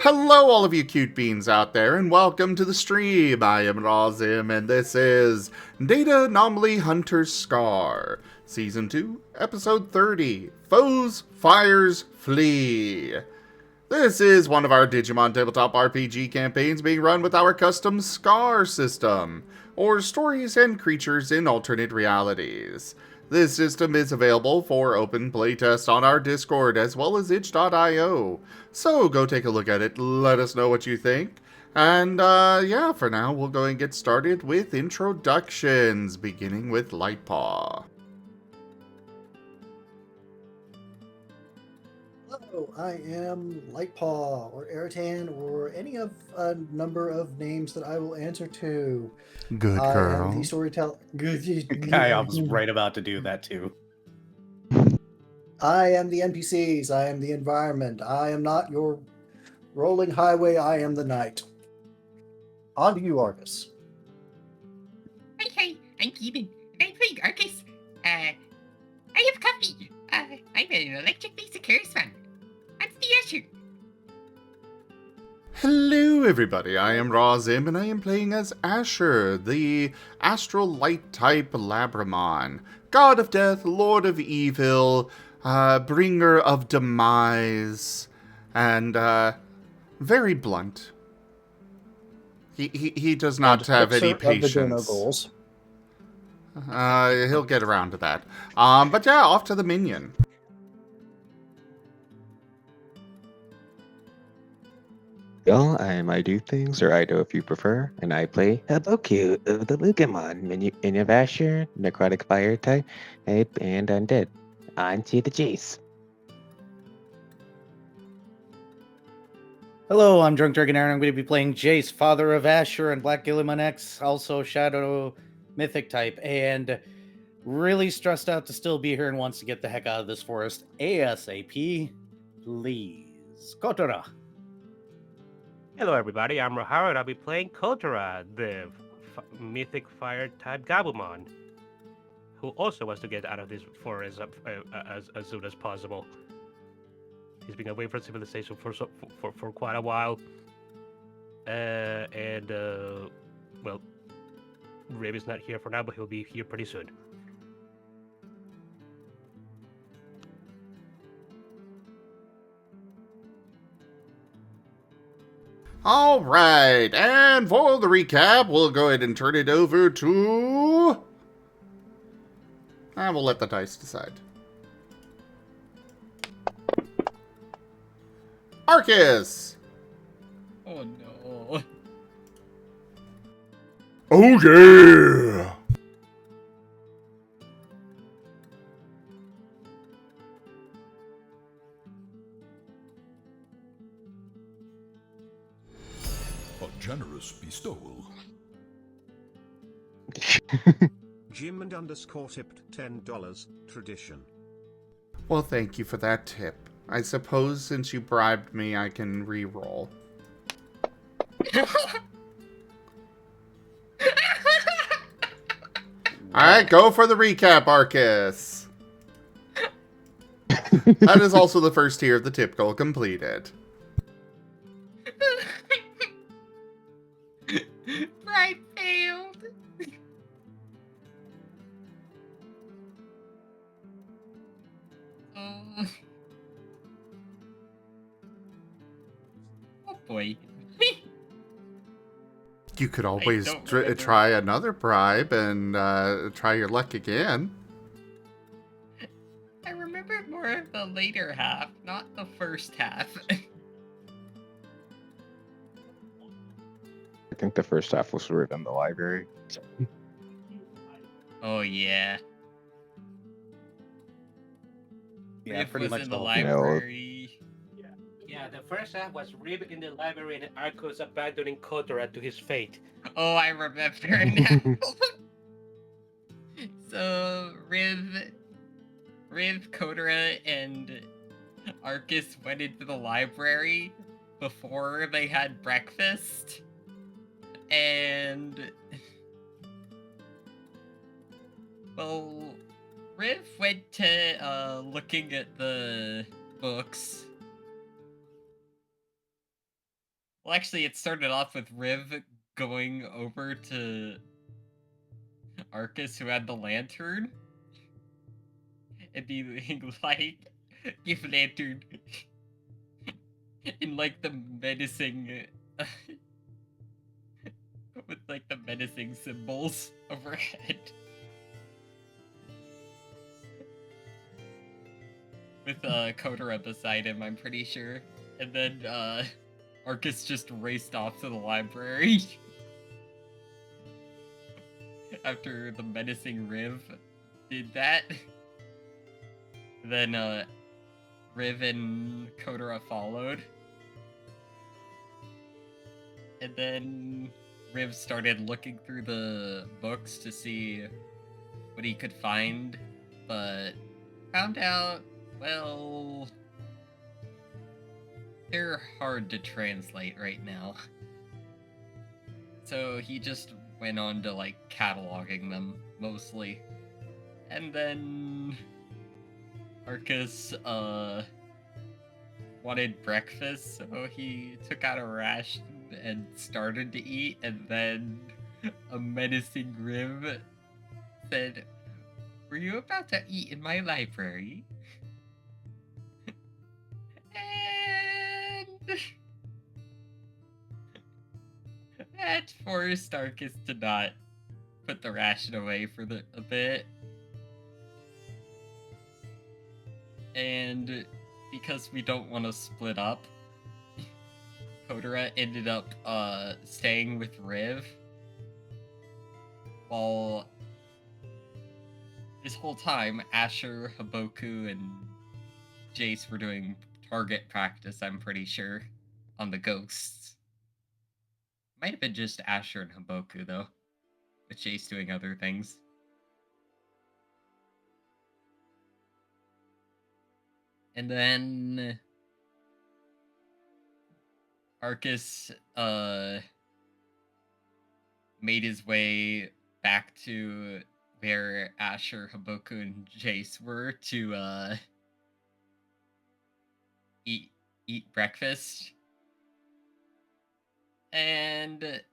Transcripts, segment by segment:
Hello, all of you cute beans out there, and welcome to the stream. I am Razim, and this is Data Anomaly Hunter's Scar, Season 2, Episode 30, Foes, Fires, Flee. This is one of our Digimon tabletop RPG campaigns being run with our custom Scar system, or Stories and Creatures in Alternate Realities. This system is available for open playtest on our Discord as well as itch.io. So go take a look at it, let us know what you think. And yeah, for now we'll go and get started with introductions, beginning with Lightpaw. Hello, I am Lightpaw, or Eritan, or any of a number of names that I will answer to. Good I girl. am the storyteller. I was right about to do that too. I am the NPCs. I am the environment. I am not your rolling highway. I am the night. On to you, Arcus. Hi, I'm Gimund. I'm playing Arcus. I have coffee. I'm an electric basic fan. I'm the Asher. Hello everybody, I am Razim and I am playing as Asher, the Astral Light type Labramon, God of Death, Lord of Evil, Bringer of Demise, and very blunt. He does not have any patience. Goals. He'll get around to that. But yeah, off to the minion. Well, I'm IDDoThings, or Ido if you prefer, and I play Haboku of the Digimon, Innovasher, Necrotic Fire type, and Undead. On to the chase. Hello, I'm Drunk Dragon Aaron. I'm going to be playing Jace, Father of Asher and Black Gilliman X, also Shadow Mythic type, and really stressed out to still be here and wants to get the heck out of this forest ASAP. Please. Kotora. Hello everybody, I'm Raharu and I'll be playing Kotora, the mythic fire type Gabumon, who also wants to get out of this forest as soon as possible. He's been away from civilization for quite a while, well, Rib is not here for now, but he'll be here pretty soon. Alright, and for the recap, we'll go ahead and turn it over to... we'll let the dice decide. Arcus! Oh no. Oh yeah! A generous bestowal. Gimund _ tipped $10. Tradition. Well, thank you for that tip. I suppose since you bribed me, I can re-roll. Alright, go for the recap, Arcus. That is also the first tier of the tip goal completed. Bribe failed. Oh. Oh boy. You could always don't remember. try another bribe and try your luck again. I remember more of the later half, not the first half. I think the first half was sort of in the library. Oh yeah. Yeah, Riff pretty was much in the the whole library. Yeah, the first half was Rib in the library and Arcus abandoning Kotora to his fate. Oh, I remember now. So Riv, Kotora, and Arcus went into the library before they had breakfast, and well, Riv went to looking at the books Well, actually, it started off with Riv going over to Arcus, who had the lantern, and being like, "Give lantern," in like the menacing, with like the menacing symbols overhead. With Kotora beside him, I'm pretty sure. And then Arcus just raced off to the library after the menacing Riv did that. Then Riv and Kotora followed. And then Riv started looking through the books to see what he could find, but found out, well, they're hard to translate right now. So he just went on to like cataloging them mostly. And then Arcus wanted breakfast, so he took out a ration and started to eat, and then a menacing Riv said, "Were you about to eat in my library?" And that forced Arcus to not put the ration away for a bit. And because we don't want to split up, Kotora ended up staying with Riv, while this whole time Asher, Haboku, and Jace were doing target practice, I'm pretty sure, on the ghosts. Might have been just Asher and Haboku, though, with Jace doing other things. And then Arcus made his way back to where Asher, Haboku, and Jace were to eat breakfast. And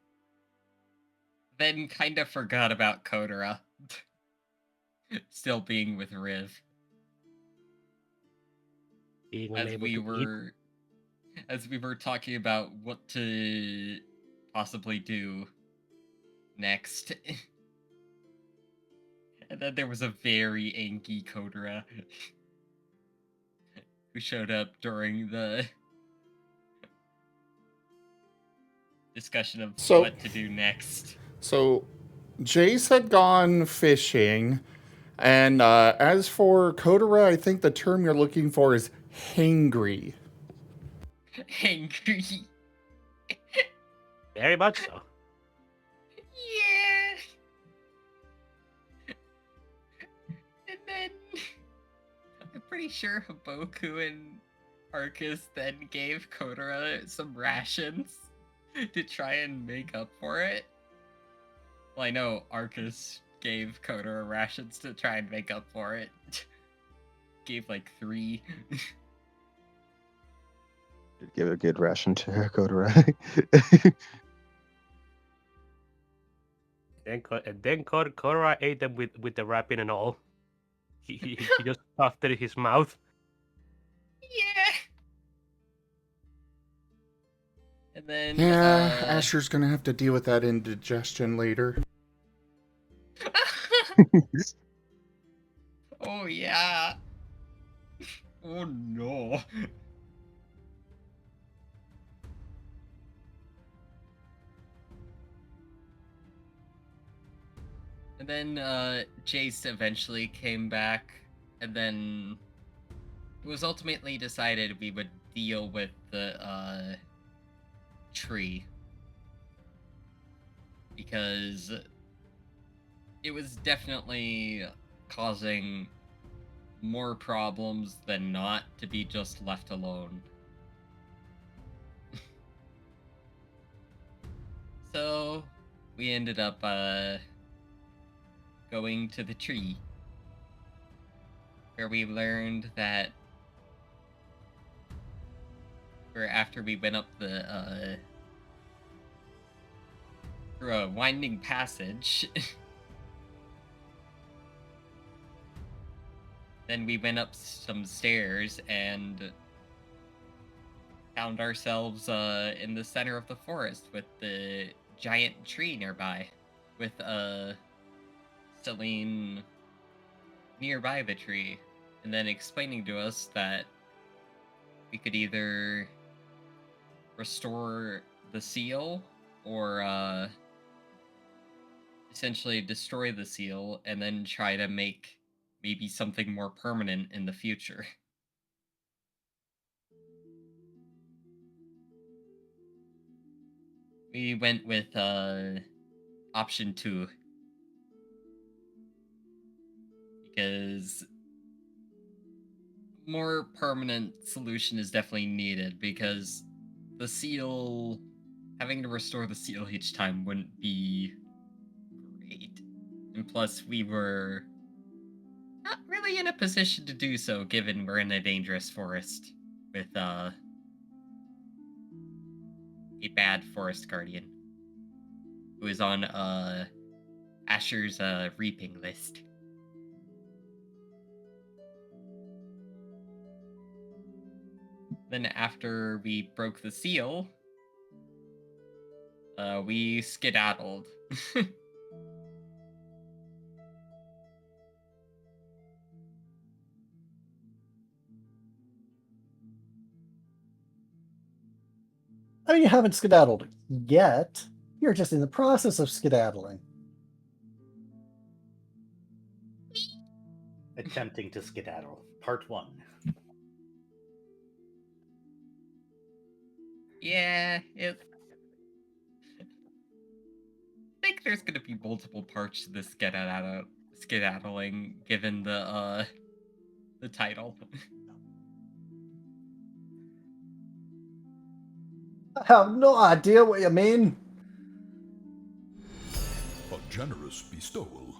then kind of forgot about Kotora still being with Riv. Being As unable we to eat. were talking about what to possibly do next. And then there was a very anky Kotora who showed up during the discussion of what to do next. So, Jace had gone fishing, and as for Kotora, I think the term you're looking for is hangry. Hangry. Very much so. Yeah. And then I'm pretty sure Haboku and Arcus then gave Kotora some rations to try and make up for it. Well, I know Arcus gave Kotora rations to try and make up for it. Gave like 3. Give a good ration to Kotora. Then Kotora ate them with the wrapping and all. He just stuffed it in his mouth. Yeah. And then Asher's gonna have to deal with that indigestion later. Oh yeah. Oh no. And then Jace eventually came back, and then it was ultimately decided we would deal with the tree, because it was definitely causing more problems than not to be just left alone. So we ended up going to the tree, where we learned that, where after we went up the through a winding passage. Then we went up some stairs and found ourselves in the center of the forest with the giant tree nearby, with Celine nearby the tree, and then explaining to us that we could either restore the seal or essentially destroy the seal and then try to make maybe something more permanent in the future. We went with option 2 because more permanent solution is definitely needed, because the seal, having to restore the seal each time wouldn't be great. And plus, we were not really in a position to do so, given we're in a dangerous forest with a bad forest guardian who is on Asher's reaping list. Then after we broke the seal, we skedaddled. I mean, you haven't skedaddled yet. You're just in the process of skedaddling. Attempting to skedaddle. Part 1. Yeah, I think there's gonna be multiple parts to this skedaddling, given the title. I have no idea what you mean. A generous bestowal.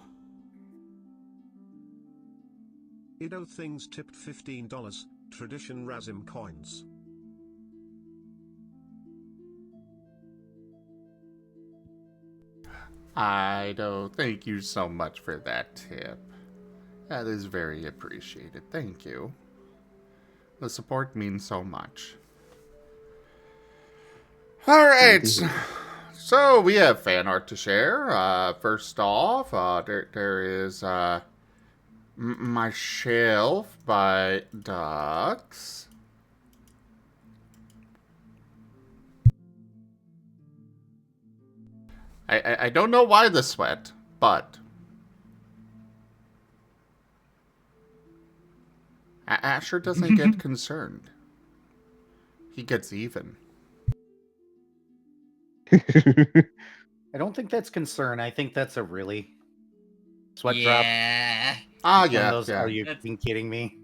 IDDoThings tipped $15. Tradition Razim coins. Thank you so much for that tip. That is very appreciated. Thank you. The support means so much. All right. So we have fan art to share. First off, there is My Shelf by Ducks. I don't know why the sweat, but Asher doesn't get concerned. He gets even. I don't think that's concern. I think that's a really sweat drop. Yeah. Ah, One of yeah, those, yeah. Are you been kidding me?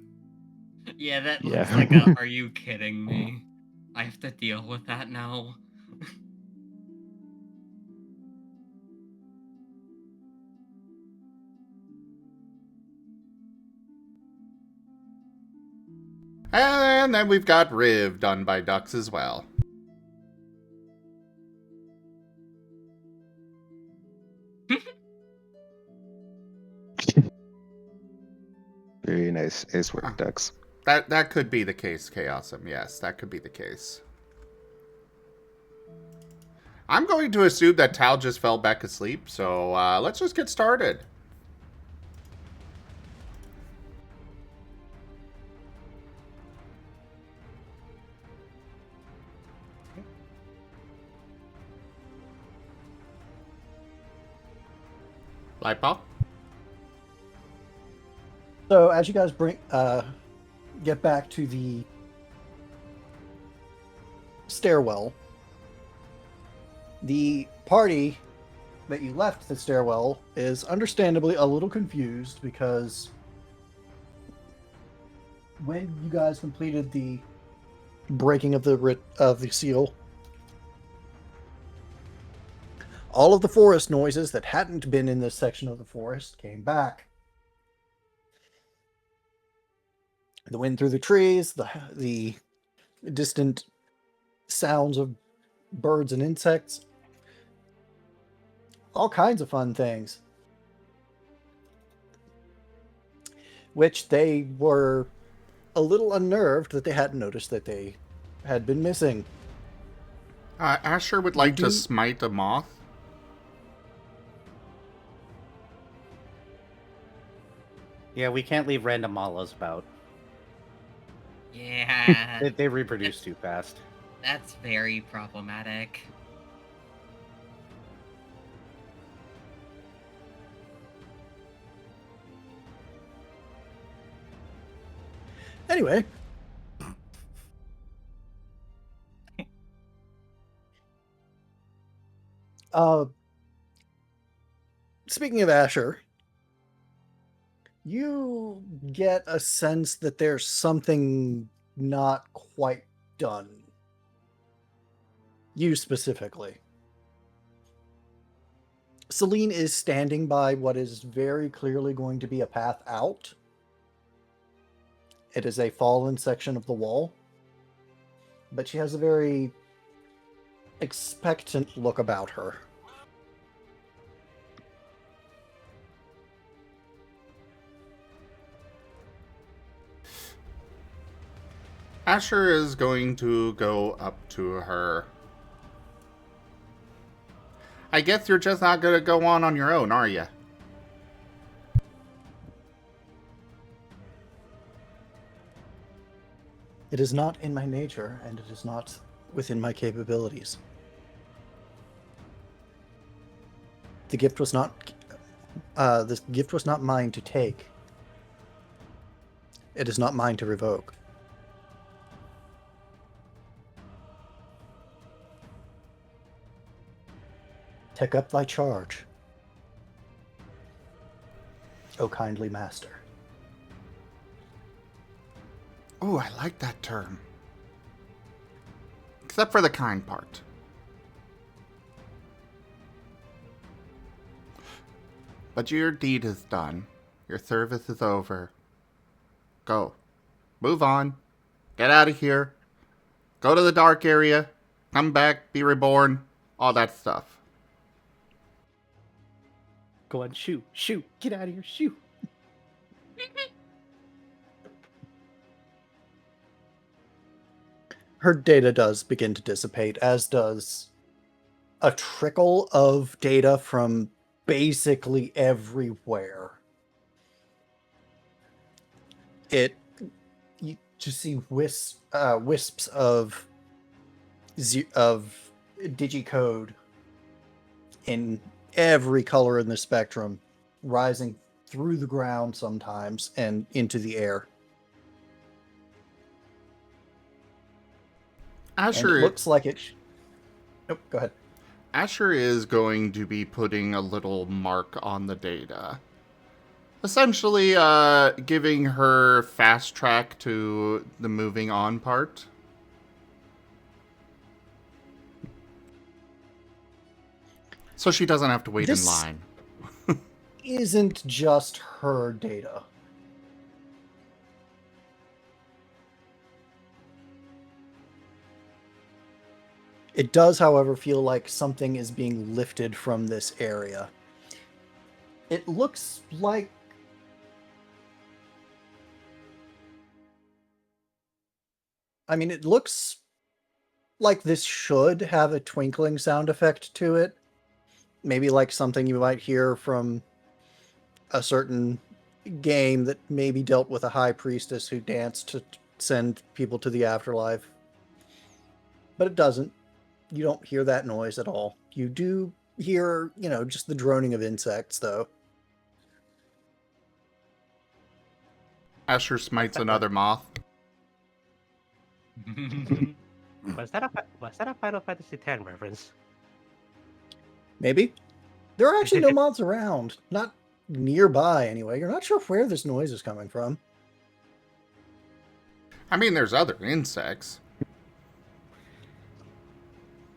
Yeah, that Yeah. looks like a, are you kidding me? I have to deal with that now. And then we've got Riv done by Ducks as well. Very nice. Nice work, Ducks. That could be the case, Chaosum. Yes, that could be the case. I'm going to assume that Tal just fell back asleep, so let's just get started. Light bulb? So as you guys get back to the stairwell, the party that you left the stairwell is understandably a little confused, because when you guys completed the breaking of the seal, all of the forest noises that hadn't been in this section of the forest came back. The wind through the trees, the distant sounds of birds and insects. all kinds of fun things, which they were a little unnerved that they hadn't noticed that they had been missing. Asher would You like to do- smite a moth. Yeah, we can't leave random malas about. Yeah, They reproduce too fast. that's very problematic. Anyway. Speaking of Asher, you get a sense that there's something not quite done. You specifically. Celine is standing by what is very clearly going to be a path out. It is a fallen section of the wall, but she has a very expectant look about her. Asher is going to go up to her. I guess you're just not gonna go on your own, are you? It is not in my nature, and it is not within my capabilities. The gift was not mine to take. It is not mine to revoke. Take up thy charge, O kindly master. Oh, I like that term. Except for the kind part. But your deed is done. Your service is over. Go. Move on. Get out of here. Go to the dark area. Come back. Be reborn. All that stuff. Go on, shoot, shoot, get out of here, shoot. Her data does begin to dissipate, as does a trickle of data from basically everywhere. You just see wisps of digicode in every color in the spectrum, rising through the ground sometimes and into the air. Asher, And it looks like it. Nope, go ahead. Asher is going to be putting a little mark on the data. Essentially, giving her fast track to the moving on part. So she doesn't have to wait in line. Isn't just her data. It does, however, feel like something is being lifted from this area. It looks like... I mean, it looks like this should have a twinkling sound effect to it. Maybe like something you might hear from a certain game that maybe dealt with a high priestess who danced to send people to the afterlife. But it doesn't. You don't hear that noise at all. You do hear, just the droning of insects, though. Asher smites another moth. Was that a Final Fantasy X reference? Maybe. There are actually no moths around. Not nearby, anyway. You're not sure where this noise is coming from. I mean, there's other insects.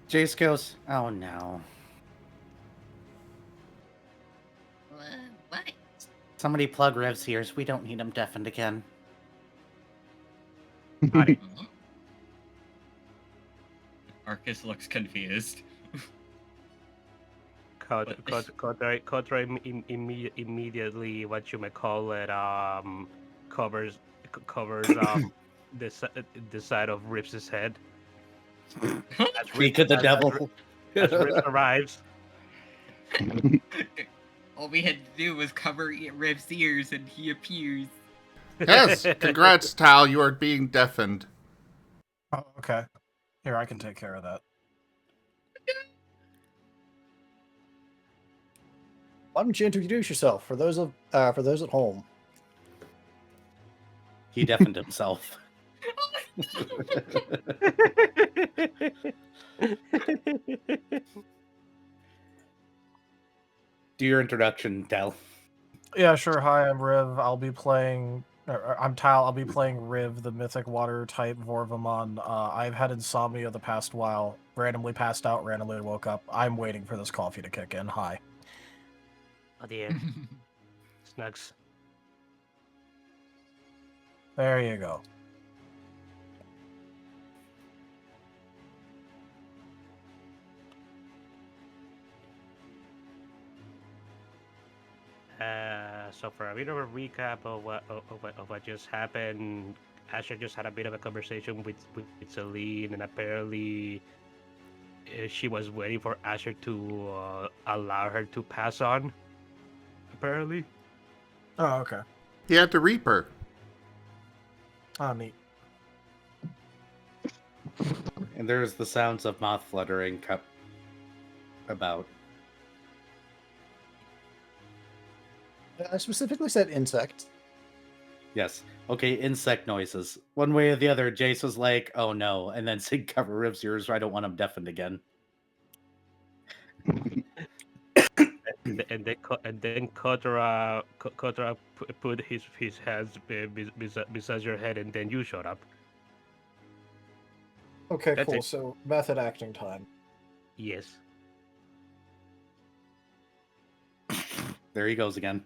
Jace goes, oh no. What? Somebody plug Rev's ears. We don't need him deafened again. Got it. Arcus looks confused. Kotora immediately, what you may call it, covers the side of Rips's head. Speak of the devil. As Rips arrives. All we had to do was cover Riv's ears and he appears. Yes, congrats, Tal. You are being deafened. Oh, okay. Here, I can take care of that. Why don't you introduce yourself for those at home? He deafened himself. Do your introduction, Tal. Yeah, sure. Hi, I'm Riv. I'll be playing. I'm Tal. I'll be playing Riv, the mythic water type Vorvamon. I've had insomnia the past while. Randomly passed out, randomly woke up. I'm waiting for this coffee to kick in. Hi. Oh dear. Snugs. There you go. So for a bit of a recap of what just happened, Asher just had a bit of a conversation with Celine, and apparently she was waiting for Asher to allow her to pass on. Apparently. Oh, okay. He had to reap her. Oh, neat. And there's the sounds of moth fluttering about. I specifically said insect. Yes. Okay, insect noises. One way or the other, Jace was like, oh no, and then Sig cover Riv's ears, I don't want him deafened again. and then Kotora put his hands beside your head, and then you showed up. Okay, That's cool. it. So, method acting time. Yes. There he goes again.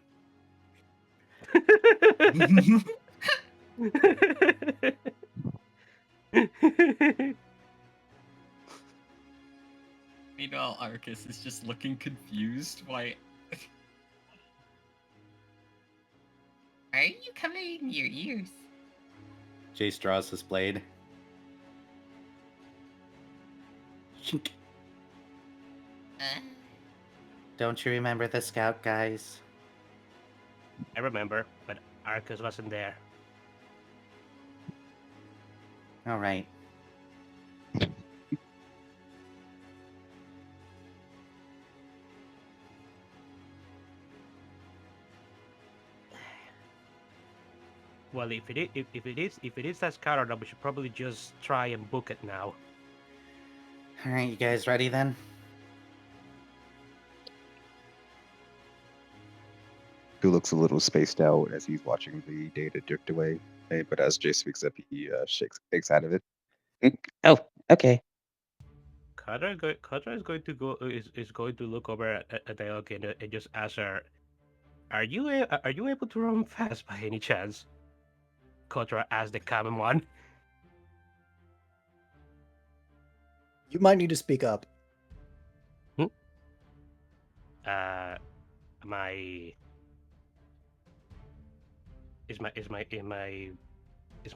Meanwhile, Arcus is just looking confused. Why? Why are you covering your ears? Jace draws his blade. Shink. Don't you remember the scout guys? I remember, but Arcus wasn't there. All right. Well, if it is that scout, then we should probably just try and book it now. All right, you guys ready then? Who looks a little spaced out as he's watching the data drift away. But as Jay speaks up, he shakes out of it. Oh, okay. Kotora is going to go is going to look over at Dioke and just ask her, "Are you able to run fast by any chance?" Kotora asked the common one. You might need to speak up. Is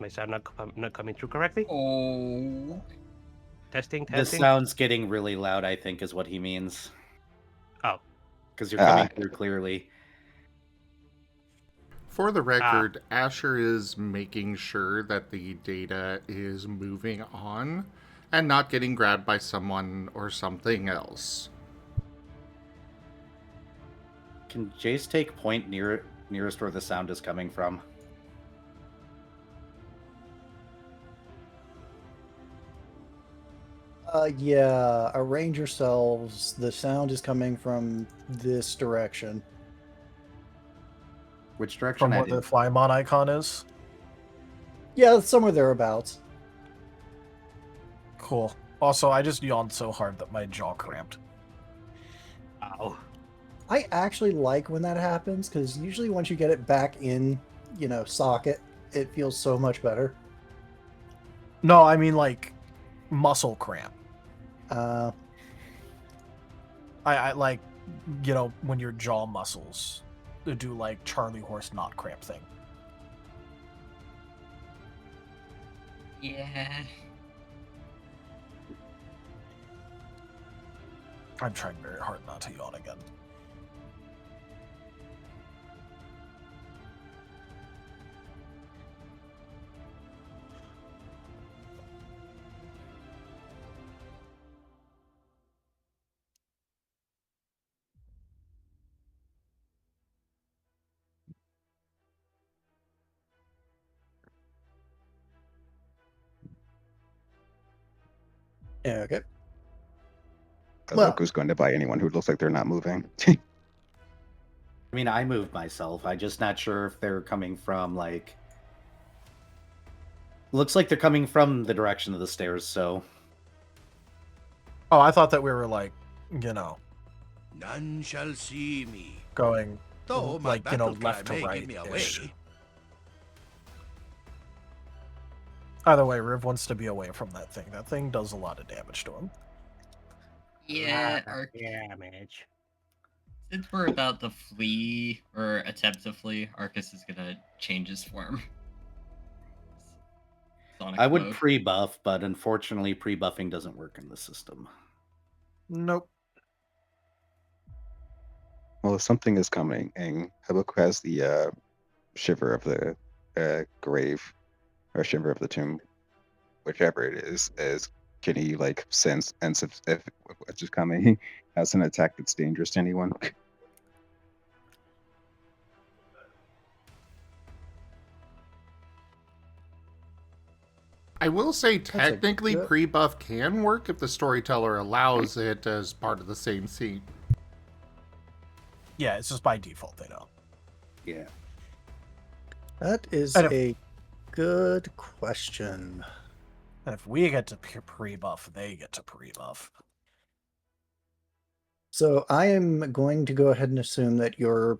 my sound not coming through correctly? Oh. Testing. The sound's getting really loud, I think, is what he means. Oh. Because you're coming through clearly. For the record, Asher is making sure that the data is moving on and not getting grabbed by someone or something else. Can Jace take point nearest where the sound is coming from? Yeah, arrange yourselves. The sound is coming from this direction. Which direction? From what the Flymon icon is? Yeah, somewhere thereabouts. Cool. Also, I just yawned so hard that my jaw cramped. Ow. I actually like when that happens, because usually once you get it back in, socket, it feels so much better. No, I mean, like, muscle cramp. I like, when your jaw muscles do like Charlie horse knot cramp thing. Yeah. I'm trying very hard not to yawn again. Yeah, okay. Well- Haboku's going to buy anyone who looks like they're not moving. I mean, I moved myself. I'm just not sure if they're coming from, like... Looks like they're coming from the direction of the stairs, so... Oh, I thought that we were like, you know, None shall see me. going Though my like, battle left cry to may right. give me away. Either way, Riv wants to be away from that thing. That thing does a lot of damage to him. Yeah, Damage. since we're about to flee, or attempt to flee, Arcus is gonna change his form. Sonic I would mode. pre-buff, but unfortunately pre-buffing doesn't work in this system. Nope. Well, if something is coming, and Haboku has the shiver of the grave, or shiver of the tomb, whichever it is can he like sense if what's just coming has an attack that's dangerous to anyone? I will say a technically good- pre-buff can work if the storyteller allows it as part of the same scene. Yeah, it's just by default they don't. Yeah. That is I don't- a good question. And if we get to pre-buff, they get to pre-buff. So I am going to go ahead and assume that you're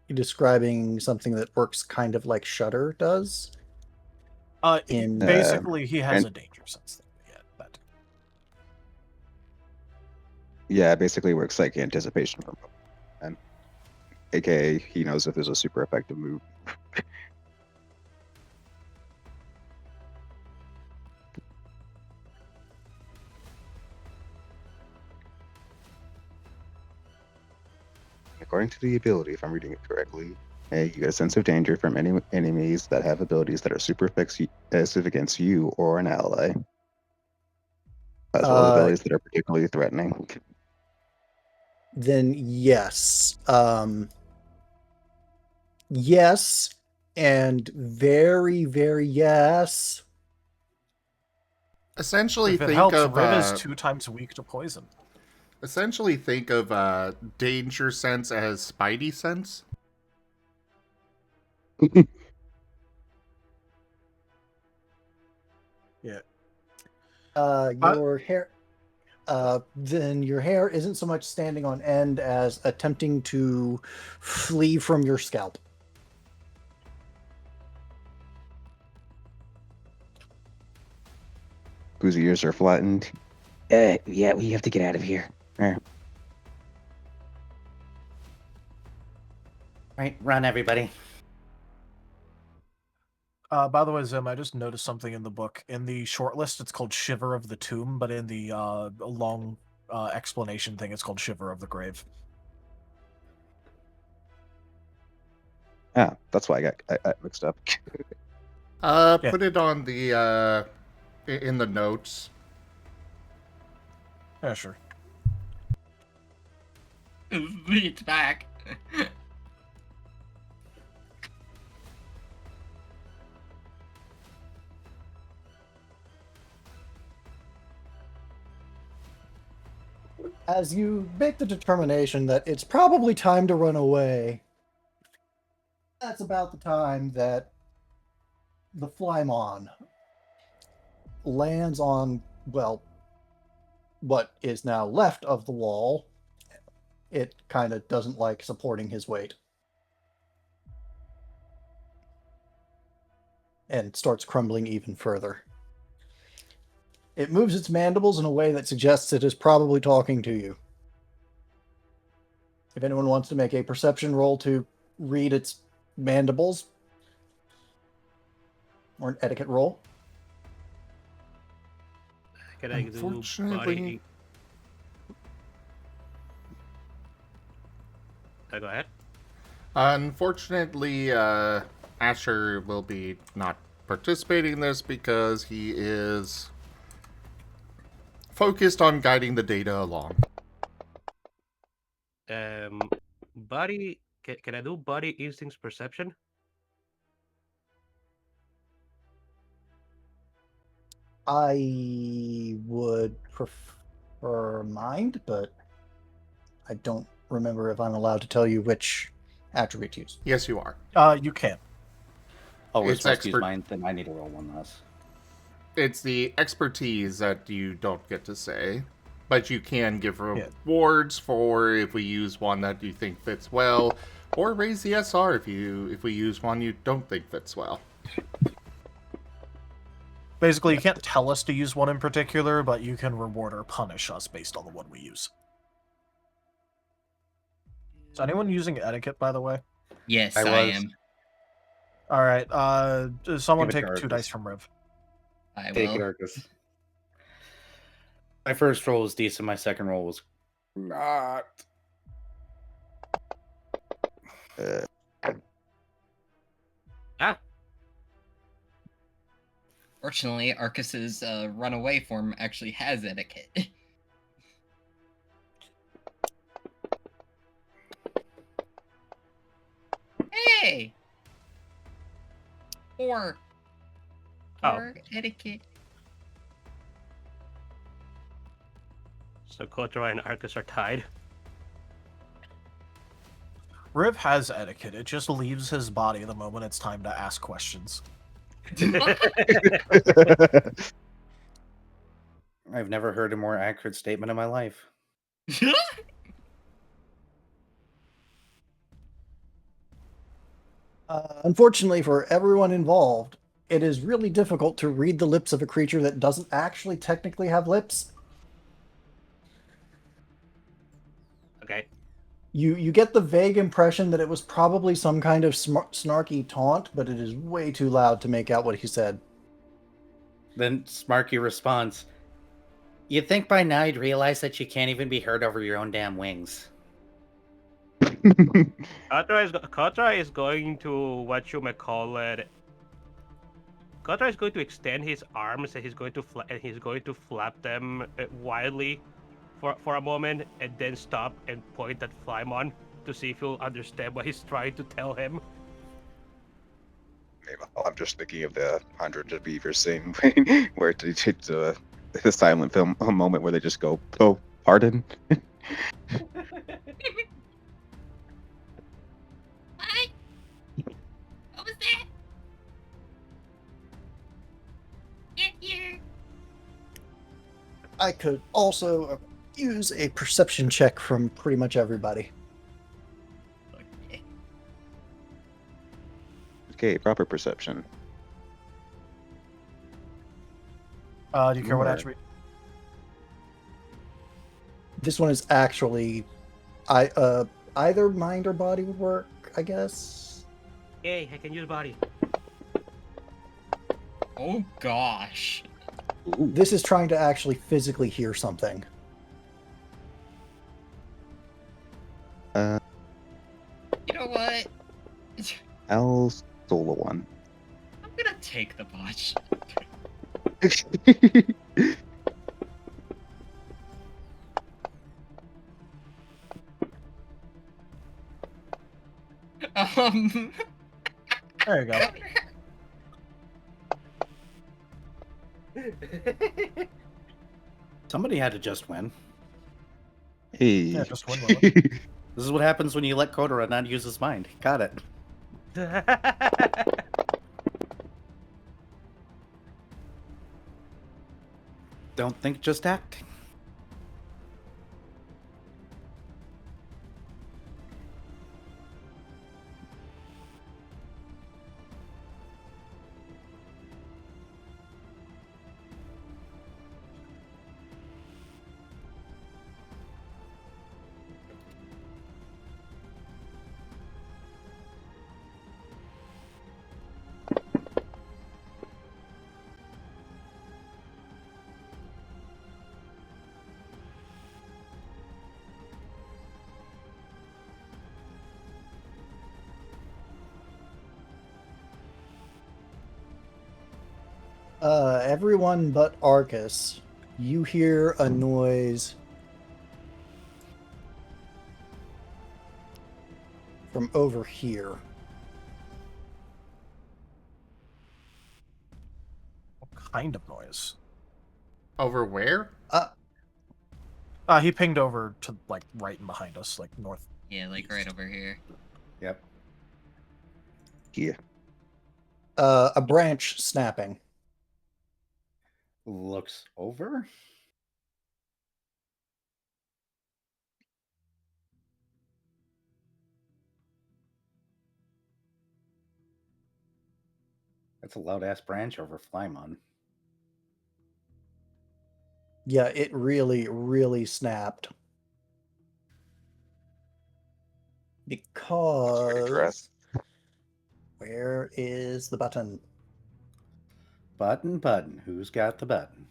describing something that works kind of like Shudder does. In Basically, he has and- a danger sense thing. Yeah, that. Yeah, it basically works like anticipation from and aka he knows if there's a super effective move. According to the ability, if I'm reading it correctly, you get a sense of danger from any enemies that have abilities that are super effective against you or an ally, as well as abilities that are particularly threatening. Then yes. Yes, and very, very yes. Essentially, If it think helps, of Riv is 2 times weak to poison. essentially think of danger sense as Spidey sense. Yeah. Your hair. Then your hair isn't so much standing on end as attempting to flee from your scalp. Whose ears are flattened. Yeah, we have to get out of here. Right, run everybody. By the way, Zim, I just noticed something in the book. In the short list, it's called Shiver of the Tomb, but in the long explanation thing, it's called Shiver of the Grave. Yeah, that's why I got mixed up. Put it on the in the notes. Yeah, sure. It's back. As you make the determination that it's probably time to run away, that's about the time that the Flymon lands on, well, what is now left of the wall. It kind of doesn't like supporting his weight. And starts crumbling even further. It moves its mandibles in a way that suggests it is probably talking to you. If anyone wants to make a perception roll to read its mandibles, or an etiquette roll. Can I do Unfortunately- body? Go ahead. Unfortunately, Asher will be not participating in this because he is focused on guiding the data along. Body. Can I do body instincts perception? I would prefer mind, but I don't remember if I'm allowed to tell you which attribute to use. Yes, you are. You can. Oh, we're It's supposed to use expert- mine, then I need to roll one less. It's the expertise that you don't get to say, but you can give Yeah. rewards for if we use one that you think fits well, or raise the SR if we use one you don't think fits well. Basically, you can't tell us to use one in particular, but you can reward or punish us based on the one we use. Is anyone using etiquette, by the way? Yes, I I was. am. All right. Someone Give it take to 2 Arcus. dice from Riv. I Take it, will. Arcus. My first roll was decent. My second roll was not. Ah, Fortunately, Arcus's runaway form actually has etiquette. Hey! Four. Oh. For etiquette. so Kotora and Arcus are tied. Riv has etiquette. It just leaves his body the moment it's time to ask questions. I've never heard a more accurate statement in my life. Unfortunately for everyone involved, it is really difficult to read the lips of a creature that doesn't actually technically have lips. Okay. You get the vague impression that it was probably some kind of snarky taunt, but it is way too loud to make out what he said. Then Smarky responds, "You'd think by now you'd realize that you can't even be heard over your own damn wings." Kotora is going to Kotora is going to extend his arms and he's going to flap them wildly for a moment and then stop and point at Flymon to see if he'll understand what he's trying to tell him. I'm just thinking of the Hundreds of Beavers scene where it's the silent film a moment where they just go, "Oh, pardon." What? What was that? Get here. I could also use a perception check from pretty much everybody. Okay. Okay, proper perception. Do you care what Sure. attribute? This one is actually, either mind or body would work, I guess. Yay, I can use body. Oh gosh. This is trying to actually physically hear something. Uh, You know what? I'll solo one. I'm gonna take the botch. There you go. Somebody had to just win. Hey. Yeah, just one moment. This is what happens when you let Kotora not use his mind. Got it. Don't think, just act. Everyone but Arcus, you hear a noise from over here. What kind of noise? Over where? He pinged over to, like, right and behind us, like, north. Yeah, like right over here. Yep. Here. A branch snapping. Looks over. That's a loud ass branch over Flymon. Yeah, it really, really snapped. Because... Where is the button? Button. Who's got the button?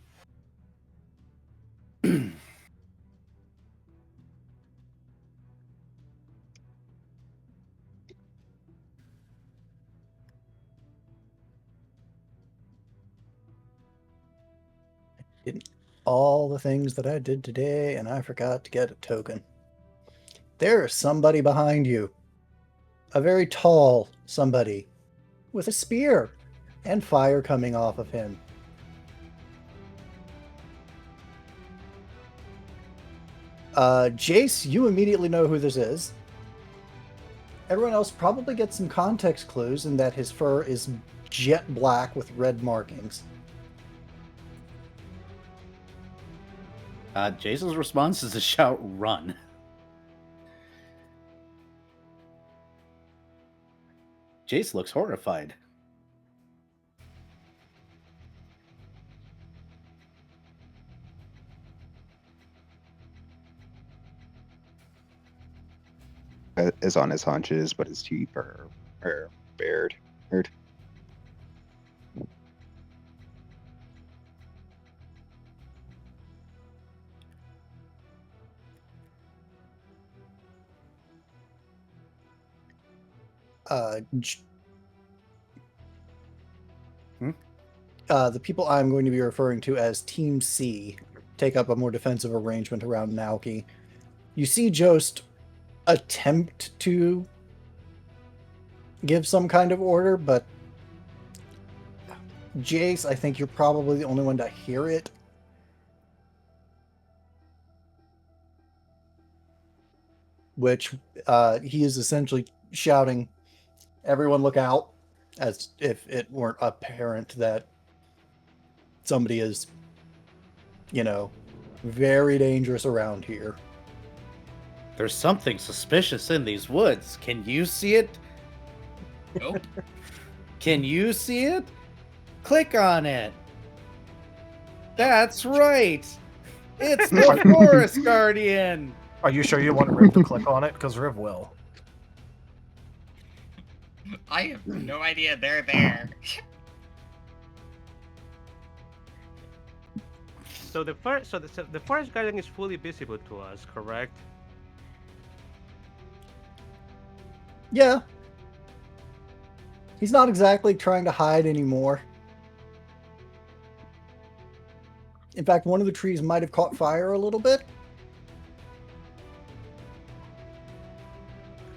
All the things that I did today, and I forgot to get a token. There is somebody behind you. A very tall somebody with a spear and fire coming off of him. Jace, you immediately know who this is. Everyone else probably gets some context clues in that his fur is jet black with red markings. Jason's response is to shout, "Run!" Jace looks horrified. Is on his haunches, but his teeth are bared. The people I'm going to be referring to as Team C take up a more defensive arrangement around Naoki. You see Jost attempt to give some kind of order, but Jace, I think you're probably the only one to hear it. Which he is essentially shouting, "Everyone look out," as if it weren't apparent that somebody is, very dangerous around here. There's something suspicious in these woods. Can you see it? Nope. Can you see it? Click on it. That's right. It's the Forest Guardian. Are you sure you want Riv to click on it? Because Riv will. I have no idea they're there. So the forest guardian is fully visible to us, correct? Yeah. He's not exactly trying to hide anymore. In fact, one of the trees might have caught fire a little bit.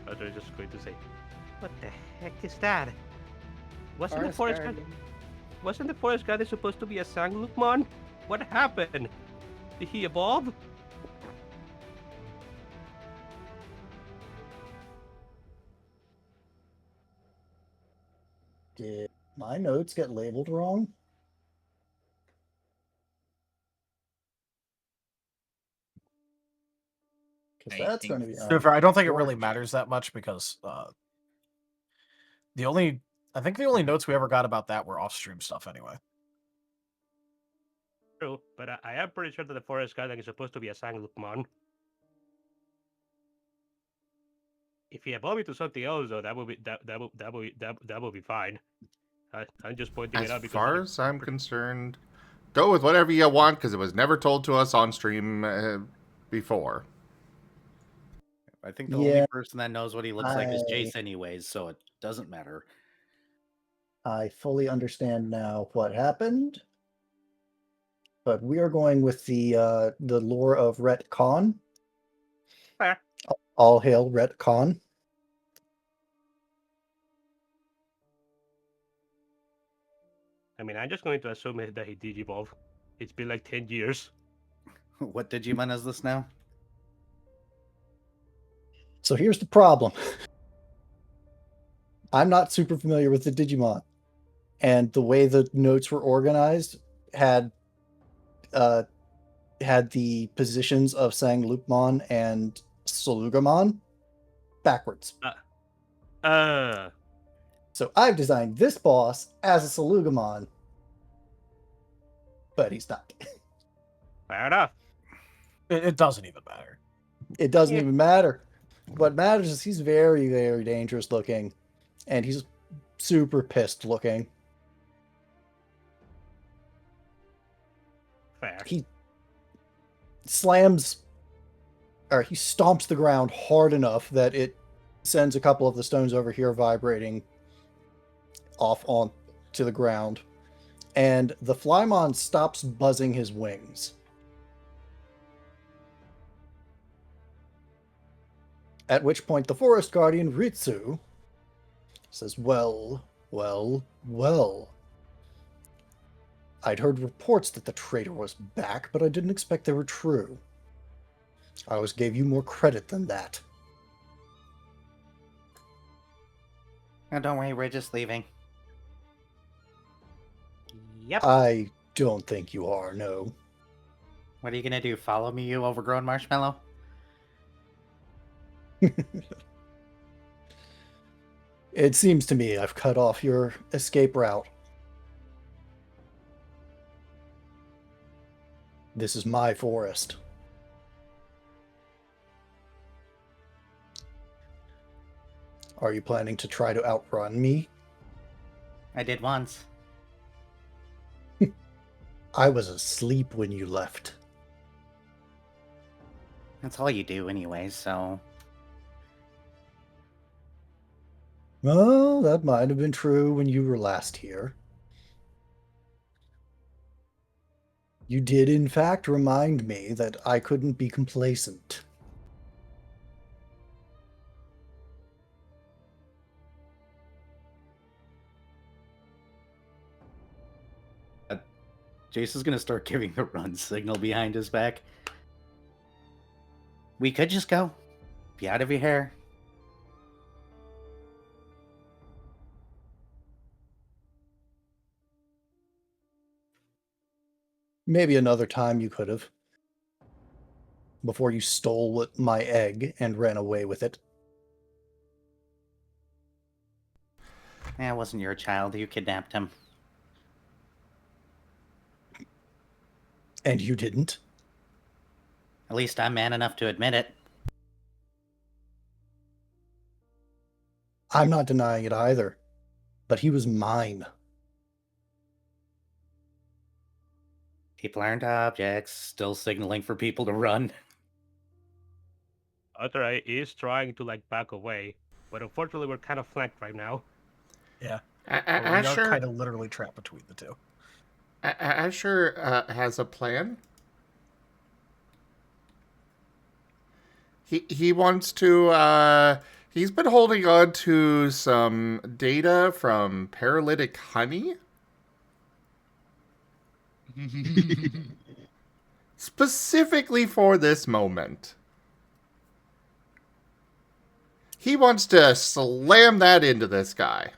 I was just going to say, what the heck is that? Wasn't the forest guardian supposed to be a Sanglukmon? What happened? Did he evolve? Did my notes get labeled wrong? Because that's going to be I don't think it really matters that much because I think the only notes we ever got about that were off-stream stuff anyway. True, but I am pretty sure that the forest guardian is supposed to be a Sanglukmon. If he evolved into something else, though, that will be fine. I'm just pointing it out As because far as I'm concerned, go with whatever you want because it was never told to us on stream before. I think the only person that knows what he looks like is Jace anyways, so it doesn't matter. I fully understand now what happened. but we are going with the lore of Ret Khan. Fair. All hail Ret Khan. I mean, I'm just going to assume that he digivolved. It's been like 10 years. What Digimon is this now? So here's the problem. I'm not super familiar with the Digimon, and the way the notes were organized had the positions of Sanglupmon and Salugamon backwards. So I've designed this boss as a Salugamon, but he's not. Fair enough. It doesn't even matter. It doesn't even matter. What matters is he's very, very dangerous looking, and he's super pissed looking. Fair. He stomps the ground hard enough that it sends a couple of the stones over here vibrating off on to the ground, and the Flymon stops buzzing his wings. At which point the Forest Guardian Ritsu says, well. I'd heard reports that the traitor was back, but I didn't expect they were true. I always gave you more credit than that. Oh, don't worry, we're just leaving. Yep. I don't think you are, no. What are you gonna do? Follow me, you overgrown marshmallow? It seems to me I've cut off your escape route. This is my forest. Are you planning to try to outrun me? I did once. I was asleep when you left. That's all you do anyway, so... Well, that might have been true when you were last here. You did, in fact, remind me that I couldn't be complacent. Jace is gonna start giving the run signal behind his back. We could just go. Be out of your hair. Maybe another time you could have. Before you stole my egg and ran away with it. It wasn't your child. You kidnapped him. And you didn't? At least I'm man enough to admit it. I'm not denying it either. But he was mine. People aren't objects. Still signaling for people to run. Kotora is trying to like back away, but unfortunately we're kind of flanked right now. Yeah. We Asher are kind of literally trapped between the two. Asher has a plan. He wants to. He's been holding on to some data from paralytic honey. Specifically for this moment. He wants to slam that into this guy.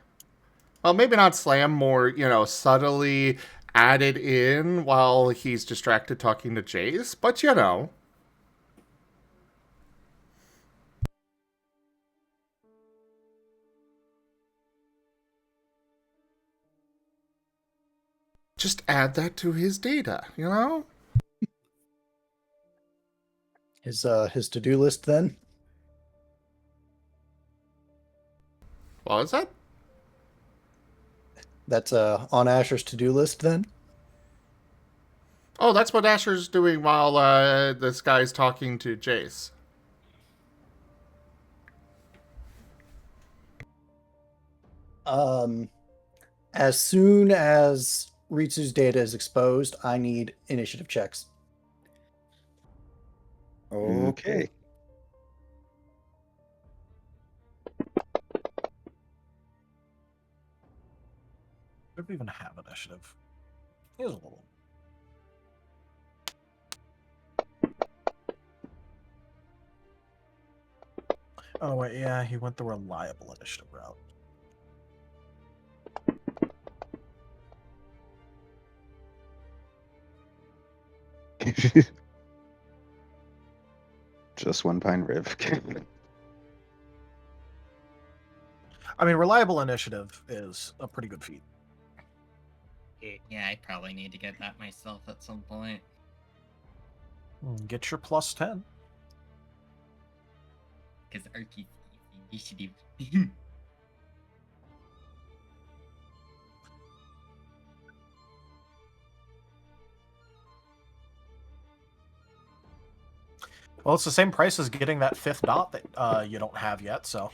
Well, maybe not slam, more, subtly add it in while he's distracted talking to Jace, but just add that to his data, His to-do list then? What was that? That's on Asher's to-do list then? Oh, that's what Asher's doing while this guy's talking to Jace. As soon as Ritsu's data is exposed, I need initiative checks. Okay. I don't even have initiative. Here's a little. Oh wait, yeah, he went the reliable initiative route. Just one pine riv. I mean, reliable initiative is a pretty good feat. Yeah, I probably need to get that myself at some point. Get your plus 10. Because Arcus is initiative. Well, it's the same price as getting that 5th dot that you don't have yet, so.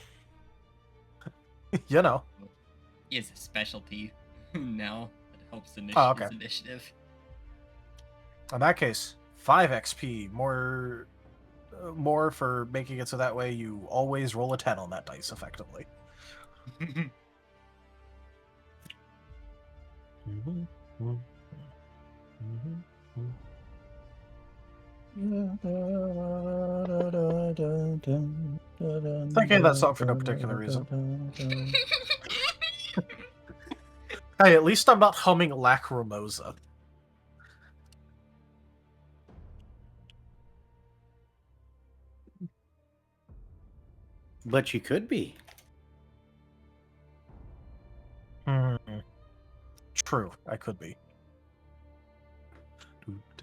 You know. He has a specialty now that helps okay. initiative. In that case, 5 XP, more for making it so that way you always roll a 10 on that dice effectively. Thinking that song for no particular reason. Hey, at least I'm not humming Lacrimosa. But you could be. True, I could be. I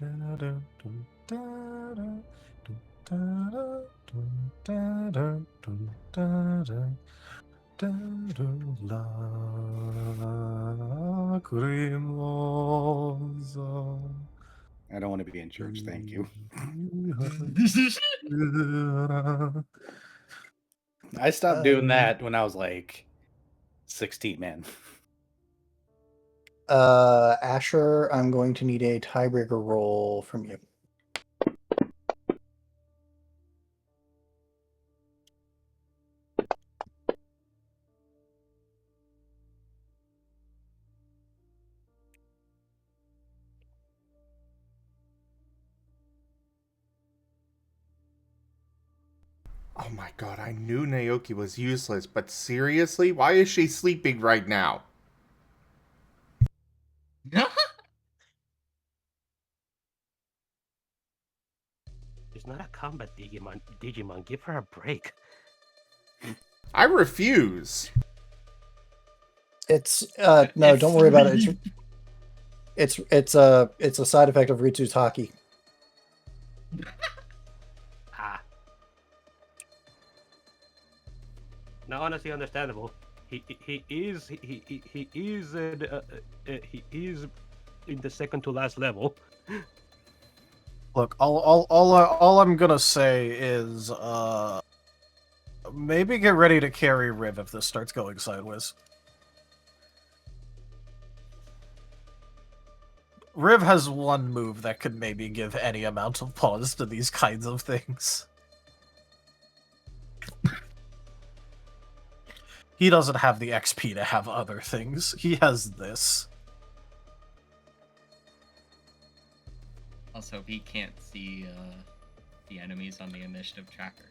don't want to be in church, thank you. I stopped doing that when I was like 16, man. Asher, I'm going to need a tiebreaker roll from you. Oh my god, I knew Naoki was useless, but seriously? Why is she sleeping right now? She's not a combat Digimon. Give her a break. I refuse. It's no, don't worry about it. It's a side effect of Ritsu's hockey. No, honestly, understandable. He is in the second to last level. Look, all I'm gonna say is maybe get ready to carry Riv if this starts going sideways. Riv has one move that could maybe give any amount of pause to these kinds of things. He doesn't have the XP to have other things. He has this. Also, he can't see the enemies on the initiative tracker.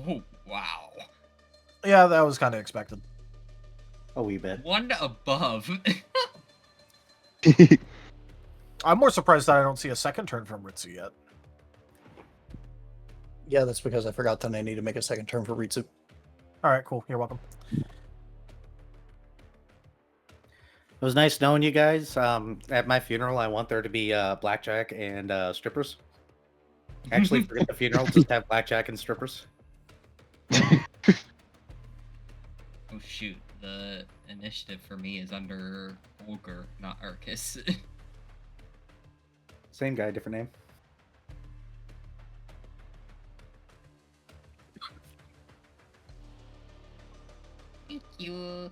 Oh, wow. Yeah, that was kind of expected. A wee bit. One above. I'm more surprised that I don't see a second turn from Ritsu yet. Yeah, that's because I forgot that I need to make a second turn for Ritsu. Alright, cool. You're welcome. It was nice knowing you guys. At my funeral, I want there to be blackjack and strippers. Actually, forget the funeral. Just have blackjack and strippers. Oh shoot, the initiative for me is under Ogre, not Arcus. Same guy, different name. Thank you.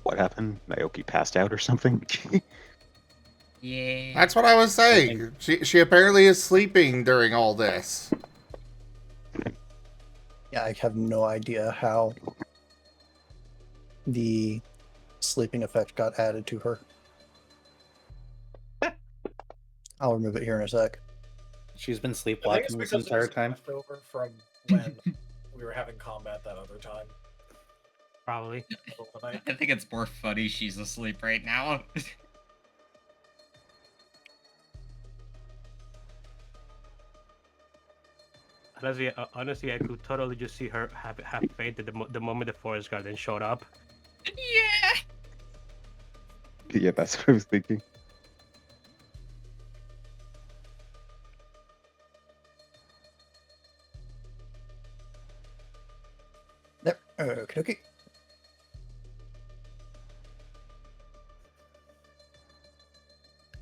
What happened? Naoki passed out or something? Yeah. That's what I was saying. She apparently is sleeping during all this. Yeah, I have no idea how the sleeping effect got added to her. I'll remove it here in a sec. She's been I think sleepwalking it's this because entire it's time. leftover from when we were having combat that other time. Probably. I think it's more funny she's asleep right now. Honestly, I could totally just see her have fainted the moment the forest garden showed up. Yeah. Yeah, that's what I was thinking. There. Okay, okay.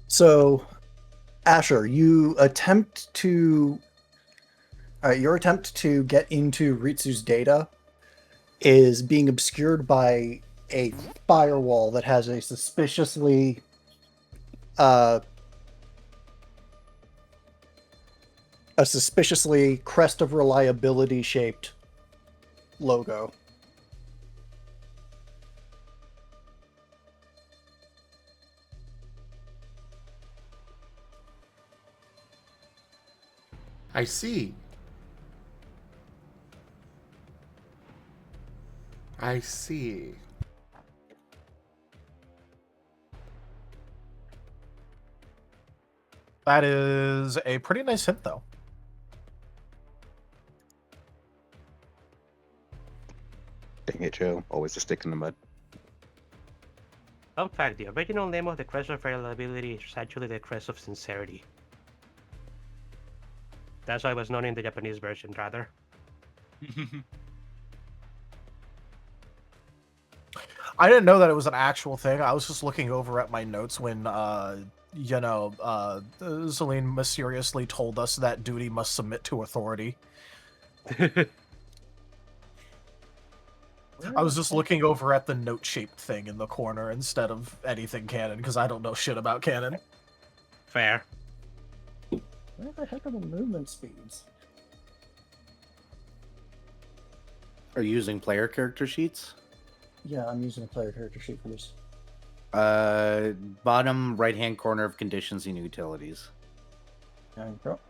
So, Asher, you attempt to. Your attempt to get into Ritsu's data is being obscured by a firewall that has a suspiciously crest of reliability shaped logo. I see. I see. That is a pretty nice hint, though. Dang it, Joe. Always a stick in the mud. Fun fact, the original name of the crest of reliability is actually the crest of sincerity. That's why it was known in the Japanese version, rather. I didn't know that it was an actual thing. I was just looking over at my notes when, Celine mysteriously told us that duty must submit to authority. I was just looking over at the note-shaped thing in the corner instead of anything canon, because I don't know shit about canon. Fair. Where the heck are the movement speeds? Are you using player character sheets? Yeah, I'm using a player character sheet for this. Bottom right-hand corner of conditions and utilities. There you go.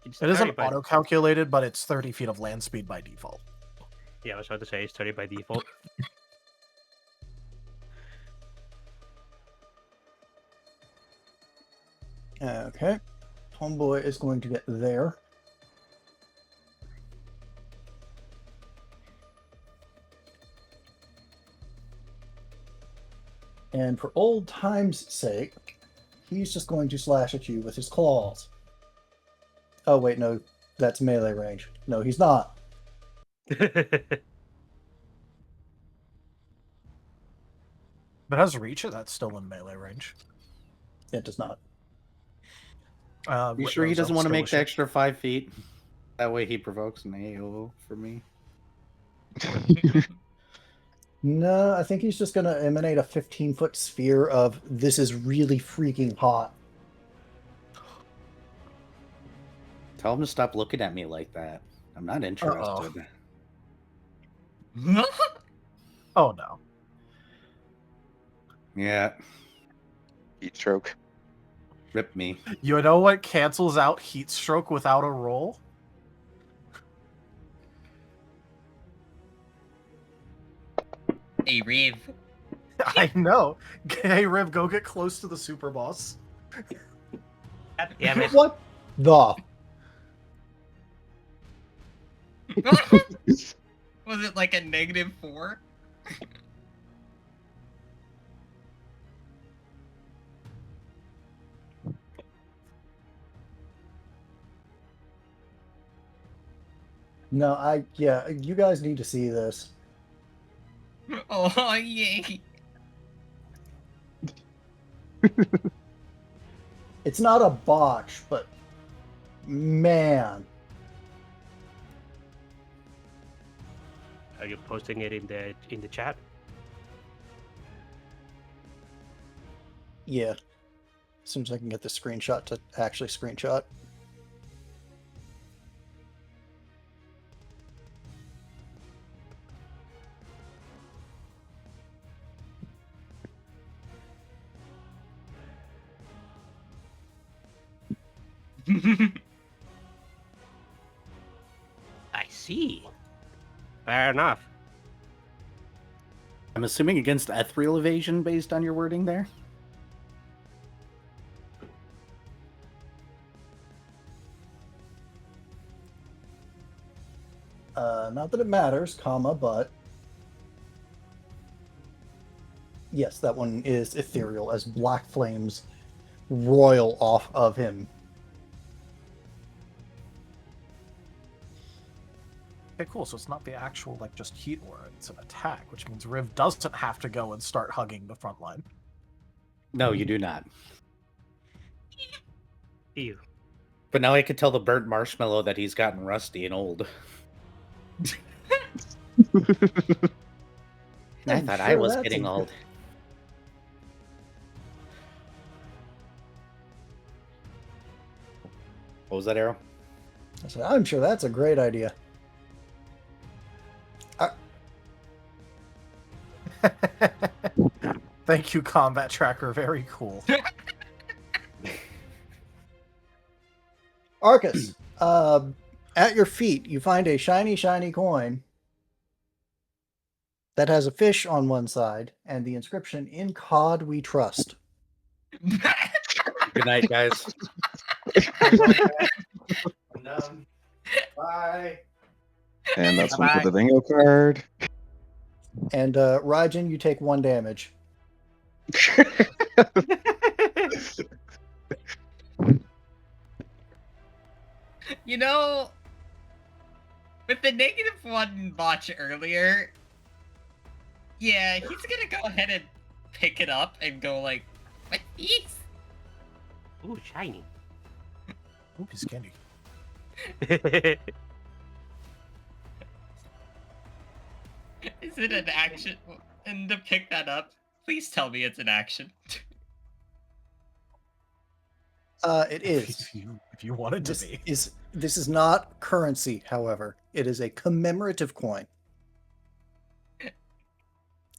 It isn't auto-calculated, but it's 30 feet of land speed by default. Yeah, I was about to say it's 30 by default. Okay. Homeboy is going to get there. And for old time's sake, he's just going to slash at you with his claws. Oh, wait, no. That's melee range. No, he's not. But has reach, that's still in melee range. It does not. You sure he doesn't want to make the extra 5 feet? That way he provokes an AO for me. No, I think he's just going to emanate a 15-foot sphere of this is really freaking hot. Tell him to stop looking at me like that. I'm not interested. Oh, no. Yeah. Heat stroke. Rip me. You know what cancels out heat stroke without a roll? Hey, Riv. I know. Hey, Riv, go get close to the super boss. God damn it. What the? Was it like a -4? No, yeah, you guys need to see this. Oh, yay. It's not a botch, but man. Are you posting it in the chat? Yeah. As soon as I can get the screenshot to actually screenshot. I see. Fair enough. I'm assuming against ethereal evasion based on your wording there. Not that it matters, comma, but yes, that one is ethereal as black flames roil off of him. Okay, cool. So it's not the actual, like, just heat aura. It's an attack, which means Riv doesn't have to go and start hugging the front line. No, you do not. Ew. But now I could tell the burnt marshmallow that he's gotten rusty and old. I thought I was getting old. What was that, Arrow? I said, I'm sure that's a great idea. Thank you, Combat Tracker. Very cool. Arcus, at your feet, you find a shiny, shiny coin that has a fish on one side and the inscription, "In COD we trust." Good night, guys. I'm done. Bye. And that's one Bye-bye. for the bingo card. And Raijin, you take 1 damage. You know, with the -1 botch earlier, yeah, he's gonna go ahead and pick it up and go like, "What is?" Ooh, shiny. Ooh, piece of candy. Is it an action? And to pick that up, please tell me it's an action. It is. If you wanted to This be. this is not currency, however. It is a commemorative coin.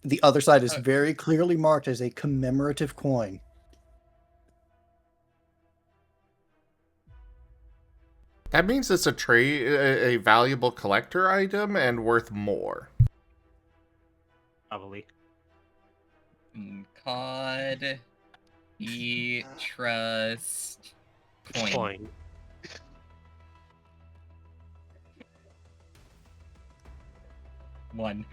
The other side is very clearly marked as a commemorative coin. That means it's a valuable collector item and worth more. Probably. COD, trust, coin. 1.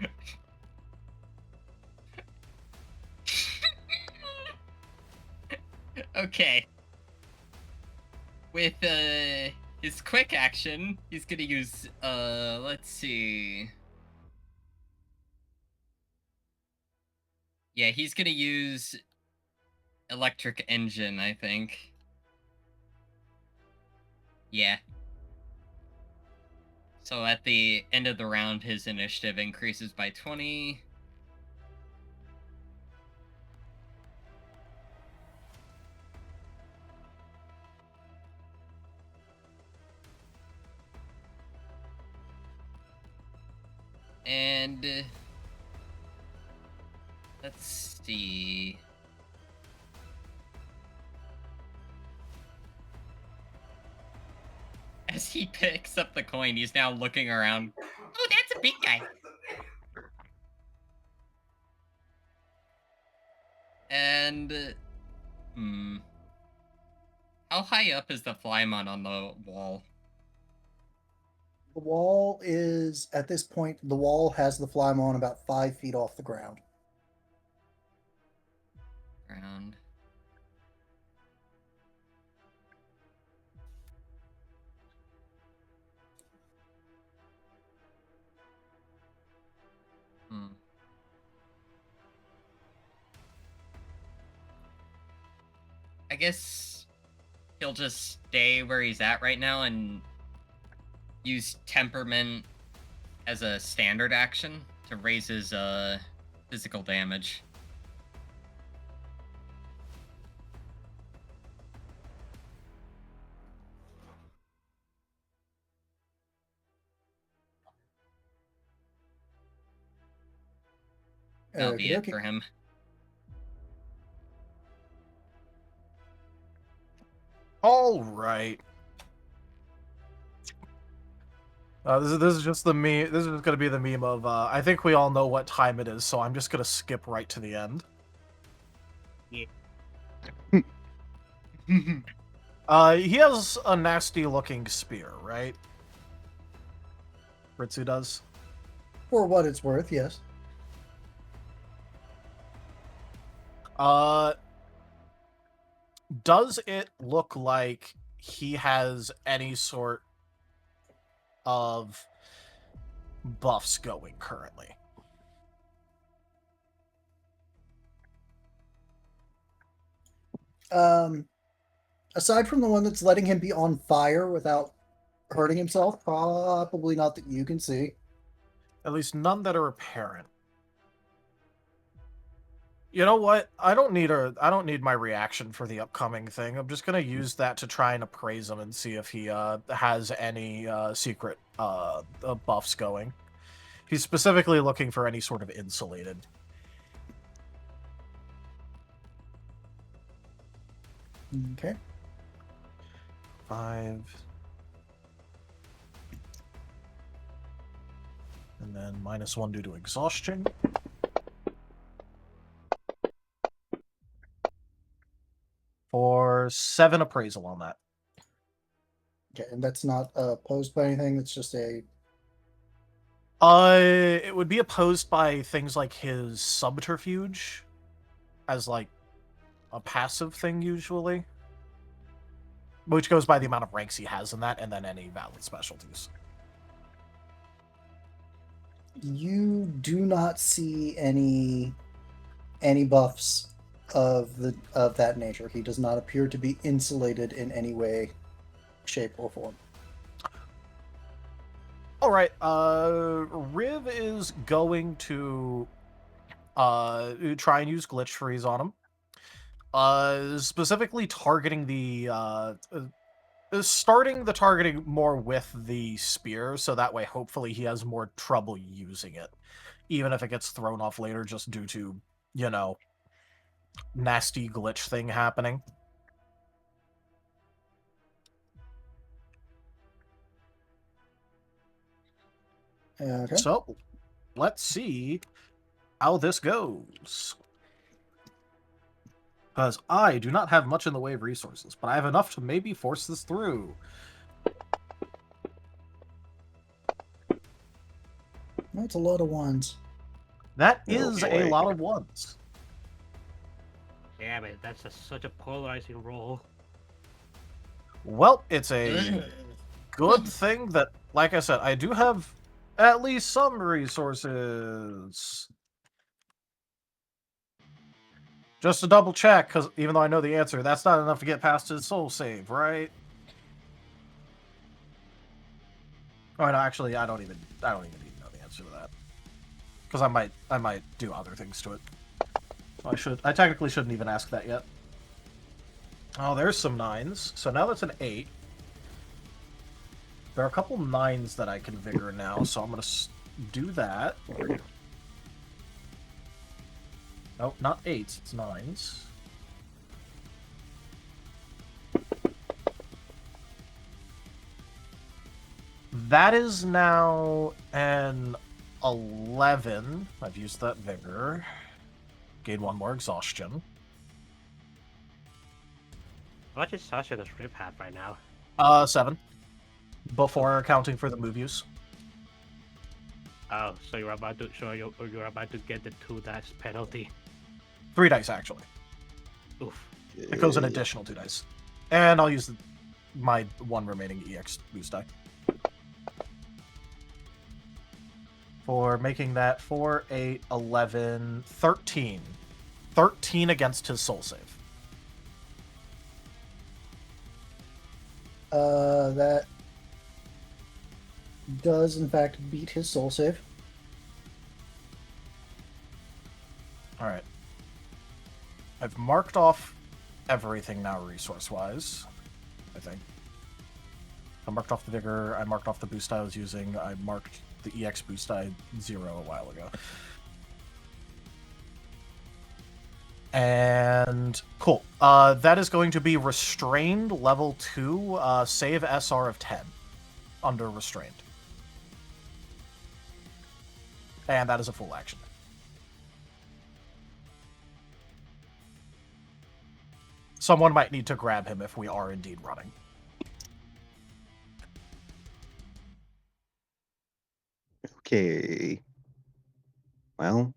Okay. With his quick action, he's gonna use let's see. Yeah, he's gonna use electric engine, I think. Yeah. So at the end of the round, his initiative increases by 20. And let's see. As he picks up the coin, he's now looking around. Oh, that's a big guy. And how high up is the Flymon on the wall? The wall is, at this point, the wall has the Flymon about 5 feet off the ground. guess he'll just stay where he's at right now and use temperament as a standard action to raise his physical damage. That'll be it for him. All right. This is just the meme. This is just gonna be the meme of. I think we all know what time it is, so I'm just gonna skip right to the end. Yeah. He has a nasty-looking spear, right? Ritsu does. For what it's worth, yes. Does it look like he has any sort of buffs going currently? Aside from the one that's letting him be on fire without hurting himself, probably not that you can see. At least none that are apparent. You know what? I don't need my reaction for the upcoming thing. I'm just gonna use that to try and appraise him and see if he has any secret buffs going. He's specifically looking for any sort of insulated. Okay. 5. And then -1 due to exhaustion. For 7 appraisal on that. Okay, and that's not opposed by anything. It's just a. It would be opposed by things like his subterfuge, as like a passive thing usually, which goes by the amount of ranks he has in that, and then any valid specialties. You do not see any buffs of that nature. He does not appear to be insulated in any way, shape, or form. All right, Riv is going to try and use Glitch Freeze on him. Specifically targeting the starting the targeting more with the spear, so that way hopefully he has more trouble using it, even if it gets thrown off later just due to, you know, nasty glitch thing happening. Okay. So, let's see how this goes. Because I do not have much in the way of resources, but I have enough to maybe force this through. That's a lot of ones. That Oh, is a boy. lot of ones. Damn it, that's such a polarizing roll. Well, it's a good thing that, like I said, I do have at least some resources. Just to double check, because even though I know the answer, that's not enough to get past his soul save, right? Oh no, actually, I don't even need to know the answer to that, because I might do other things to it. So I technically shouldn't even ask that yet. Oh, there's some 9s. So now that's an 8. There are a couple 9s that I can vigor now, so I'm gonna do that. Nope, not 8s, it's 9s. That is now an 11. I've used that vigor. Gain 1 more exhaustion. How much exhaustion does Rip have right now? 7. Before accounting for the move use. Oh, so you're about to get the 2 dice penalty. 3 dice, actually. Oof. It goes an additional 2 dice. And I'll use my 1 remaining EX boost die. For making that 4, 8, 11, 13. 13 against his soul save. That does in fact beat his soul save. All right. I've marked off everything now resource-wise, I think. I marked off the Vigor, I marked off the boost I was using, I marked the EX boost I had 0 a while ago. And cool. That is going to be Restrained level 2, save SR of 10 under Restrained. And that is a full action. Someone might need to grab him if we are indeed running. Okay. Well,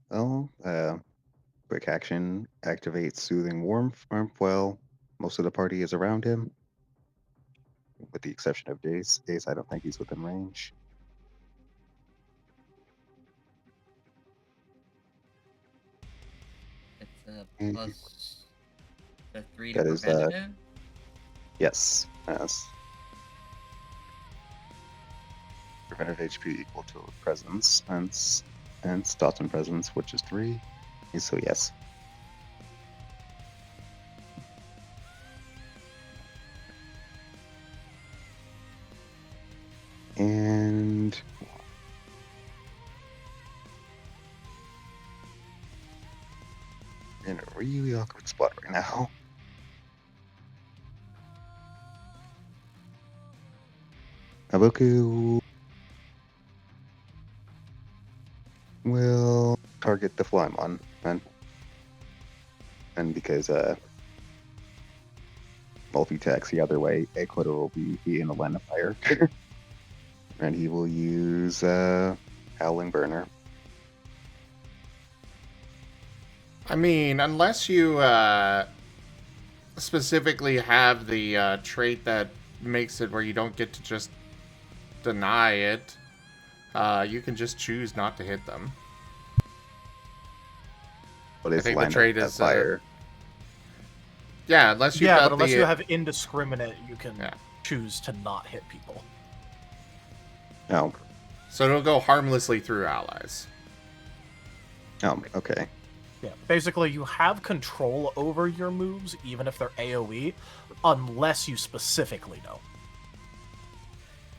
quick action activates Soothing Warmth while most of the party is around him. With the exception of Dace. Dace, I don't think he's within range. It's a plus the 3 to That is, preventative. Yes. Preventive HP equal to presence and stats and presence, which is 3. So yes. And in a really awkward spot right now. Haboku will target the Flymon, and because multi-attacks the other way, Kotora will be in the line of fire. And he will use Howling Burner. I mean, unless you specifically have the trait that makes it where you don't get to just deny it, you can just choose not to hit them. But I think the trait is fire. Yeah, unless you but unless you have indiscriminate, you can choose to not hit people. No. So it'll go harmlessly through allies. Oh, okay. Yeah, basically you have control over your moves, even if they're AoE, unless you specifically know.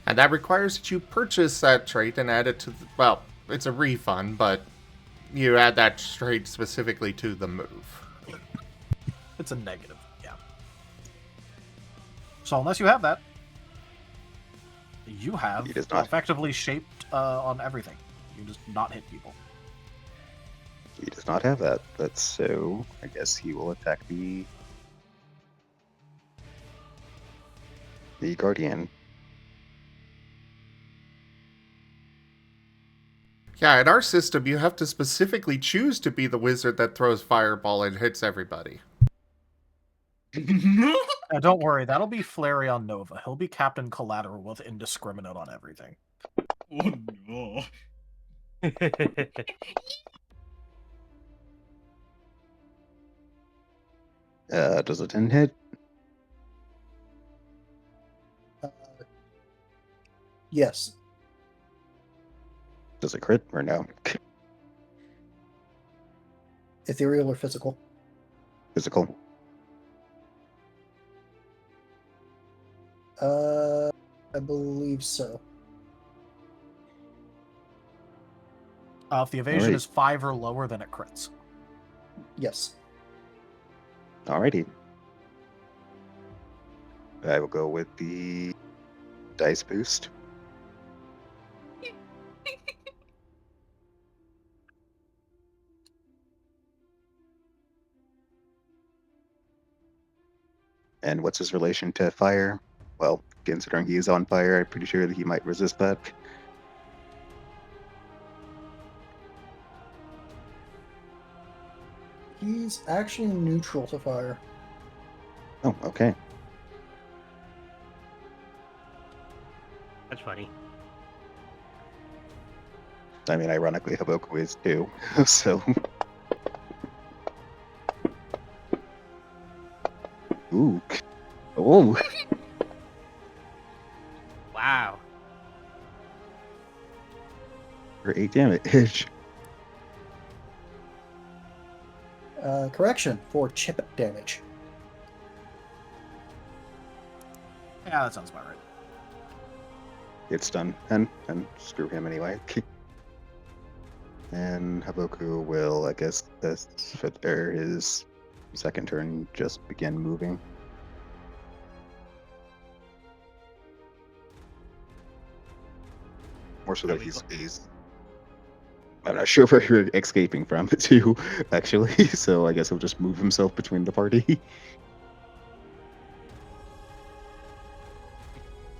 And that requires that you purchase that trait and add it to the... Well, it's a refund, but you add that trait specifically to the move. It's a negative, yeah. So unless you have that, you have effectively shaped on everything. You just not hit people. He does not have that. That's so. I guess he will attack the Guardian. Yeah, in our system, you have to specifically choose to be the wizard that throws fireball and hits everybody. Don't worry, that'll be Flareon Nova. He'll be Captain Collateral with indiscriminate on everything. Oh no. Does a 10 hit? Yes. Does it crit or no? Ethereal or physical? Physical. I believe so. If the evasion is 5 or lower, then it crits. Yes. Alrighty. I will go with the dice boost. And what's his relation to fire? Well, considering he is on fire, I'm pretty sure that he might resist that. He's actually neutral to fire. Oh, okay. That's funny. I mean, ironically, Haboku is too, so... Ooh. Oh. For 8 damage. Correction, for chip damage. Yeah, that sounds about right. It's done. And screw him anyway. And Haboku will, I guess, his second turn, just begin moving. More so that he's I'm not sure where you're escaping from, too, actually. So I guess he'll just move himself between the party.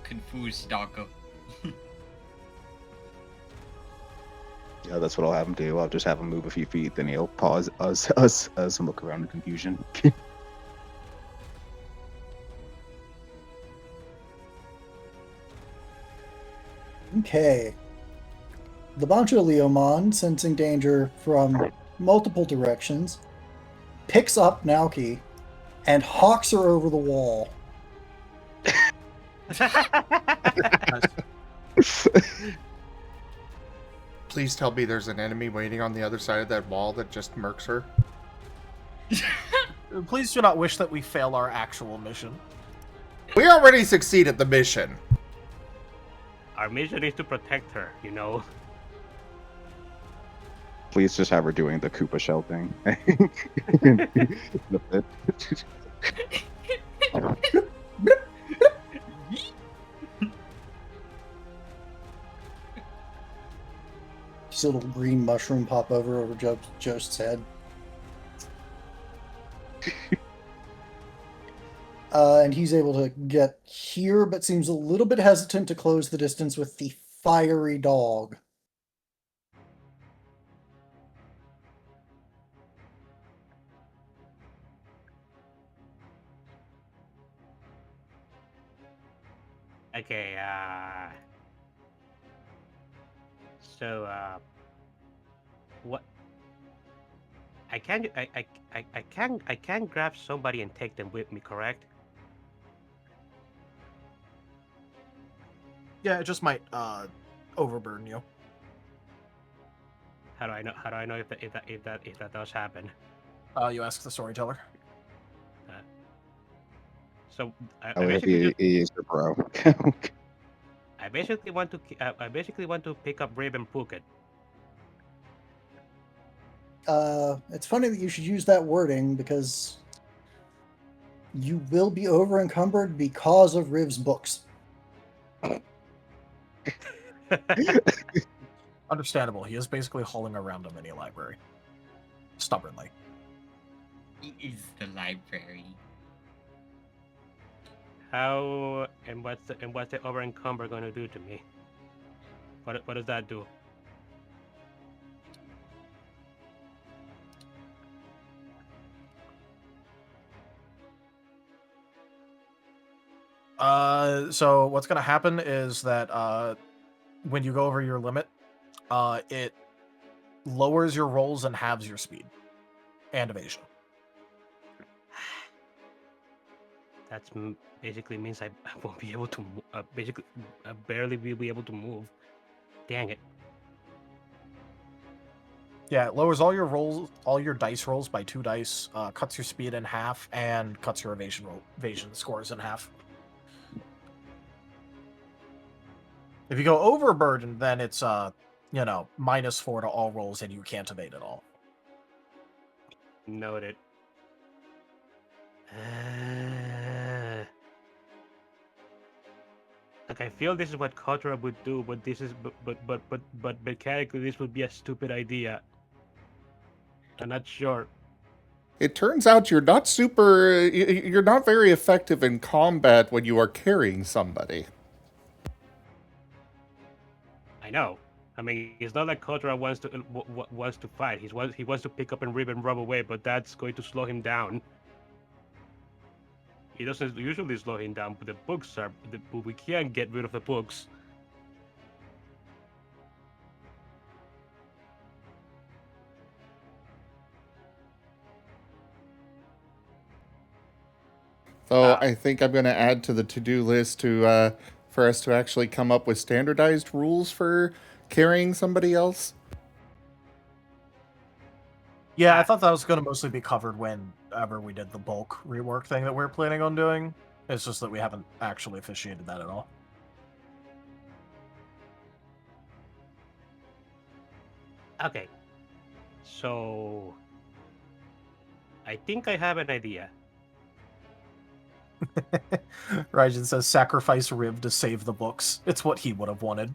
Confused doggo. Yeah, that's what I'll have him do. I'll just have him move a few feet, then he'll pause us and look around in confusion. Okay. The Bancho-Leomon, sensing danger from multiple directions, picks up Naoki and hawks her over the wall. Please tell me there's an enemy waiting on the other side of that wall that just murks her. Please do not wish that we fail our actual mission. We already succeeded the mission. Our mission is to protect her, you know. Please just have her doing the Koopa shell thing. Just a little green mushroom pop over Jost's head. And he's able to get here, but seems a little bit hesitant to close the distance with the fiery dog. Okay, so, what? I can grab somebody and take them with me, correct? Yeah, it just might overburden you. How do I know if that does happen? You ask the storyteller. So I Oh, basically he is your bro. I basically want to pick up Raven Phuket. It's funny that you should use that wording because you will be over encumbered because of Riv's books. Understandable. He is basically hauling around a mini library. Stubbornly. He is the library. How and what's the over encumber going to do to me? What does that do? So what's gonna happen is that when you go over your limit, it lowers your rolls and halves your speed and evasion. That's basically means I won't be able to basically I barely will be able to move. Dang it. Yeah, it lowers all your dice rolls by 2 dice, cuts your speed in half, and cuts your evasion scores in half. If you go overburdened, then it's -4 to all rolls, and you can't evade at all. Noted. Like I feel this is what Kotora would do, but this is but mechanically this would be a stupid idea. I'm not sure. It turns out you're not very effective in combat when you are carrying somebody. I know. I mean, it's not like Kotora wants to fight. He wants to pick up and rip and rub away, but that's going to slow him down. He doesn't usually slow him down, but the books are. But we can't get rid of the books. So I think I'm going to add to the to-do list for us to actually come up with standardized rules for carrying somebody else? Yeah, I thought that was going to mostly be covered whenever we did the bulk rework thing that we're planning on doing. It's just that we haven't actually officiated that at all. Okay. So I think I have an idea. Raijin says, sacrifice Riv to save the books. It's what he would have wanted.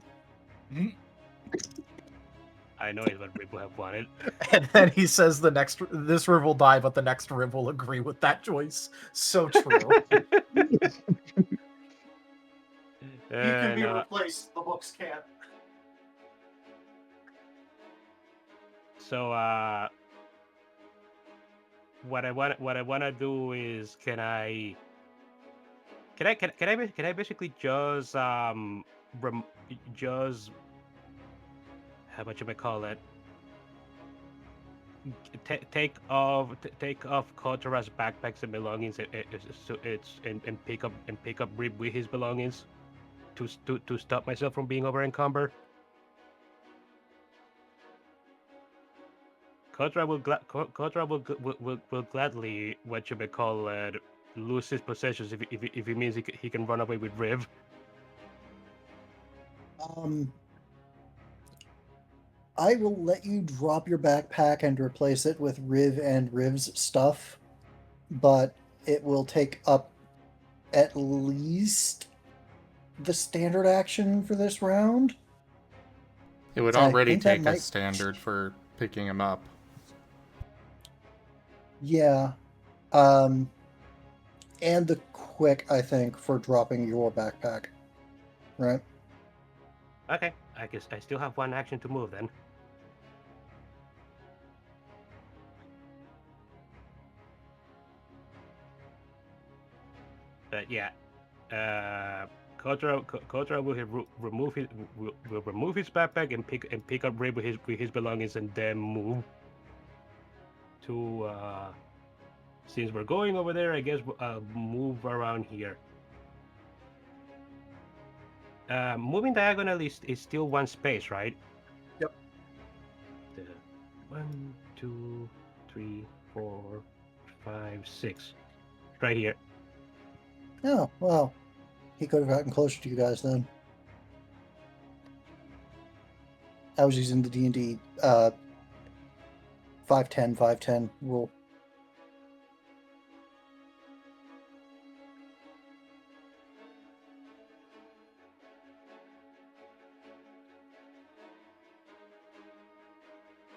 I know it's what Rib would have wanted. And then he says this Riv will die, but the next Riv will agree with that choice. So true. You can be replaced, the books can't. So what I want to do is can I basically just just how much am I call it? Take off Kotora's backpacks and belongings, and pick up Rib with his belongings to stop myself from being over encumbered. Kotora will gladly what you may call it lose his possessions if it means he can run away with Riv. I will let you drop your backpack and replace it with Riv and Riv's stuff, but it will take up at least the standard action for this round. It would So I already think that take a might- standard for picking him up. Yeah. And the quick, I think, for dropping your backpack. Right? Okay, I guess I still have one action to move then. But yeah, Kotora will remove his backpack and pick up Rib with his belongings and then move to since we're going over there, I guess move around here. Moving diagonally is still one space, right? Yep. 1, 2, 3, 4, 5, 6. Right here. Oh, well. He could have gotten closer to you guys then. I was using the D&D 5-10 rule.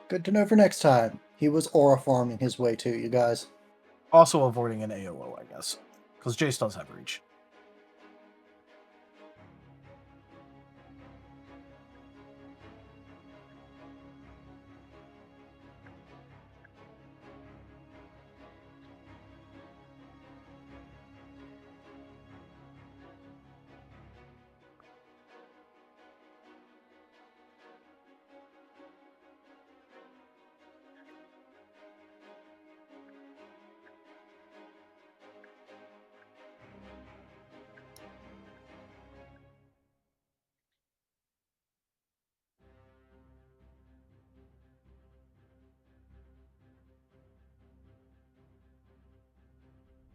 Good to know for next time. He was aura farming his way to you guys. Also avoiding an AOO, I guess. Because Jace does have reach.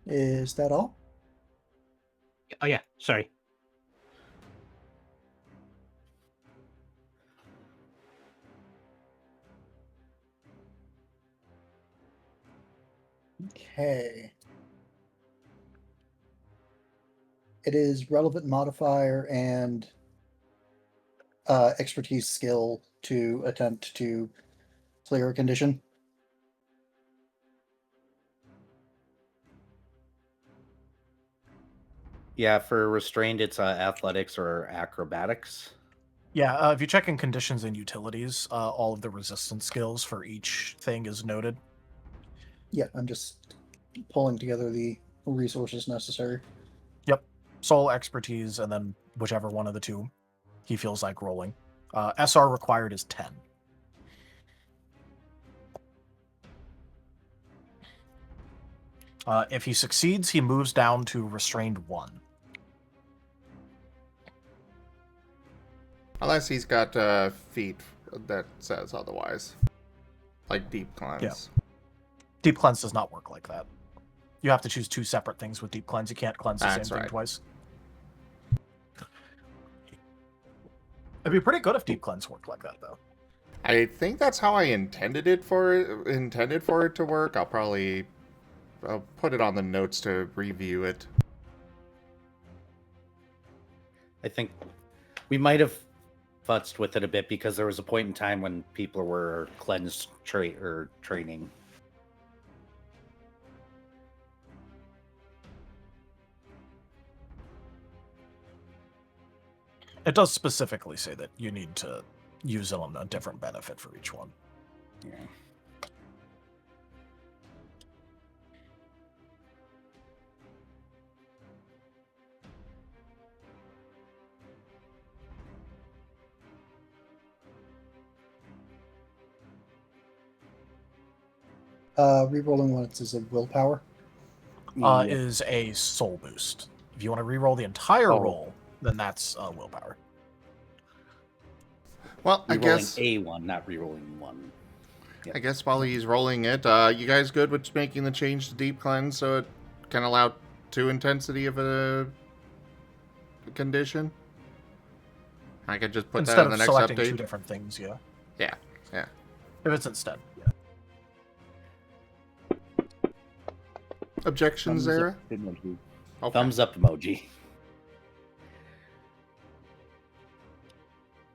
Is that all? Oh yeah, sorry. Okay. It is relevant modifier and expertise skill to attempt to clear a condition. Yeah, for restrained, it's athletics or acrobatics. Yeah, if you check in conditions and utilities, all of the resistance skills for each thing is noted. Yeah, I'm just pulling together the resources necessary. Yep. Soul, expertise, and then whichever one of the two he feels like rolling. SR required is 10. If he succeeds, he moves down to restrained 1. Unless he's got feet that says otherwise. Like deep cleanse. Yeah. Deep cleanse does not work like that. You have to choose two separate things with deep cleanse. You can't cleanse the That's same thing right. twice. It'd be pretty good if deep cleanse worked like that, though. I think that's how I intended for it to work. I'll put it on the notes to review it. I think we might have futzed with it a bit because there was a point in time when people were cleansed training. It does specifically say that you need to use it on a different benefit for each one. Yeah. Rerolling once is a willpower. Is a soul boost. If you want to re-roll the entire roll, then that's willpower. Well, I guess A1, not rerolling one. Yep. I guess while he's rolling it, you guys good with making the change to deep cleanse so it can allow 2 intensity of a condition? I could just put Instead that in the of next selecting update. 2 different things, yeah. Yeah. If it's instead, yeah. Objections, Zara? Okay. Thumbs up emoji.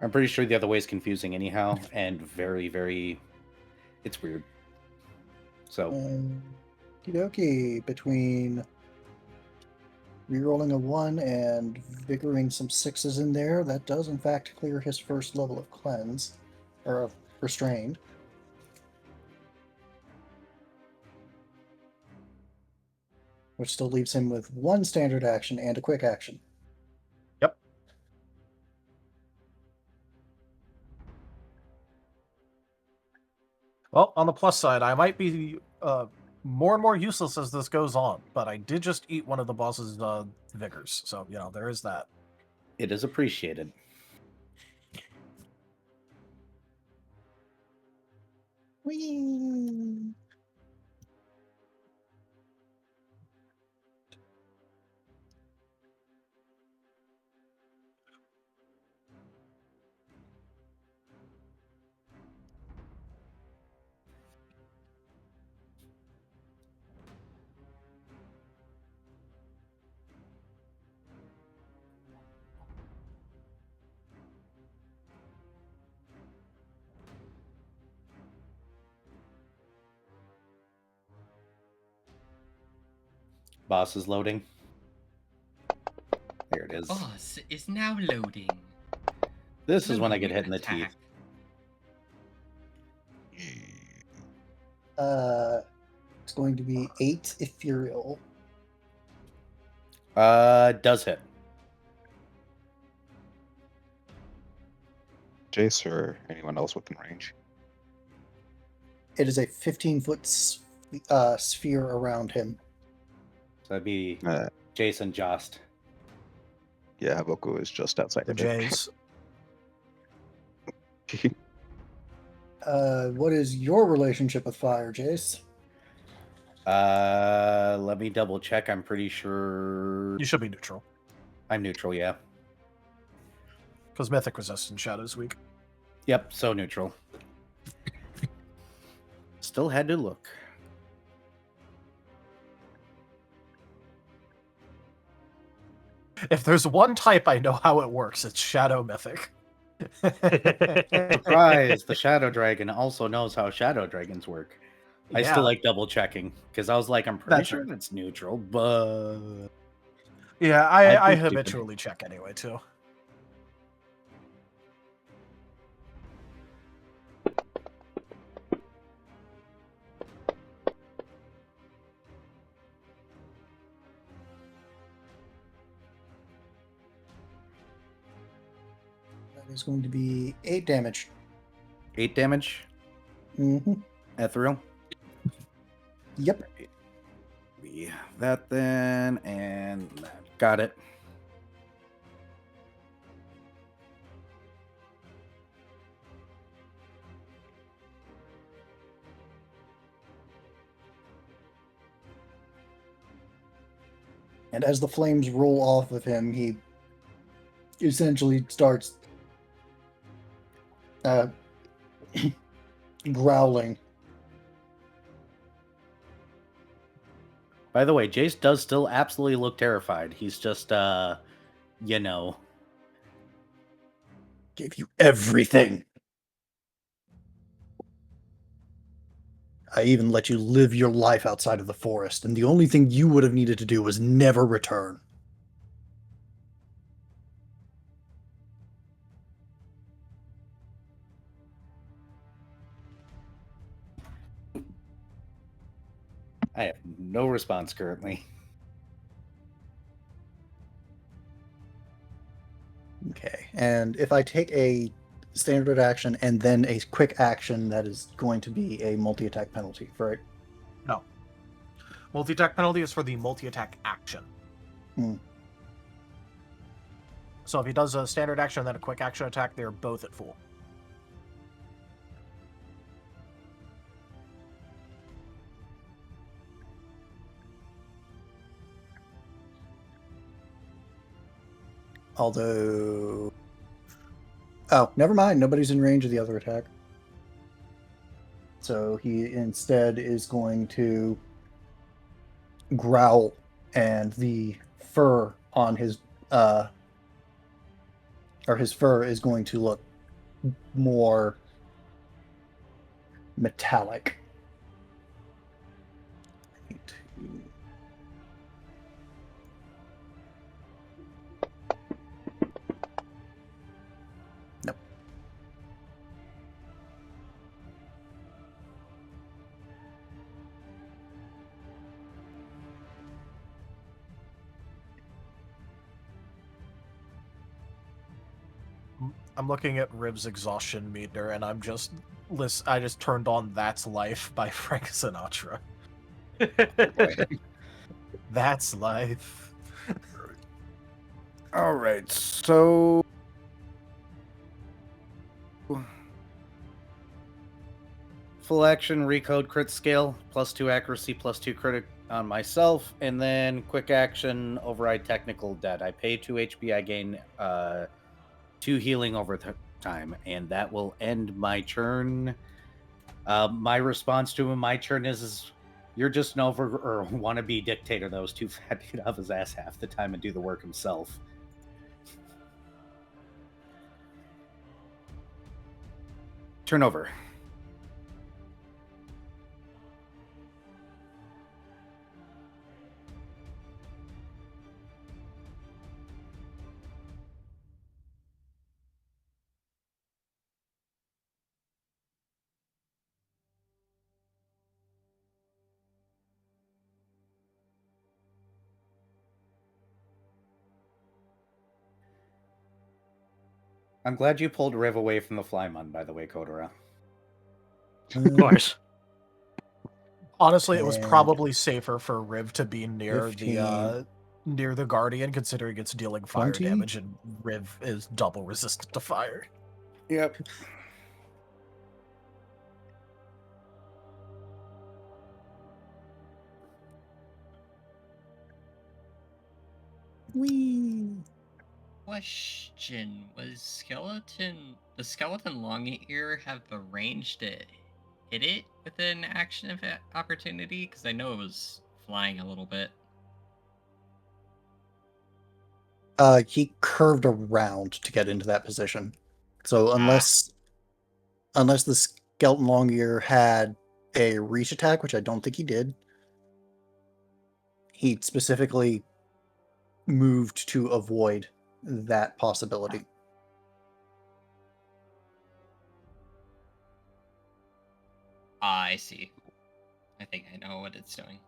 I'm pretty sure the other way is confusing anyhow, and very, very... It's weird. So... Okie between rerolling a 1 and vigoring some 6s in there, that does in fact clear his first level of cleanse, or of restrained. Which still leaves him with 1 standard action and a quick action. Yep. Well, on the plus side, I might be more and more useless as this goes on, but I did just eat one of the boss's vigors, so, there is that. It is appreciated. Whee! Boss is loading. There it is. Boss is now loading. This is when I get Loading hit in the attack. teeth. It's going to be 8 ethereal. Does hit. Jace or anyone else within range? It is a 15-foot sphere around him. So that'd be Jason Jost. Yeah, Haboku is just outside The of it. Jays. What is your relationship with fire, Jace? Let me double check. I'm pretty sure You should be neutral, I'm neutral, yeah. because Mythic Resistance Shadow's weak. Yep, so neutral. Still had to look. If there's one type I know how it works, it's Shadow Mythic. Surprise! The Shadow Dragon also knows how Shadow Dragons work. I Yeah. still like double checking because I was like, I'm pretty That's sure fair. it's neutral, but Yeah, I'd I be stupid. habitually check anyway, too. That is going to be 8 damage. 8 damage. Mm-hmm. Ethereal. Yep. We have that then, and got it. And as the flames roll off of him, he essentially starts growling. By the way, Jace does still absolutely look terrified. He's just, you know. Gave you everything. I even let you live your life outside of the forest, and the only thing you would have needed to do was never return. I have no response currently. Okay, and if I take a standard action and then a quick action, that is going to be a multi-attack penalty, right? No. Multi-attack penalty is for the multi-attack action. So if he does a standard action and then a quick action attack, they're both at full. Although... Oh, never mind. Nobody's in range of the other attack. So he instead is going to growl, and the fur on his his fur is going to look more metallic. Nope. I'm looking at Rib's exhaustion meter, and I'm just I just turned on "That's Life" by Frank Sinatra. That's life. All right, so full action recode crit scale, +2 accuracy, +2 critic on myself, and then quick action override technical dead. I pay 2 HP, I gain 2 healing over time, and that will end my turn. My response to him, my turn is you're just an over or wannabe dictator that was too fat to get off his ass half the time and do the work himself. Turnover. I'm glad you pulled Riv away from the Flymon, by the way, Kotora. Of course. Honestly, it was And probably safer for Riv to be near 15. near the Guardian, considering it's dealing fire 20? damage, and Riv is double resistant to fire. Yep. Whee! Question: Was the skeleton long ear have the range to hit it with an action of opportunity? Because I know it was flying a little bit. He curved around to get into that position. So unless the skeleton long ear had a reach attack, which I don't think he did, he specifically moved to avoid that possibility. I see. I think I know what it's doing.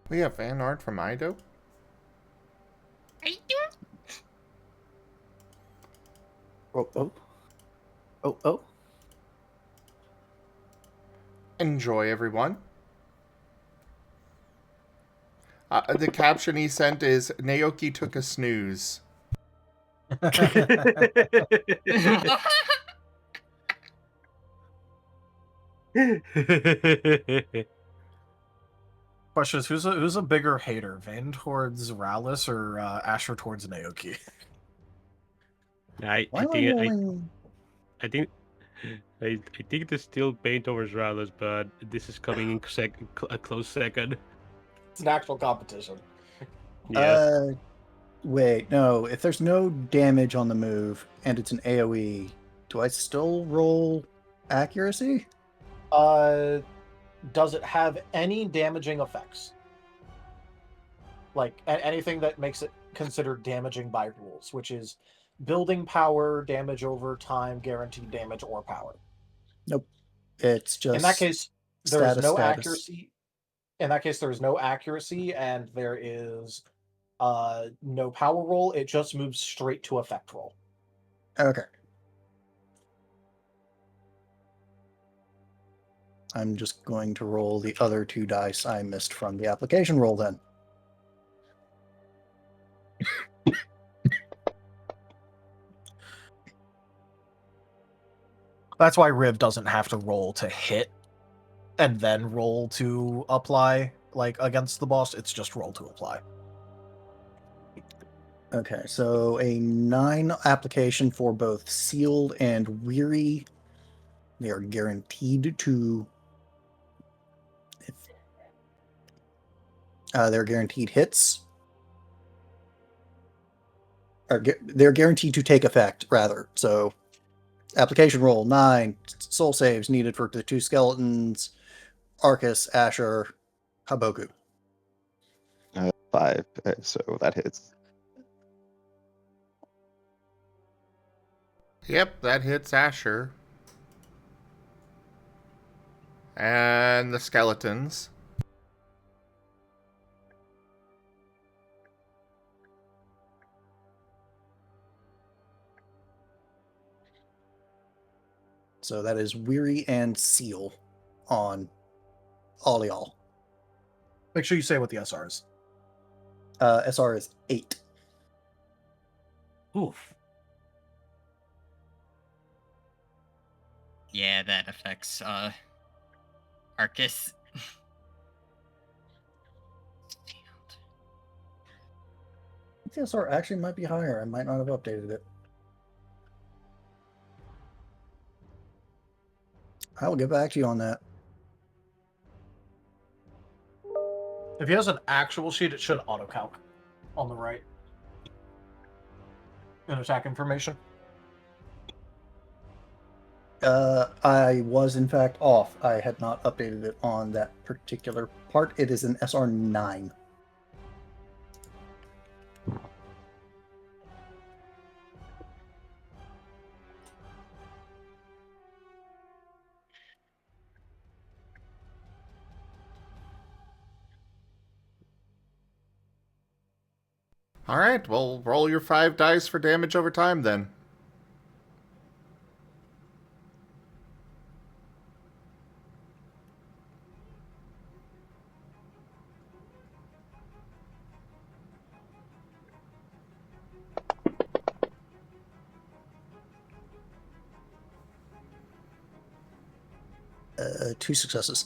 We have fan art from Ido. How you doing? Oh. Enjoy, everyone. The caption he sent is, Naoki took a snooze. Question is, who's a bigger hater, Vayne towards Rallis or Asher towards Naoki? I Why am I think rolling? I think I think it is still Paint over Rallis, but this is coming in a close second. It's an actual competition. Yeah. Wait, no. If there's no damage on the move and it's an AoE, do I still roll accuracy? Does it have any damaging effects? Like anything that makes it considered damaging by rules, which is building power, damage over time, guaranteed damage, or power. Nope. It's just In that case, there is no status. accuracy. In that case, there is no accuracy, and there is no power roll. It just moves straight to effect roll. Okay. I'm just going to roll the other 2 dice I missed from the application roll then. That's why Riv doesn't have to roll to hit and then roll to apply, like against the boss. It's just roll to apply. Okay, so a 9 application for both sealed and weary. They are guaranteed to. They're guaranteed hits. They're guaranteed to take effect, rather. So, application roll 9 soul saves needed for the 2 skeletons: Arcus, Asher, Haboku. 5, so that hits. Yep, that hits Asher. And the skeletons. So that is weary and seal on all y'all. Make sure you say what the SR is. SR is 8. Oof. Yeah, that affects Arcus. The SR actually might be higher. I might not have updated it. I will get back to you on that. If he has an actual sheet, it should auto-calc on the right. In attack information. I was in fact off. I had not updated it on that particular part. It is an SR 9. Alright, well, roll your 5 dice for damage over time then. Two successes.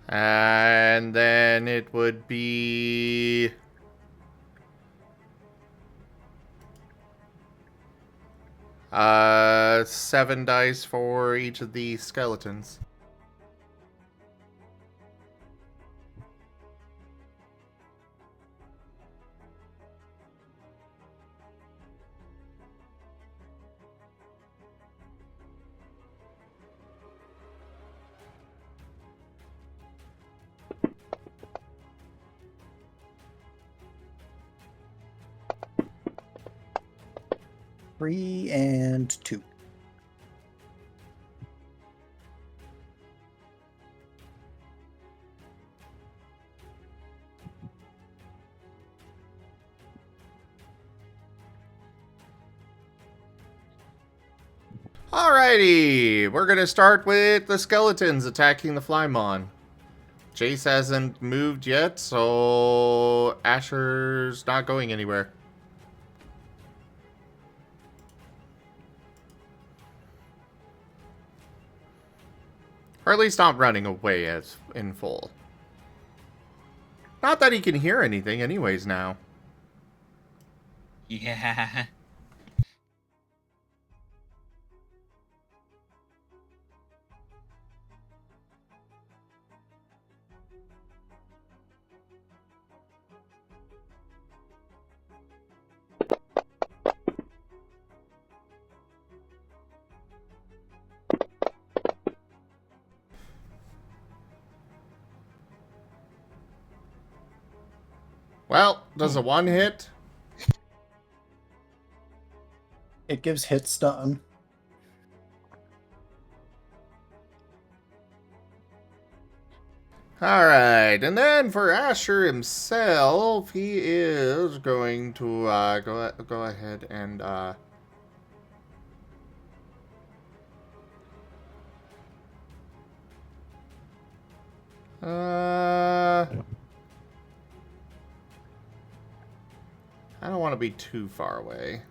And then it would be... seven dice for each of the skeletons. Three and 2. Alrighty, we're gonna start with the skeletons attacking the Flymon. Jace hasn't moved yet, so Asher's not going anywhere. Or at least not running away as in full. Not that he can hear anything anyways now. Yeah. Well, does a 1 hit? It gives hit stun. Alright, and then for Asher himself, he is going to go ahead and I don't want to be too far away.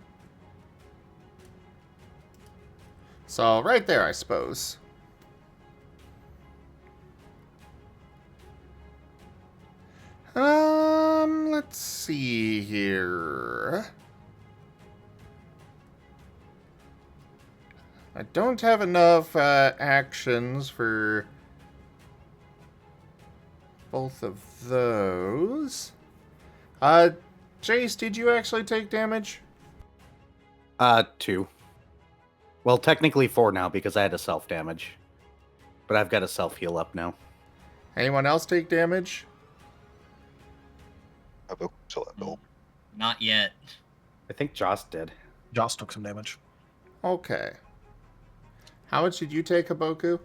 So, right there, I suppose. Let's see here. I don't have enough actions for both of those. Jace, did you actually take damage? 2. Well, technically 4 now because I had a self-damage. But I've got a self-heal up now. Anyone else take damage? Not yet. I think Joss did. Joss took some damage. Okay. How much did you take, Haboku?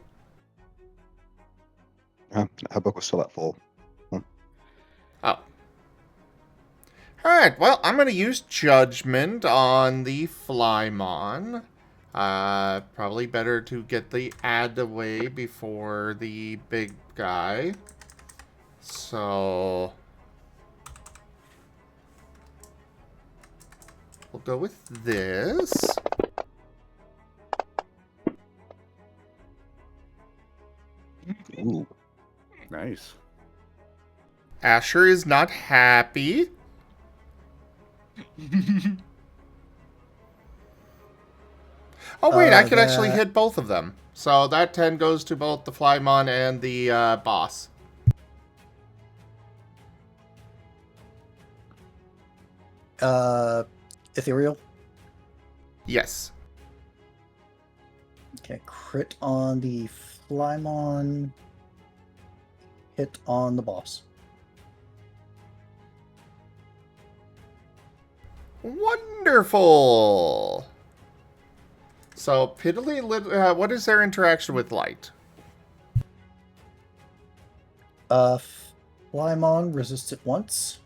Haboku's still at full. Oh. Alright, well, I'm going to use Judgment on the Flymon. Probably better to get the ad away before the big guy. So... we'll go with this. Ooh. Nice. Asher is not happy. Oh wait, I could actually hit both of them. So that 10 goes to both the Flymon and the boss. Ethereal. Yes. Okay, crit on the Flymon. Hit on the boss. Wonderful! So, Piddly, what is their interaction with light? Flymon resists it once.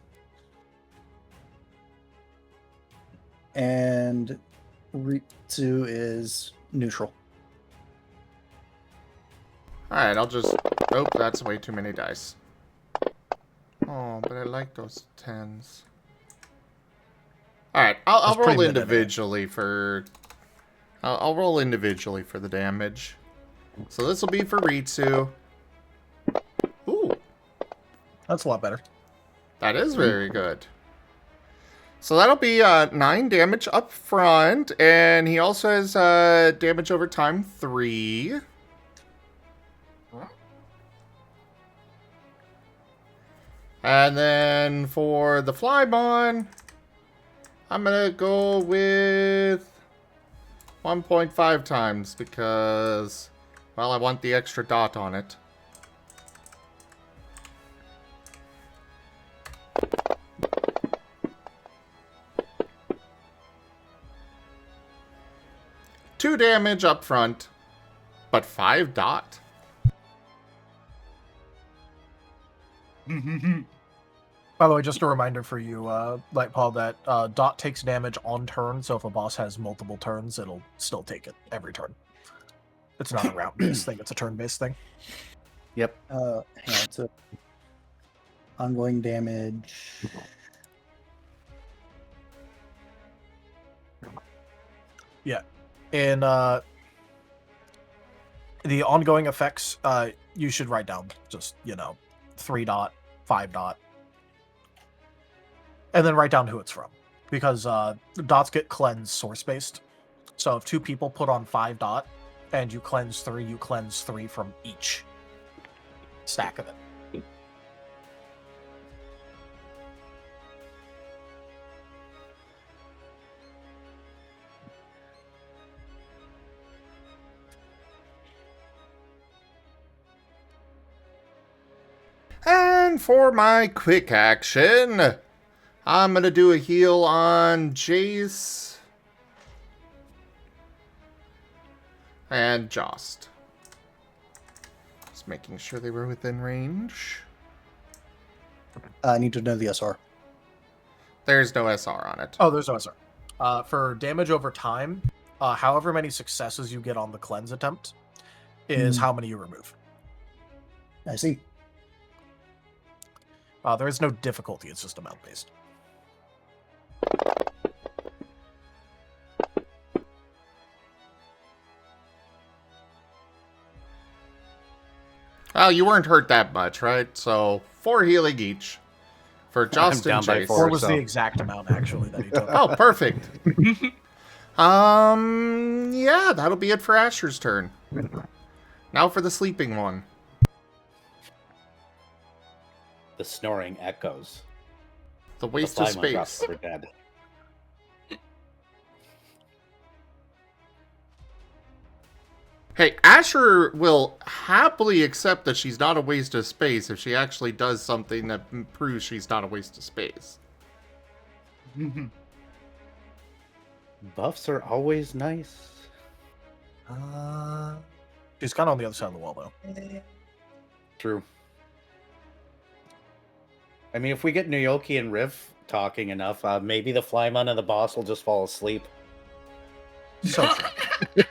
And Ritsu is neutral. Alright, I'll just... oh, that's way too many dice. Oh, but I like those 10s. Alright, I'll roll individually for... I'll roll individually for the damage. So this will be for Ritsu. Ooh. That's a lot better. That is very good. So that'll be 9 damage up front, and he also has damage over time 3. And then for the Flymon, I'm going to go with 1.5 times because, well, I want the extra dot on it. Two damage up front, but 5 dot. By the way, just a reminder for you, like Paul, that dot takes damage on turn, so if a boss has multiple turns, it'll still take it every turn. It's not a round-based thing, it's a turn-based thing. Yep. Hang on, so ongoing damage. Yeah. In the The ongoing effects, you should write down just, 3 dot, 5 dot. And then write down who it's from. Because dots get cleansed source-based. So if 2 people put on 5 dot, and you cleanse 3 from each stack of it. And for my quick action, I'm going to do a heal on Jace and Jost. Just making sure they were within range. I need to know the SR. There's no SR on it. Oh, there's no SR. For damage over time, however many successes you get on the cleanse attempt is how many you remove. I see. There is no difficulty, it's just amount-based. Oh, you weren't hurt that much, right? So 4 healing each for Jost and Jace. 4 was the exact amount, actually, that he took. Oh, perfect. Yeah, that'll be it for Asher's turn. Now for the sleeping one. The snoring echoes. The waste The of fly one drops space. over dead. Hey, Asher will happily accept that she's not a waste of space if she actually does something that proves she's not a waste of space. Buffs are always nice. She's kind of on the other side of the wall, though. True. I mean, if we get Nuyoki and Riv talking enough, maybe the Flymon and the boss will just fall asleep. So true.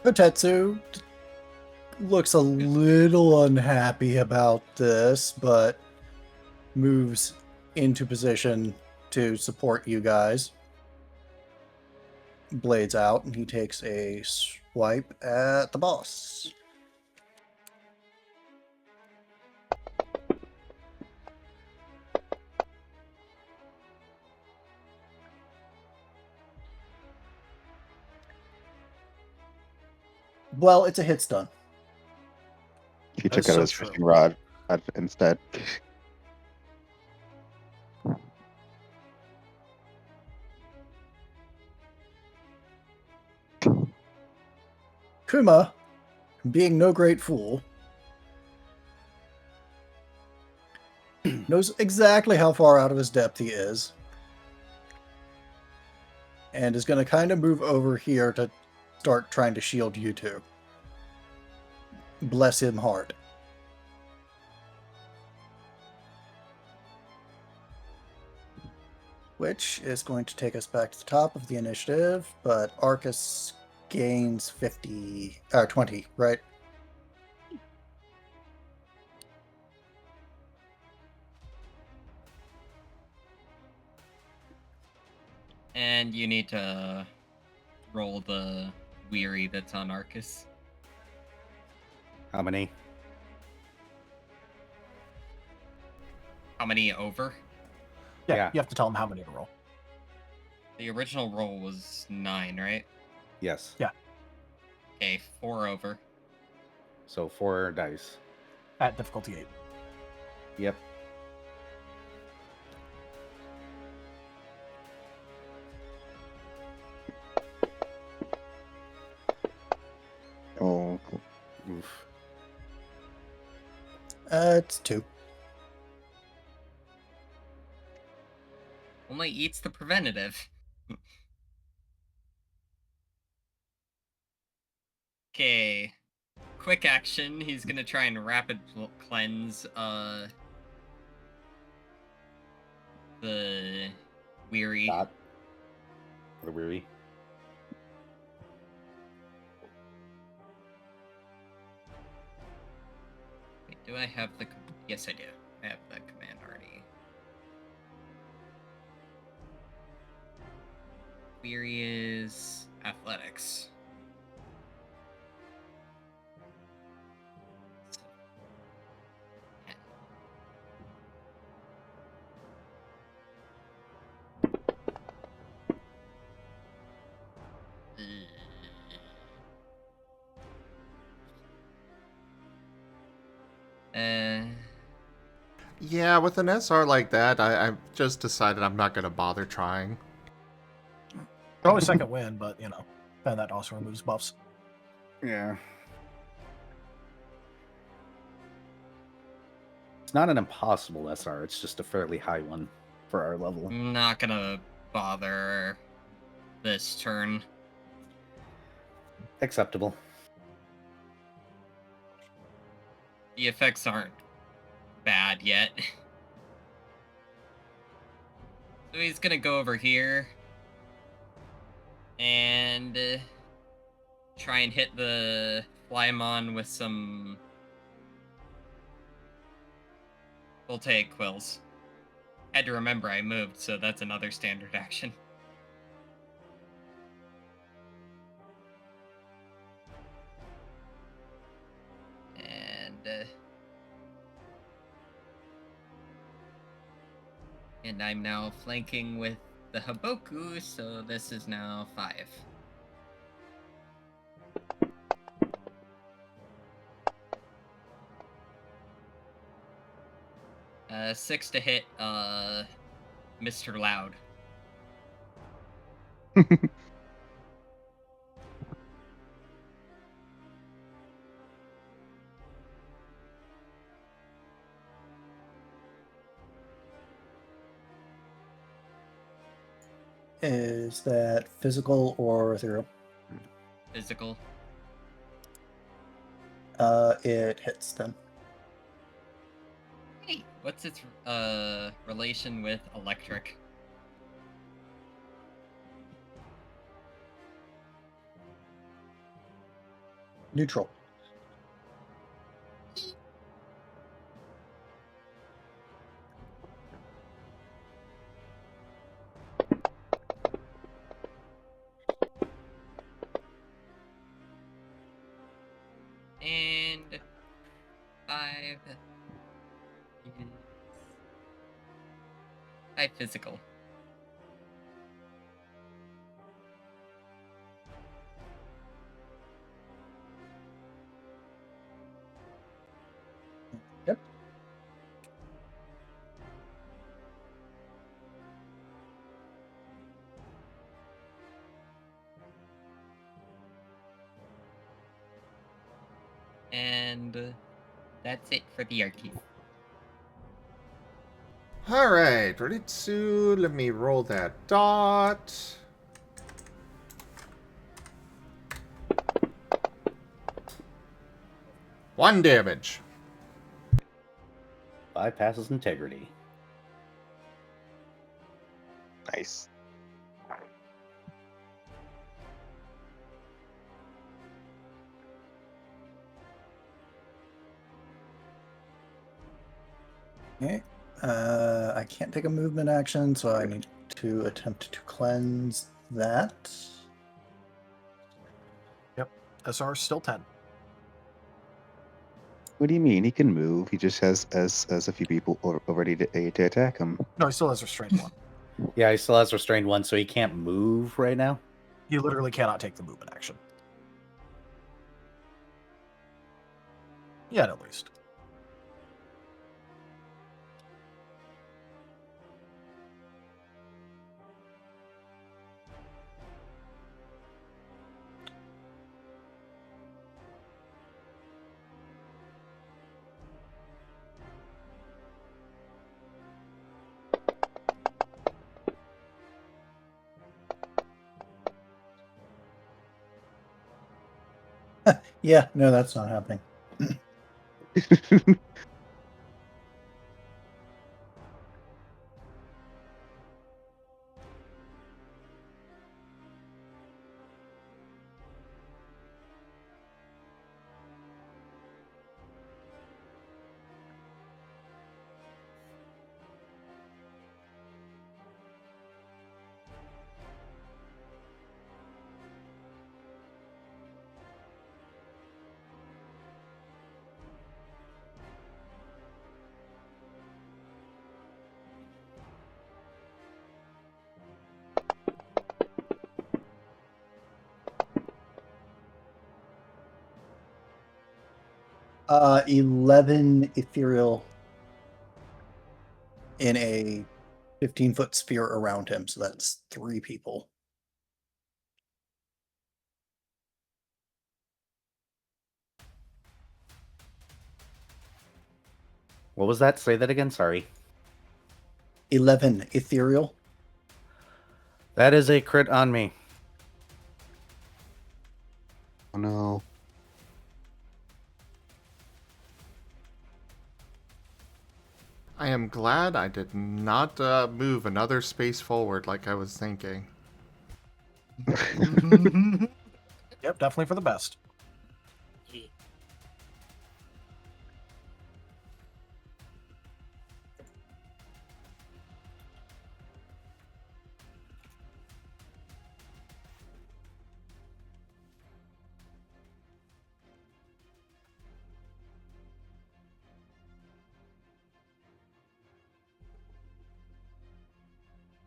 Kotetsu looks a little unhappy about this, but moves into position to support you guys. Blades out, and he takes a swipe at the boss. Well, it's a hit stun. He That's took out so his true. fishing rod instead. Kuma, being no great fool, knows exactly how far out of his depth he is, and is going to kind of move over here to start trying to shield you two. Bless him hard. Which is going to take us back to the top of the initiative, but Arcus gains 20, right? And you need to roll the weary that's on Arcus. How many? How many over? Yeah, you have to tell him how many to roll. The original roll was 9, right? Yes. Yeah. Okay, 4 over. So 4 dice. At difficulty 8. Yep. Oh, Oof. It's 2. Only eats the preventative. Okay. Quick action. He's gonna try and rapid cleanse the weary. Dot. The weary. Wait, do I have the... Yes, I do. I have the command already. Weary is 6. Yeah, with an SR like that, I've just decided I'm not going to bother trying. Probably second win, but you know, and that also removes buffs. Yeah. It's not an impossible SR, it's just a fairly high one for our level. I'm not gonna bother this turn. Acceptable. The effects aren't bad yet. So he's gonna go over here and try and hit the Flymon with some voltaic quills. Had to remember I moved, so that's another standard action. And I'm now flanking with the Haboku, so this is now 5. 6 to hit Mr. Loud. Is that physical or ethereal? Physical. It hits them. Hey, what's its relation with electric? Neutral. And 5 is 5 physical. Yep. And that's it for the Arcus. Alright, ready to... Let me roll that dot. One damage. Bypasses integrity. Nice. Okay. I can't take a movement action, so I need to attempt to cleanse that. Yep. SR is still 10. What do you mean? He can move. He just has as a few people already to attack him. No, he still has restrained 1. Yeah, he still has restrained 1, so he can't move right now. You literally cannot take the movement action. Yet, at least. Yeah, no, that's not happening. 11 ethereal in a 15-foot sphere around him, so that's 3 people. What was that? Say that again. Sorry. 11 ethereal. That is a crit on me. Oh no. I am glad I did not move another space forward like I was thinking. Yep, definitely for the best.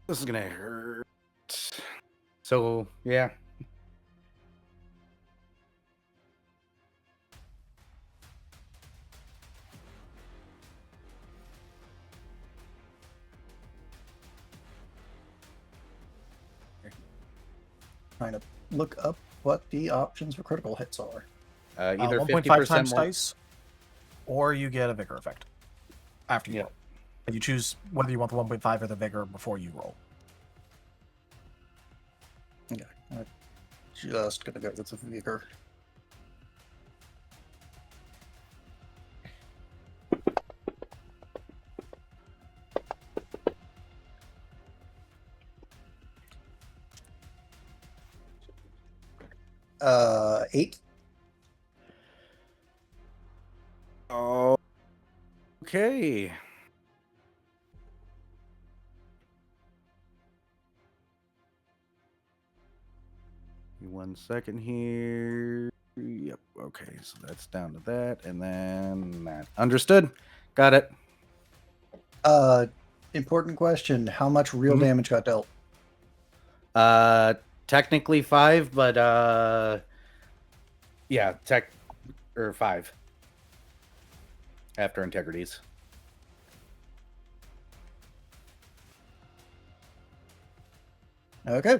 This is gonna hurt. So yeah. Trying to look up what the options for critical hits are. Either 1.5 50% times more. dice, or you get a vigor effect after you Yeah. roll. And you choose whether you want the 1.5 or the vigor before you roll. Yeah, I'm just gonna go with the vigor. Uh, 8. Oh. Okay. Give me 1 second here. Yep. Okay. So that's down to that, and then that. Understood. Got it. Important question. How much real Mhm. damage got dealt? Technically 5, but yeah, 5 after integrities. Okay.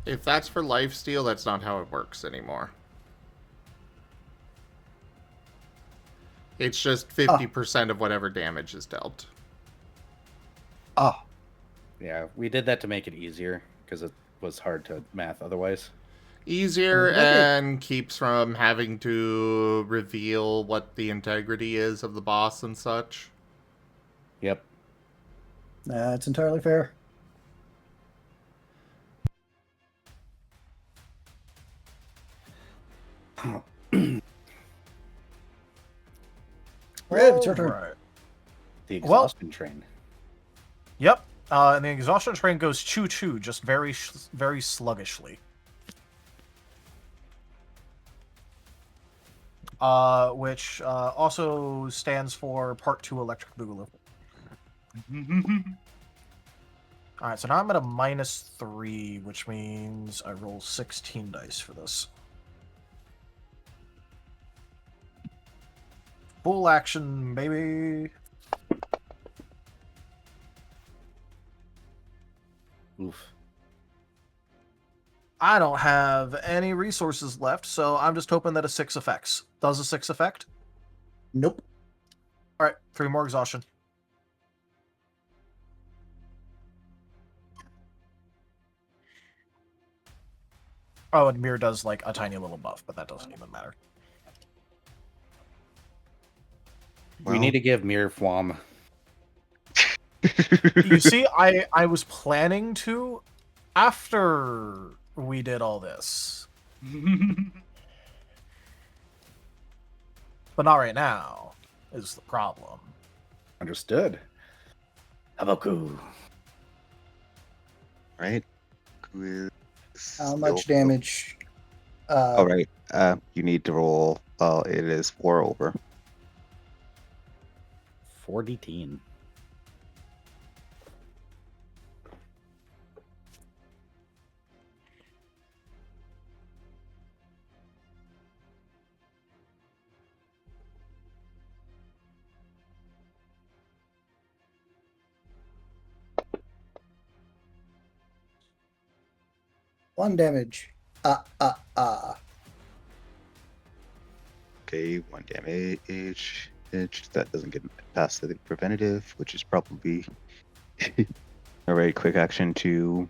If that's for lifesteal, that's not how it works anymore. It's just 50% of whatever damage is dealt. Ah. Yeah, we did that to make it easier because it was hard to math otherwise. Easier Okay. and keeps from having to reveal what the integrity is of the boss and such. Yep. That's entirely fair. Riv, it's your turn. Alright. The Well- exhaustion train. Yep. And the exhaustion train goes choo-choo, just very sluggishly. Which also stands for Part 2 Electric Boogaloo. Alright, so now I'm at a -3, which means I roll 16 dice for this. Full action, baby. Oof. I don't have any resources left, so I'm just hoping that a 6 affects. Does a 6 affect? Nope. Alright, 3 more exhaustion. Oh, and Mir does like a tiny little buff, but that doesn't even matter. We need to give Mir Fwam. You see, I was planning to after we did all this. But not right now, is the problem. Understood. Haboku. Right? How much damage? All right. You need to roll. It is 4 over. 4d10. 1 damage. Okay, 1 damage. That doesn't get past the preventative, which is probably a very quick action to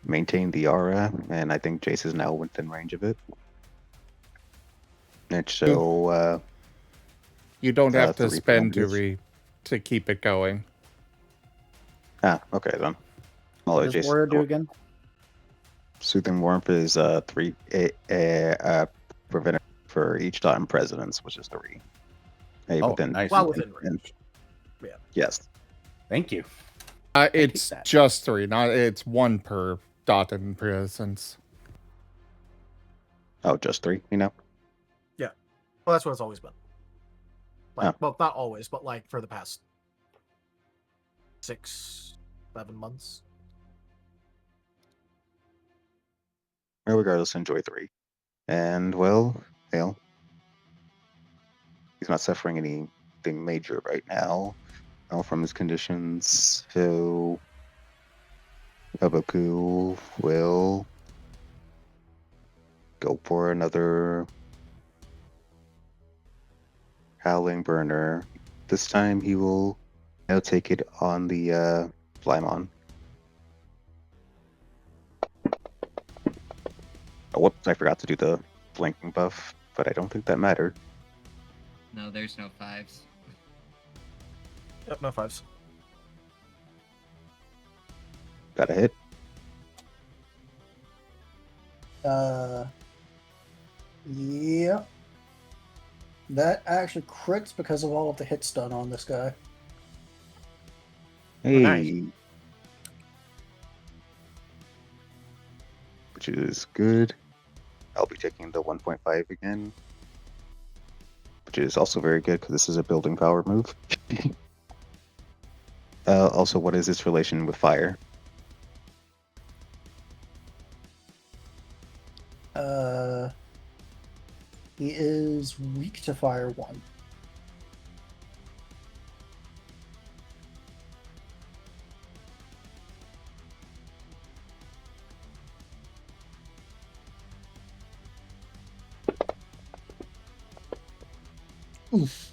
maintain the aura, and I think Jace is now within range of it. And so, You don't have to 3 spend preventative. to keep it going. Okay then. I'll What let does Jace Warrior do again? Soothing Warmth is 3 preventative for each time presence, which is 3. Nice. Well within range. Yeah. Yes. Thank you. It's that. just 3, not it's 1 per dot in presence. Oh, just 3, you know? Yeah. Well, that's what it's always been. Like, Oh. well, not always, but like for the past 6, 7 months. Well, regardless, enjoy 3. And, well, he's not suffering anything major right now from his conditions. So, Haboku will go for another Howling Burner. This time he will now take it on the Flymon. Oh, whoops, I forgot to do the flanking buff, but I don't think that mattered. No, there's no 5s. Yep, no 5s. Got a hit. Yep. That actually crits because of all of the hits done on this guy. Hey. Nice. Which is good. I'll be taking the 1.5 again. Which is also very good because this is a building power move. Also, what is its relation with fire? He is weak to fire 1. Oof.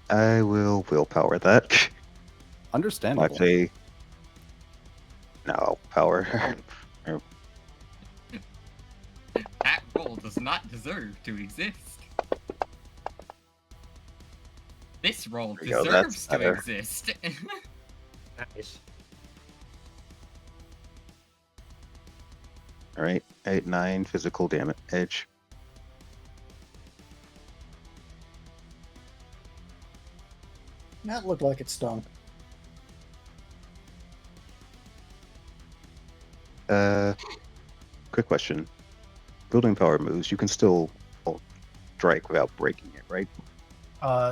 I will willpower that. Understandable. I'd say no power. That roll does not deserve to exist. This roll There you go, deserves that's to better. exist. Nice. All right, 8, 9 physical damage. That looked like it stung. Quick question. Building power moves, you can still strike without breaking it, right?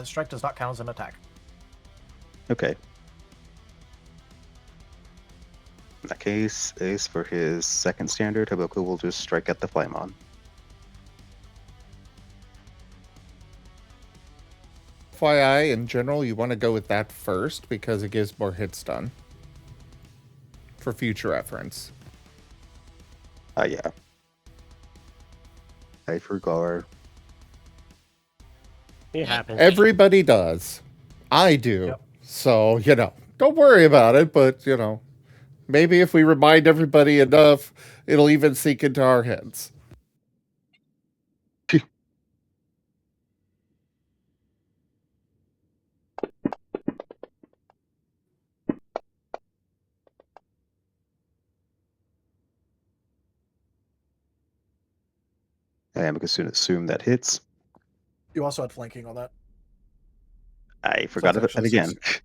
Strike does not count as an attack. Okay. In that case, Ace for his second standard, Haboku will just strike at the Flymon. FYI, in general, you want to go with that first because it gives more hits done. For future reference. Yeah. I forgot. It happens. Everybody does. I do. Yep. So, don't worry about it, but, maybe if we remind everybody enough, it'll even sink into our heads. I am going to assume that hits. You also had flanking on that. I forgot it's about that actually again. six.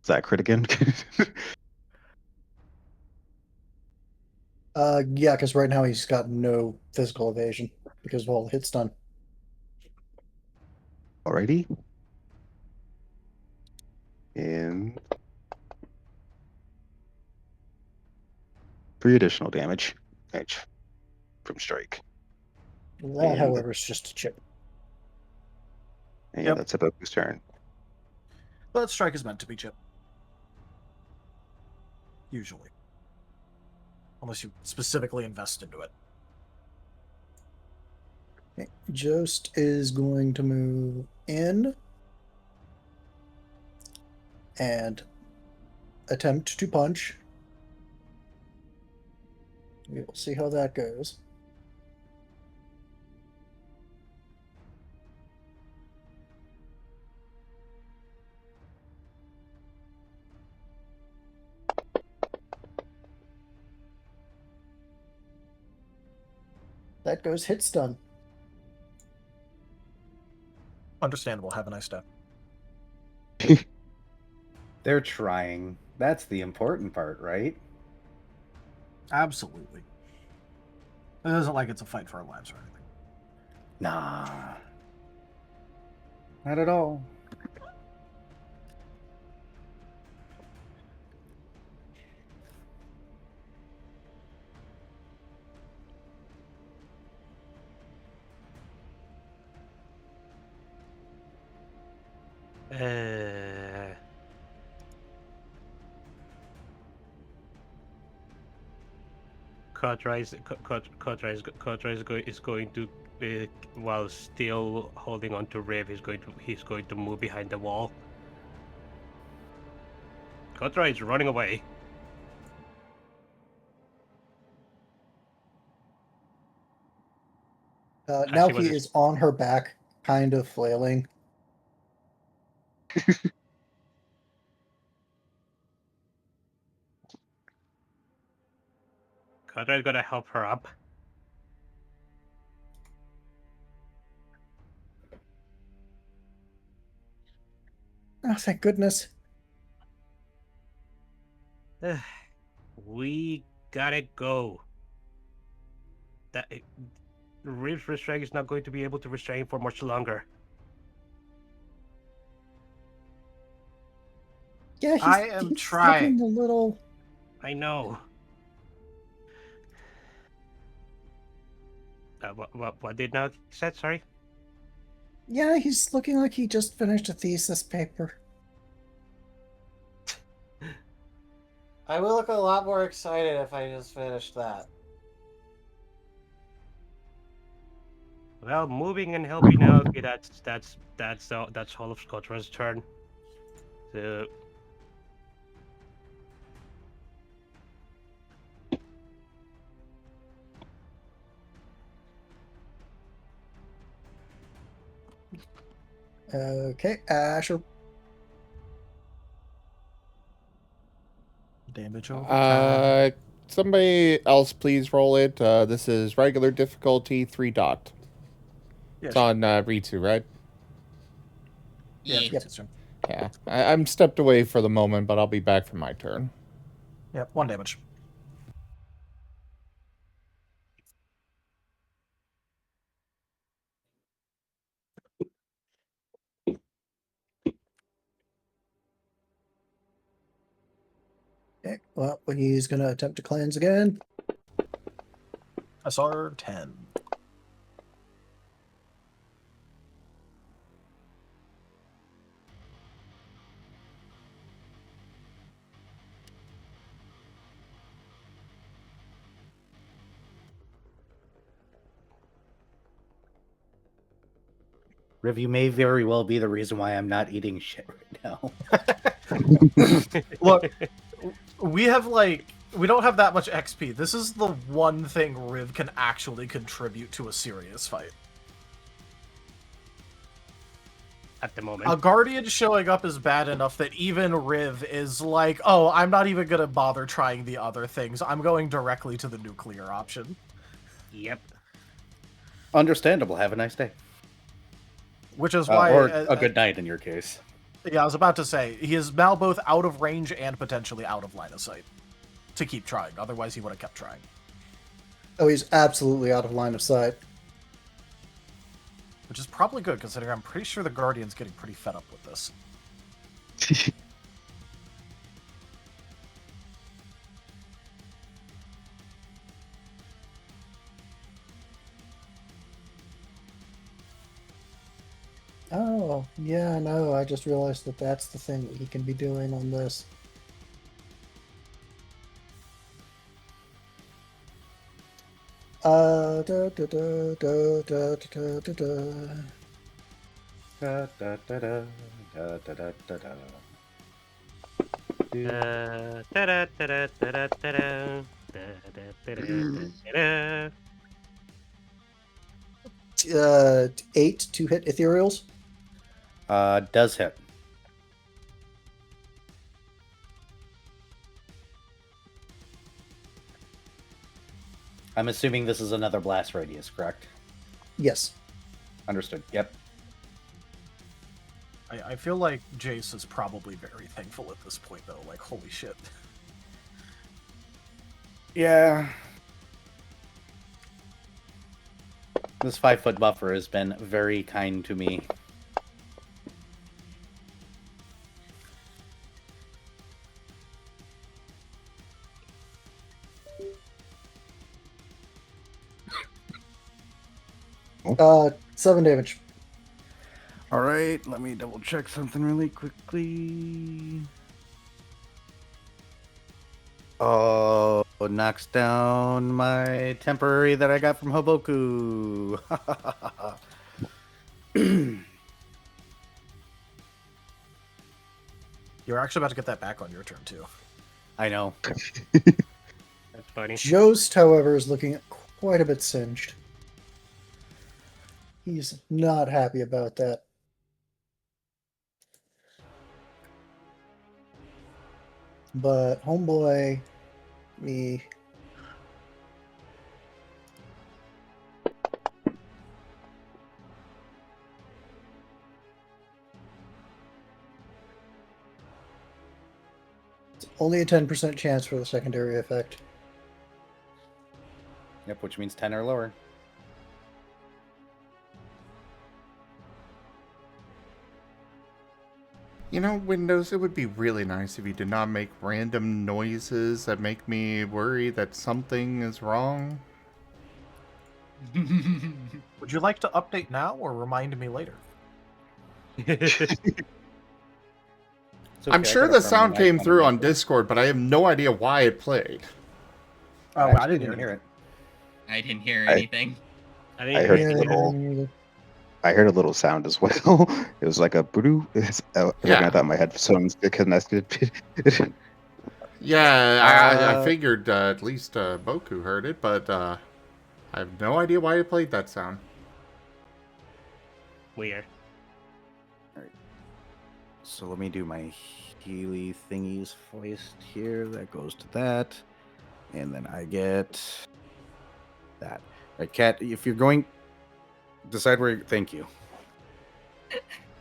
Is that crit again? Yeah, because right now he's got no physical evasion because of all the hits done. Alrighty. And 3 additional damage from strike. That, And- however, is just a chip. And Yep. that's Haboku's turn. But strike is meant to be chip. usually. Unless you specifically invest into it. Okay. Jost is going to move in and attempt to punch. We'll see how that goes. That goes hit stun. Understandable. Have a nice day. They're trying. That's the important part, right? Absolutely. It isn't like it's a fight for our lives or anything. Nah. Not at all. Kotora is going to, while still holding on to Riv, he's going to move behind the wall. Kotora is running away. Now he is on her back, kind of flailing. Kotora is gonna help her up. Oh, thank goodness. We gotta go. Riv's restraint is not going to be able to restrain for much longer. Yeah, he's trying. looking a little. I know. What did now said? Sorry. Yeah, he's looking like he just finished a thesis paper. I will look a lot more excited if I just finished that. Well, moving and helping out. That's all of Kotora's turn. So. Okay, Asher. Damage over. Somebody else please roll it. This is regular difficulty 3 dot. Yeah, It's sure. on Ritu, right? Yeah, Yep. Yeah. I'm stepped away for the moment, but I'll be back for my turn. Yep, 1 damage. Okay, well, he's going to attempt to cleanse again. SR 10. Riv, you may very well be the reason why I'm not eating shit right now. Look, we don't have that much XP. This is the one thing Riv can actually contribute to a serious fight. At the moment. A Guardian showing up is bad enough that even Riv is like, oh, I'm not even going to bother trying the other things. I'm going directly to the nuclear option. Yep. Understandable. Have a nice day. Which is why... or a good night in your case. Yeah, I was about to say, he is now both out of range and potentially out of line of sight to keep trying. Otherwise, he would have kept trying. Oh, he's absolutely out of line of sight. Which is probably good, considering I'm pretty sure the Guardian's getting pretty fed up with this. Oh, yeah, no, I just realized that that's the thing that he can be doing on this. Da, da, da, da, da, da, da, da, da. Da, da, da, da, da, da, da, da, da. Ta-da, ta-da, ta-da, ta-da. Da-da-da-da-da-da-da. 8 to hit ethereals. Does hit. I'm assuming this is another blast radius, correct? Yes. Understood. Yep. I feel like Jace is probably very thankful at this point, though. Like, holy shit. Yeah. This 5-foot buffer has been very kind to me. Uh, 7 damage. All right, let me double check something really quickly. Oh, knocks down my temporary that I got from Haboku. You're actually about to get that back on your turn, too. I know. That's funny. Jost, however, is looking quite a bit singed. He's not happy about that. But homeboy, me. It's only a 10% chance for the secondary effect. Yep, which means 10 or lower. You know, Windows, it would be really nice if you did not make random noises that make me worry that something is wrong. Would you like to update now or remind me later? It's okay, I'm I sure got the a sound permanent came icon through my on phone. Discord, but I have no idea why it played. Oh, I I didn't didn't hear it. I didn't hear anything. I I didn't heard hear a it. little. I heard a little sound as well. It was like a boo. For a second, I thought my headphones get connected. Yeah, I figured at least Boku heard it, but I have no idea why it played that sound. Weird. So let me do my Healy thingies voiced here. That goes to that. And then I get that. Right, Cat, if you're going... Decide where... Thank you.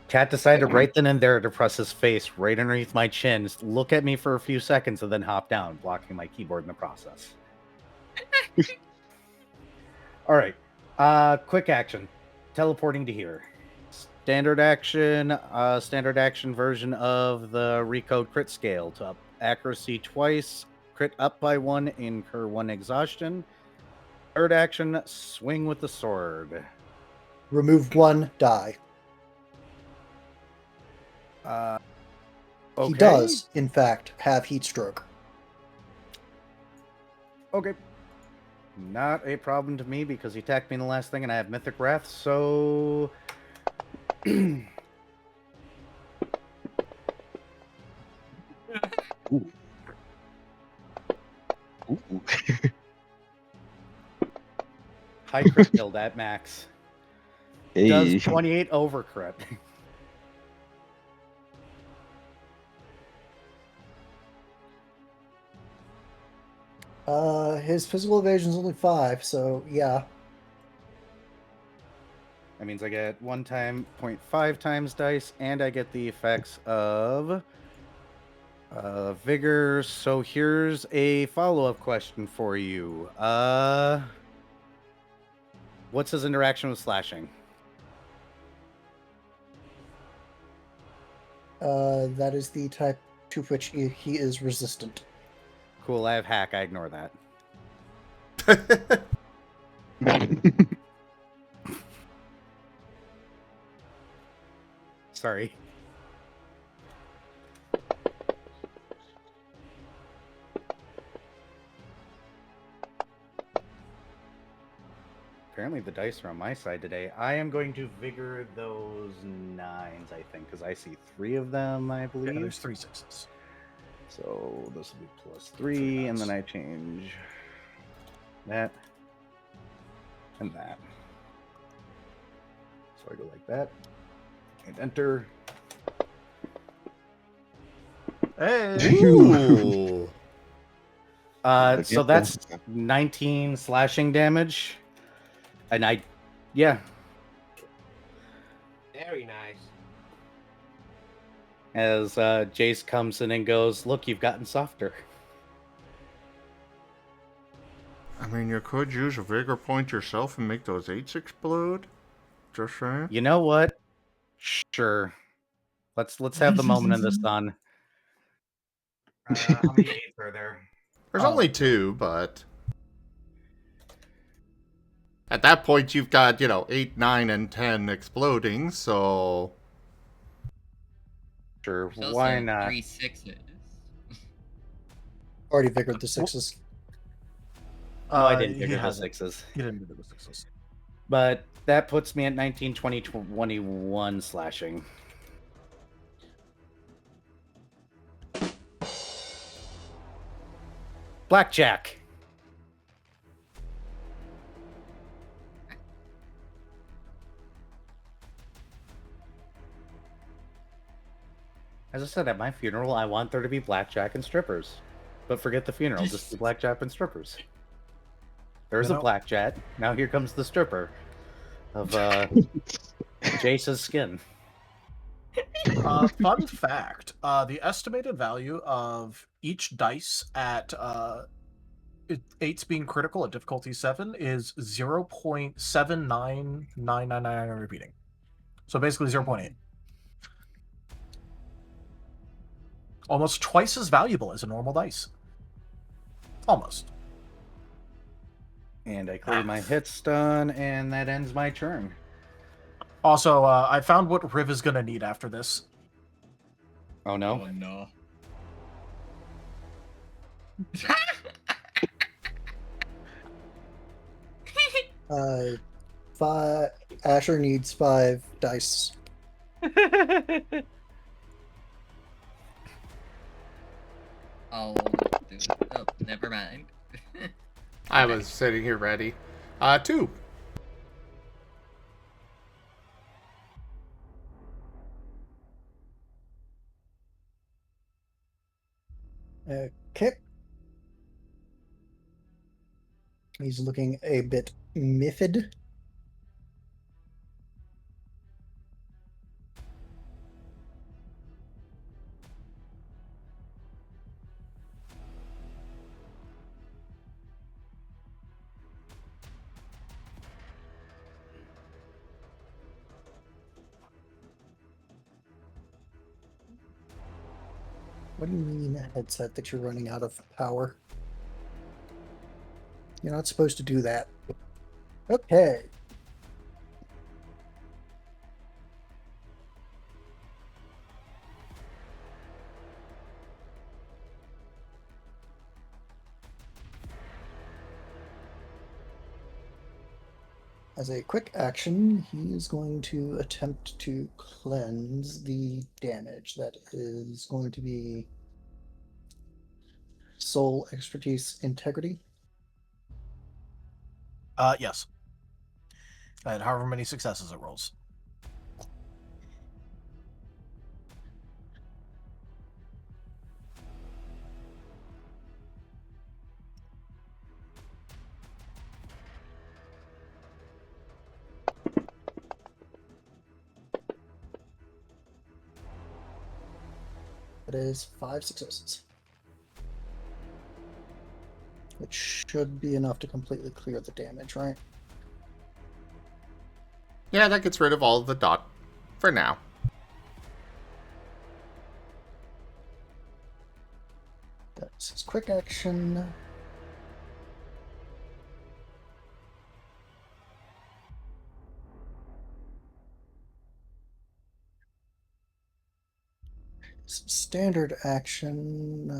Cat decided right then and there to press his face right underneath my chin, just look at me for a few seconds, and then hop down, blocking my keyboard in the process. All right. Quick action. Teleporting to here. Standard action version of the recode crit scale to up accuracy twice, crit up by 1, incur 1 exhaustion. Third action, swing with the sword. Remove 1 die. Okay. He does, in fact, have heat stroke. Okay. Not a problem to me because he attacked me in the last thing and I have Mythic Wrath, so... Ooh. Ooh. High crit build at max. Hey. Does 28 over crit. His physical evasion is only 5, so yeah. That means I get 0.5 times dice, and I get the effects of vigor. So here's a follow-up question for you. What's his interaction with slashing? That is the type to which he is resistant. Cool, I have hack. I ignore that. Sorry. apparently the dice are on my side today. I am going to vigor those 9s, I think, because I see 3 of them, I believe. Yeah, there's 3 6s. So this will be +3, and then I change that and that. So I go like that, and enter. Hey! Ooh. So that's 19 slashing damage. And yeah. Very nice. As Jace comes in and goes, look, you've gotten softer. I mean, you could use a vigor point yourself and make those 8s explode. Just saying. You know what? Sure. Let's have the moment in the sun. How many 8s are there? There's only 2, but at that point you've got, 8, 9, and 10 exploding, so Sure, There's why also not? 3 6s. Already vigored the 6s. No, I didn't He vigor the hasn't. 6s. He didn't vigor the 6s. But that puts me at 19, 20, 21 slashing. Blackjack. As I said, at my funeral, I want there to be blackjack and strippers. But forget the funeral, just do blackjack and strippers. There's a blackjack. Now here comes the stripper of Jace's skin. Fun fact: the estimated value of each dice at 8s being critical at difficulty 7 is 0.79999. I'm repeating. So basically 0.8. Almost twice as valuable as a normal dice. Almost. And I clear my hit stun, and that ends my turn. Also, I found what Riv is going to need after this. Oh no? Oh no. 5. Asher needs 5 dice. Oh, never mind. I was sitting here ready. 2. Okay. He's looking a bit miffed. What do you mean, headset, that you're running out of power? You're not supposed to do that. Okay. As a quick action, he is going to attempt to cleanse the damage. That is going to be soul, expertise, integrity. Yes. And however many successes it rolls. That is 5 successes. Which should be enough to completely clear the damage, right? Yeah, that gets rid of all of the dot for now. That's his quick action. Standard action.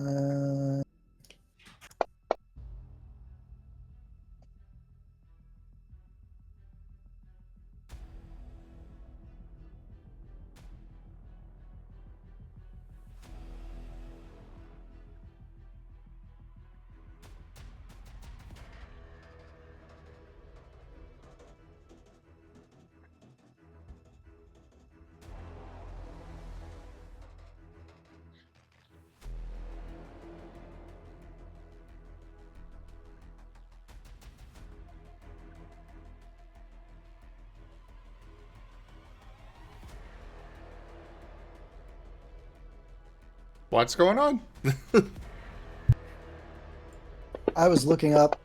What's going on? I was looking up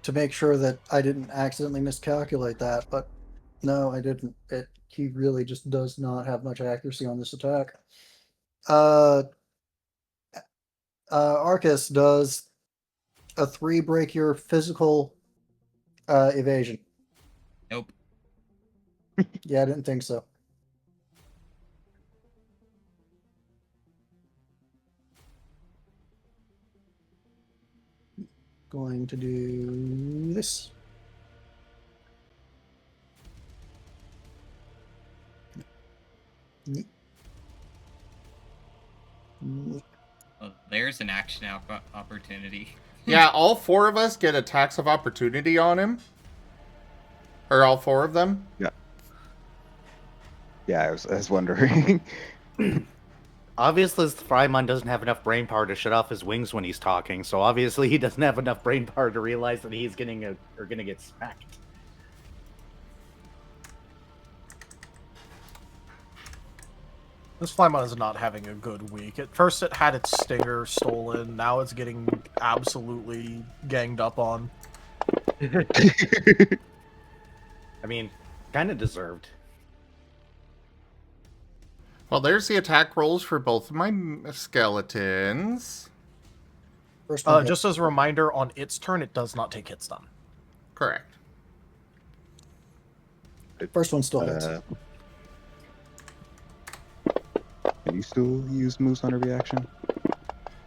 to make sure that I didn't accidentally miscalculate that, but no, I didn't. He really just does not have much accuracy on this attack. Arcus does a 3 break your physical evasion. Nope. Yeah, I didn't think so. Going to do this. Well, there's an action opportunity. Yeah, all 4 of us get attacks of opportunity on him. Or all 4 of them. Yeah. Yeah, I was wondering. Obviously, Frymon doesn't have enough brain power to shut off his wings when he's talking, so obviously he doesn't have enough brain power to realize that he's gonna get smacked. This Flymon is not having a good week. At first it had its stinger stolen, now it's getting absolutely ganged up on. I mean, kind of deserved. Well, there's the attack rolls for both of my skeletons. First one Just as a reminder, on its turn, it does not take hit stun. Correct. First one still hits. Can you still use moves on a reaction?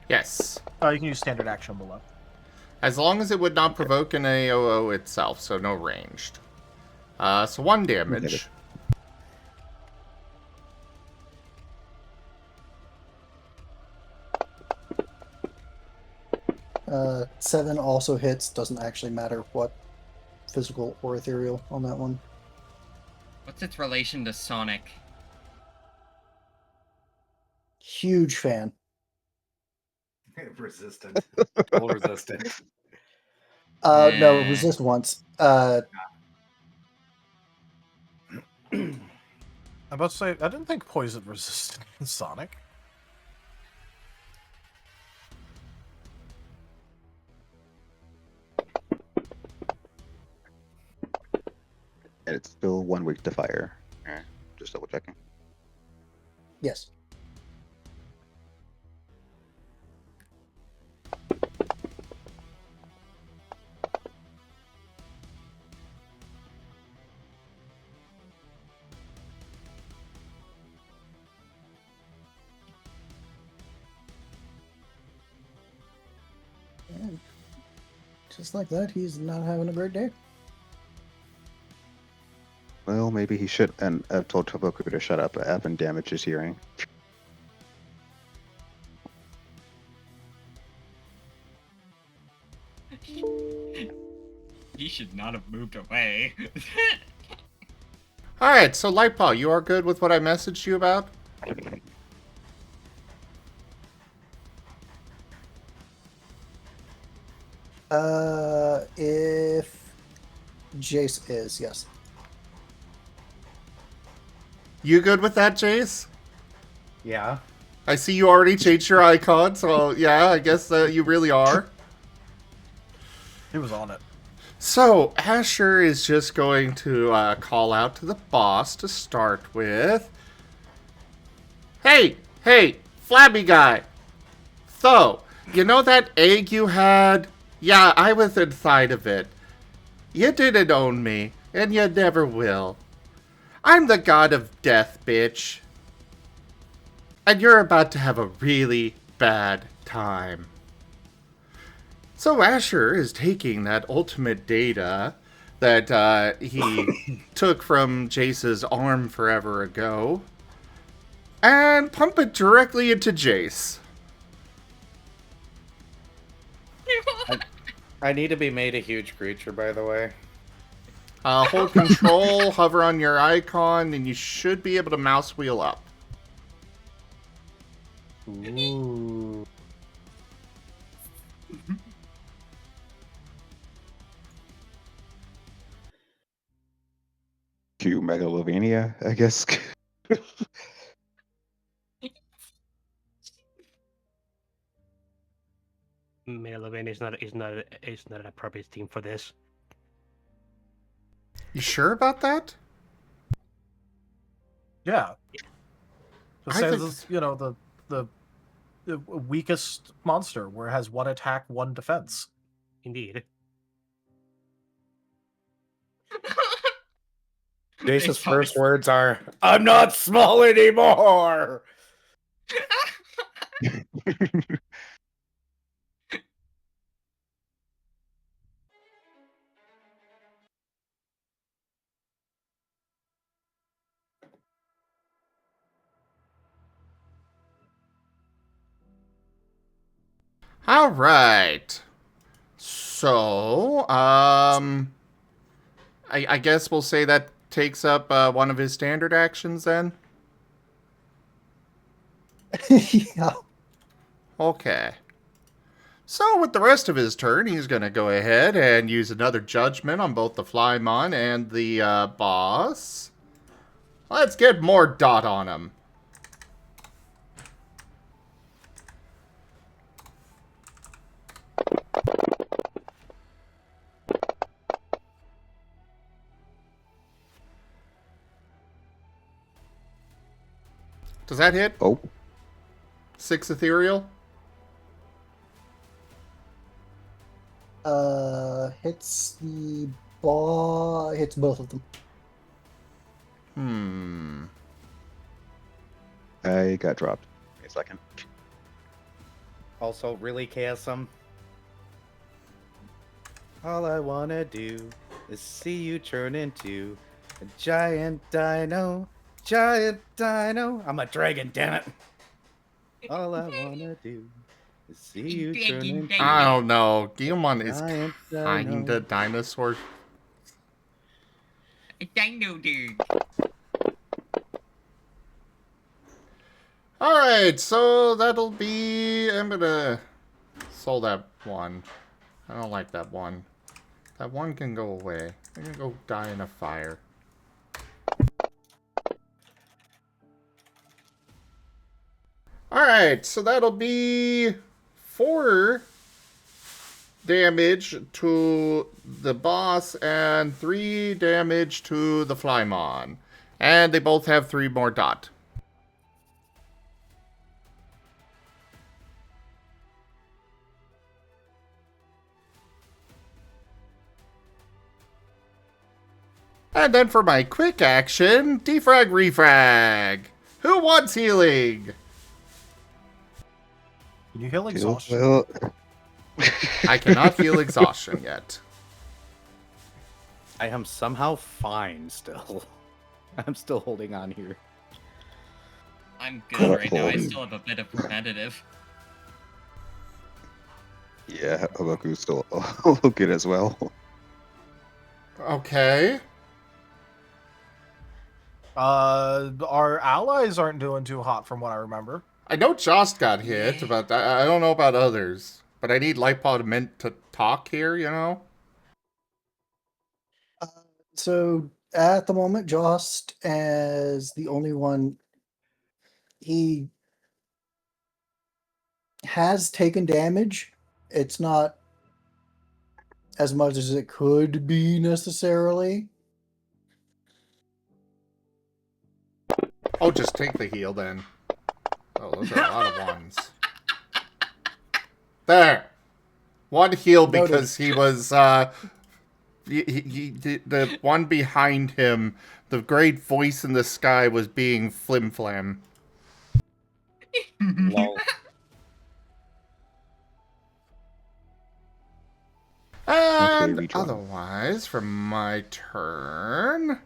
Yes. You can use standard action below. As long as it would not provoke an AOO itself, so no ranged. So 1 damage. Okay. 7 also hits. Doesn't actually matter what physical or ethereal on that one. What's its relation to Sonic? Huge fan. Resistant. Full resistant. No, resist once. I'm about to say, I didn't think poison resistant in Sonic. And it's still 1 week to fire. Alright, just double checking. Yes. And just like that, he's not having a great day. Well, maybe he should, and I've told Haboku to shut up, but Evan damaged his hearing. He should not have moved away. Alright, so Lightpaw, you are good with what I messaged you about? If Jace is, yes. You good with that, Jace? Yeah. I see you already changed your icon, so yeah, I guess you really are. He was on it. So, Asher is just going to call out to the boss to start with. Hey, flabby guy. So, you know that egg you had? Yeah, I was inside of it. You didn't own me, and you never will. I'm the god of death, bitch. And you're about to have a really bad time. So Asher is taking that ultimate data that he took from Jace's arm forever ago and pump it directly into Jace. I need to be made a huge creature, by the way. Hold control, hover on your icon, and you should be able to mouse wheel up. Ooh. Cue Megalovania, I guess. Melvin is not an appropriate team for this. You sure about that? Yeah. I Just say think- this is, the weakest monster where it has 1 attack, 1 defense. Indeed. Jace's saw first it. words are, "I'm not small anymore." All right. So, I guess we'll say that takes up one of his standard actions then. Yeah. Okay. So with the rest of his turn, he's going to go ahead and use another judgment on both the Flymon and the boss. Let's get more dot on him. Does that hit? Oh, 6 ethereal? Hits the ball. Hits both of them. I got dropped. Wait a second. Also, really, KSM? All I wanna do is see you turn into a giant dino. Giant dino. I'm a dragon, damn it. All I wanna do is see you turn into I don't know. Gimund is giant kinda dino. dinosaur. A dino dude. Alright, so that'll be... I'm gonna soul that one. I don't like that one. That one can go away. I'm gonna go die in a fire. Alright, so that'll be 4 damage to the boss and 3 damage to the Flymon. And they both have 3 more dot. And then for my quick action, defrag refrag. Who wants healing? Can you heal exhaustion? Well, I cannot heal exhaustion yet. I am somehow fine still. I'm still holding on here. I'm good right now. I Holy. still have a bit of preventative. yeah, Haboku's still a little good as well. Okay. Our allies aren't doing too hot from what I remember. I know Jost got hit, but I don't know about others. But I need Lightpod meant to talk here, you know? So at the moment, Jost as the only one, he has taken damage. It's not as much as it could be necessarily. Oh, just take the heal then. Oh, those are a lot of ones. There! One heal because he was, the one behind him, the great voice in the sky was being flim-flam. Lol. And redraw. otherwise, for my turn...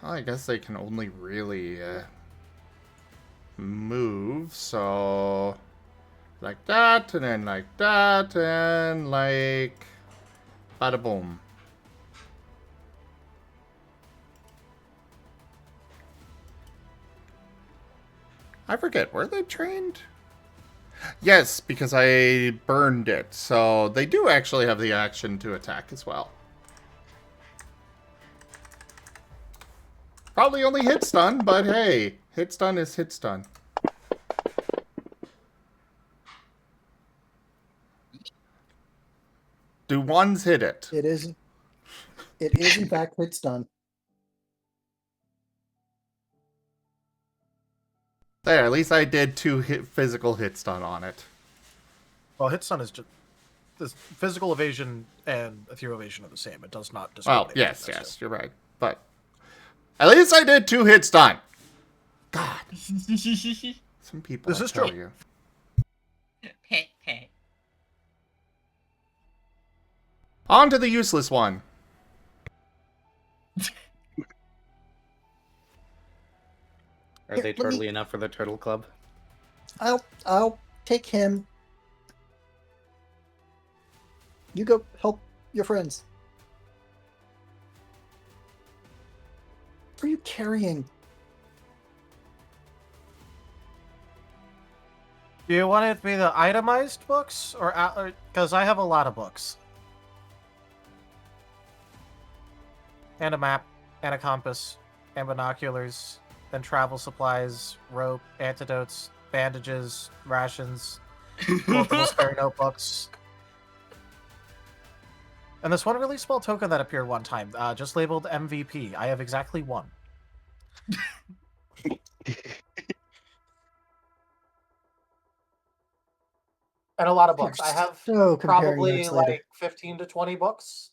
I guess they can only really move, so... Like that, and then like that, and like... Bada boom. I forget, were they trained? Yes, because I burned it, so they do actually have the action to attack as well. Probably only hit stun, but hey, Hit stun is hit stun. Do ones hit it? It is. It is in fact hit stun. There, at least I did 2 physical hit stun on it. Well, hit stun is just this physical evasion and ethereal evasion are the same. It does not Well, discriminate. yes, between those yes, two. you're right. But at least I did 2 hit stun. God. Some people This I is tell true. you. Pet, pet. On to the useless one. Are Here, they let me- turtly enough for the Turtle Club? I'll take him. You go help your friends. What are you carrying? Do you want it to be the itemized books, or because I have a lot of books, and a map, and a compass, and binoculars, and travel supplies, rope, antidotes, bandages, rations, multiple spare notebooks, and this one really small token that appeared one time, just labeled MVP. I have exactly one. And a lot of books. I have so comparing probably notes later. like 15 to 20 books.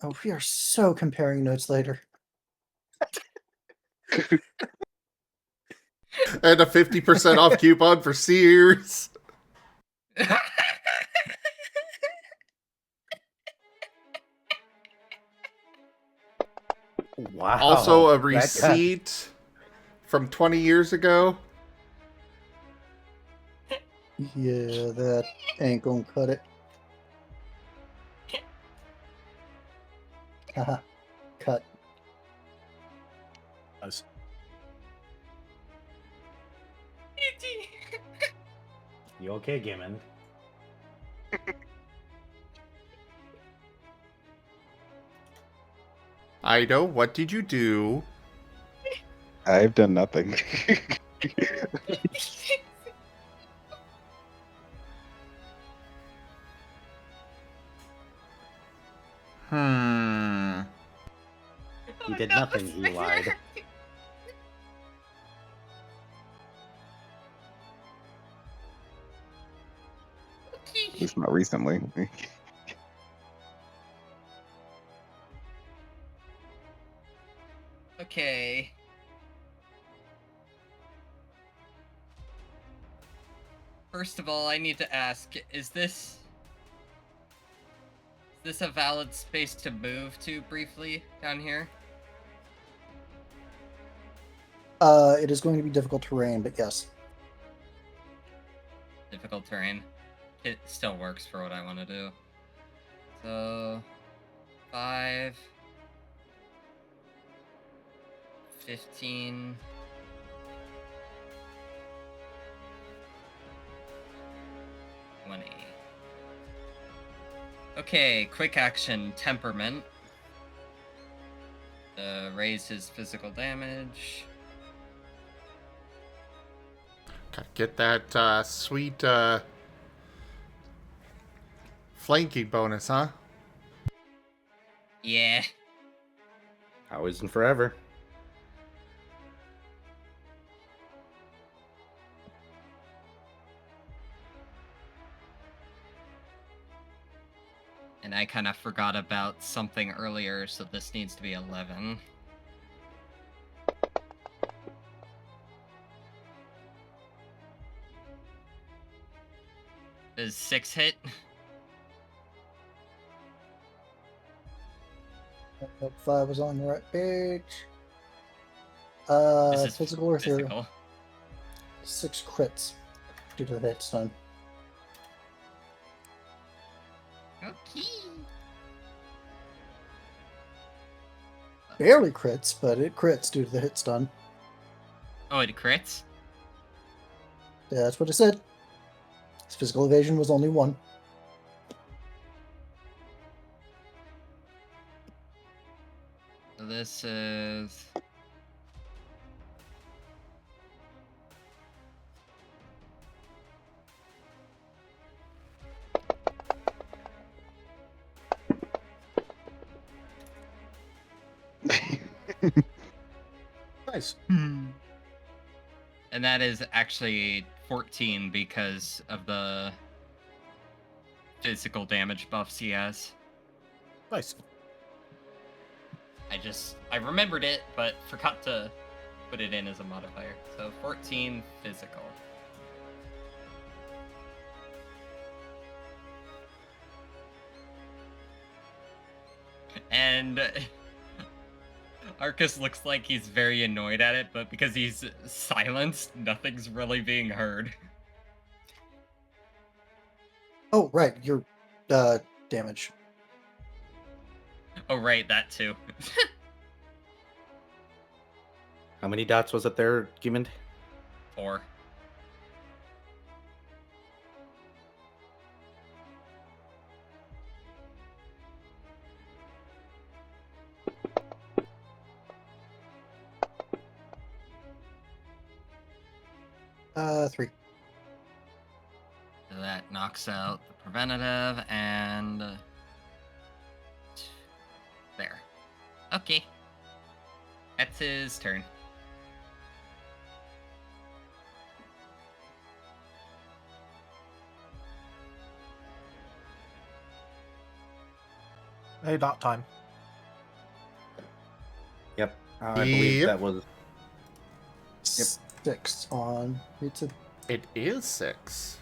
Oh, we are so comparing notes later. And a 50% off coupon for Sears. Wow. Also a that got- receipt from 20 years ago. Yeah, that ain't gonna cut it. Haha. Cut. Nice. You okay, Gimund? Ido, what did you do? I've done nothing. Hmm. He did nothing, he lied. At least not recently. Okay. First of all, I need to ask, is this a valid space to move to briefly down here? It is going to be difficult terrain, but yes. Difficult terrain. It still works for what I want to do. So 5 15 20. Okay, quick action temperament. Raise his physical damage. Gotta get that sweet flanking bonus, huh? Yeah. Always and forever. And I kind of forgot about something earlier, so this needs to be 11. Is 6 hit? Nope, 5 was on the right page. This is Physical or ethereal? physical. 6 crits due to the hit stun. Okay. Barely crits, but it crits due to the hit stun. Oh, it crits? Yeah, that's what it said. His physical evasion was only 1. So this is Nice. And that is actually 14 because of the physical damage buffs he has. Nice. I remembered it, but forgot to put it in as a modifier. So 14 physical. And Arcus looks like he's very annoyed at it, but because he's silenced, nothing's really being heard. Oh, right, your damage. Oh, right, that too. How many dots was it there, Gimund? 4. Three. So that knocks out the preventative and there. Okay. That's his turn. Hey, dot time. Yep. I believe Yep. that was... Yep. 6 on pizza. It is 6.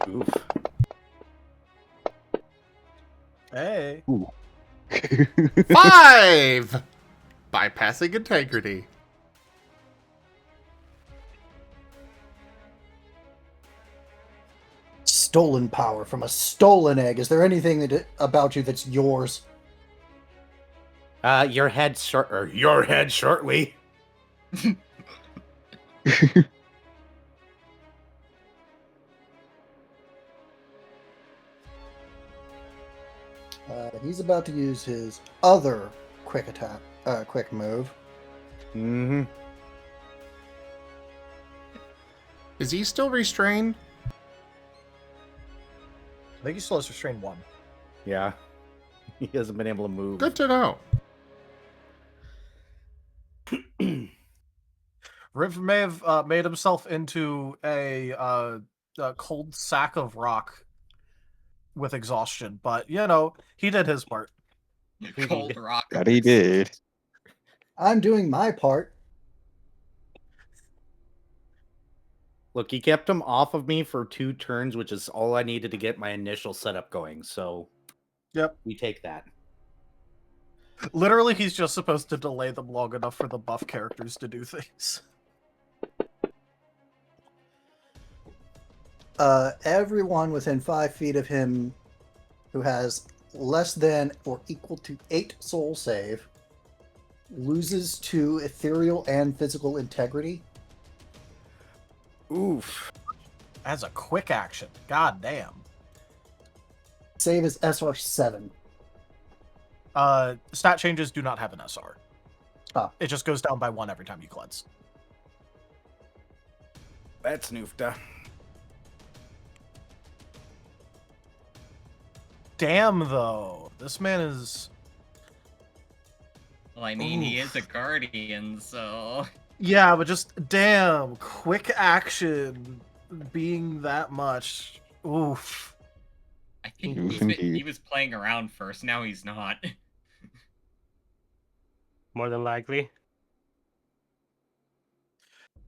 Oof. Hey. Ooh. 5! Bypassing integrity. Stolen power from a stolen egg. Is there anything about you that's yours? Your head shortly. He's about to use his other quick attack, quick move. Mm-hmm. Is he still restrained? I think he still has restrain 1. Yeah. He hasn't been able to move. Good to know. Riv may have made himself into a cold sack of rock with exhaustion, but you know, he did his part. Cold rock. That he did. I'm doing my part. Look, he kept him off of me for 2 turns, which is all I needed to get my initial setup going. So, yep, we take that. Literally, he's just supposed to delay them long enough for the buff characters to do things. Everyone within 5 feet of him who has less than or equal to 8 soul save loses to ethereal and physical integrity. Oof. As a quick action. God damn. Save is SR 7. Stat changes do not have an SR. Ah. It just goes down by 1 every time you cleanse. That's Noofta. Damn, though. This man is... Well, I mean, he is a guardian, so... Yeah, but just, damn, quick action being that much. Oof. I think Oof, he indeed. was playing around first, now he's not. More than likely.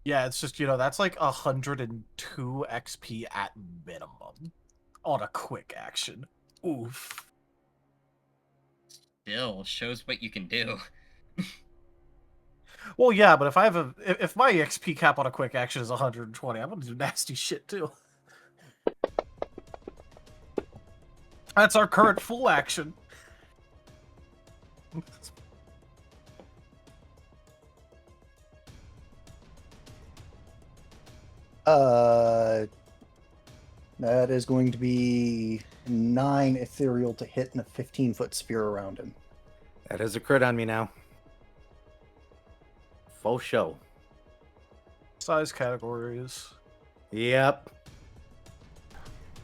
Yeah, it's just, you know, that's like 102 XP at minimum on a quick action. Oof. Still, shows what you can do. Well, yeah, but if my XP cap on a quick action is 120, I'm gonna do nasty shit too. That's our current full action. That is going to be 9 ethereal to hit and a 15-foot sphere around him. That is a crit on me now. Faux show. Size categories. Yep.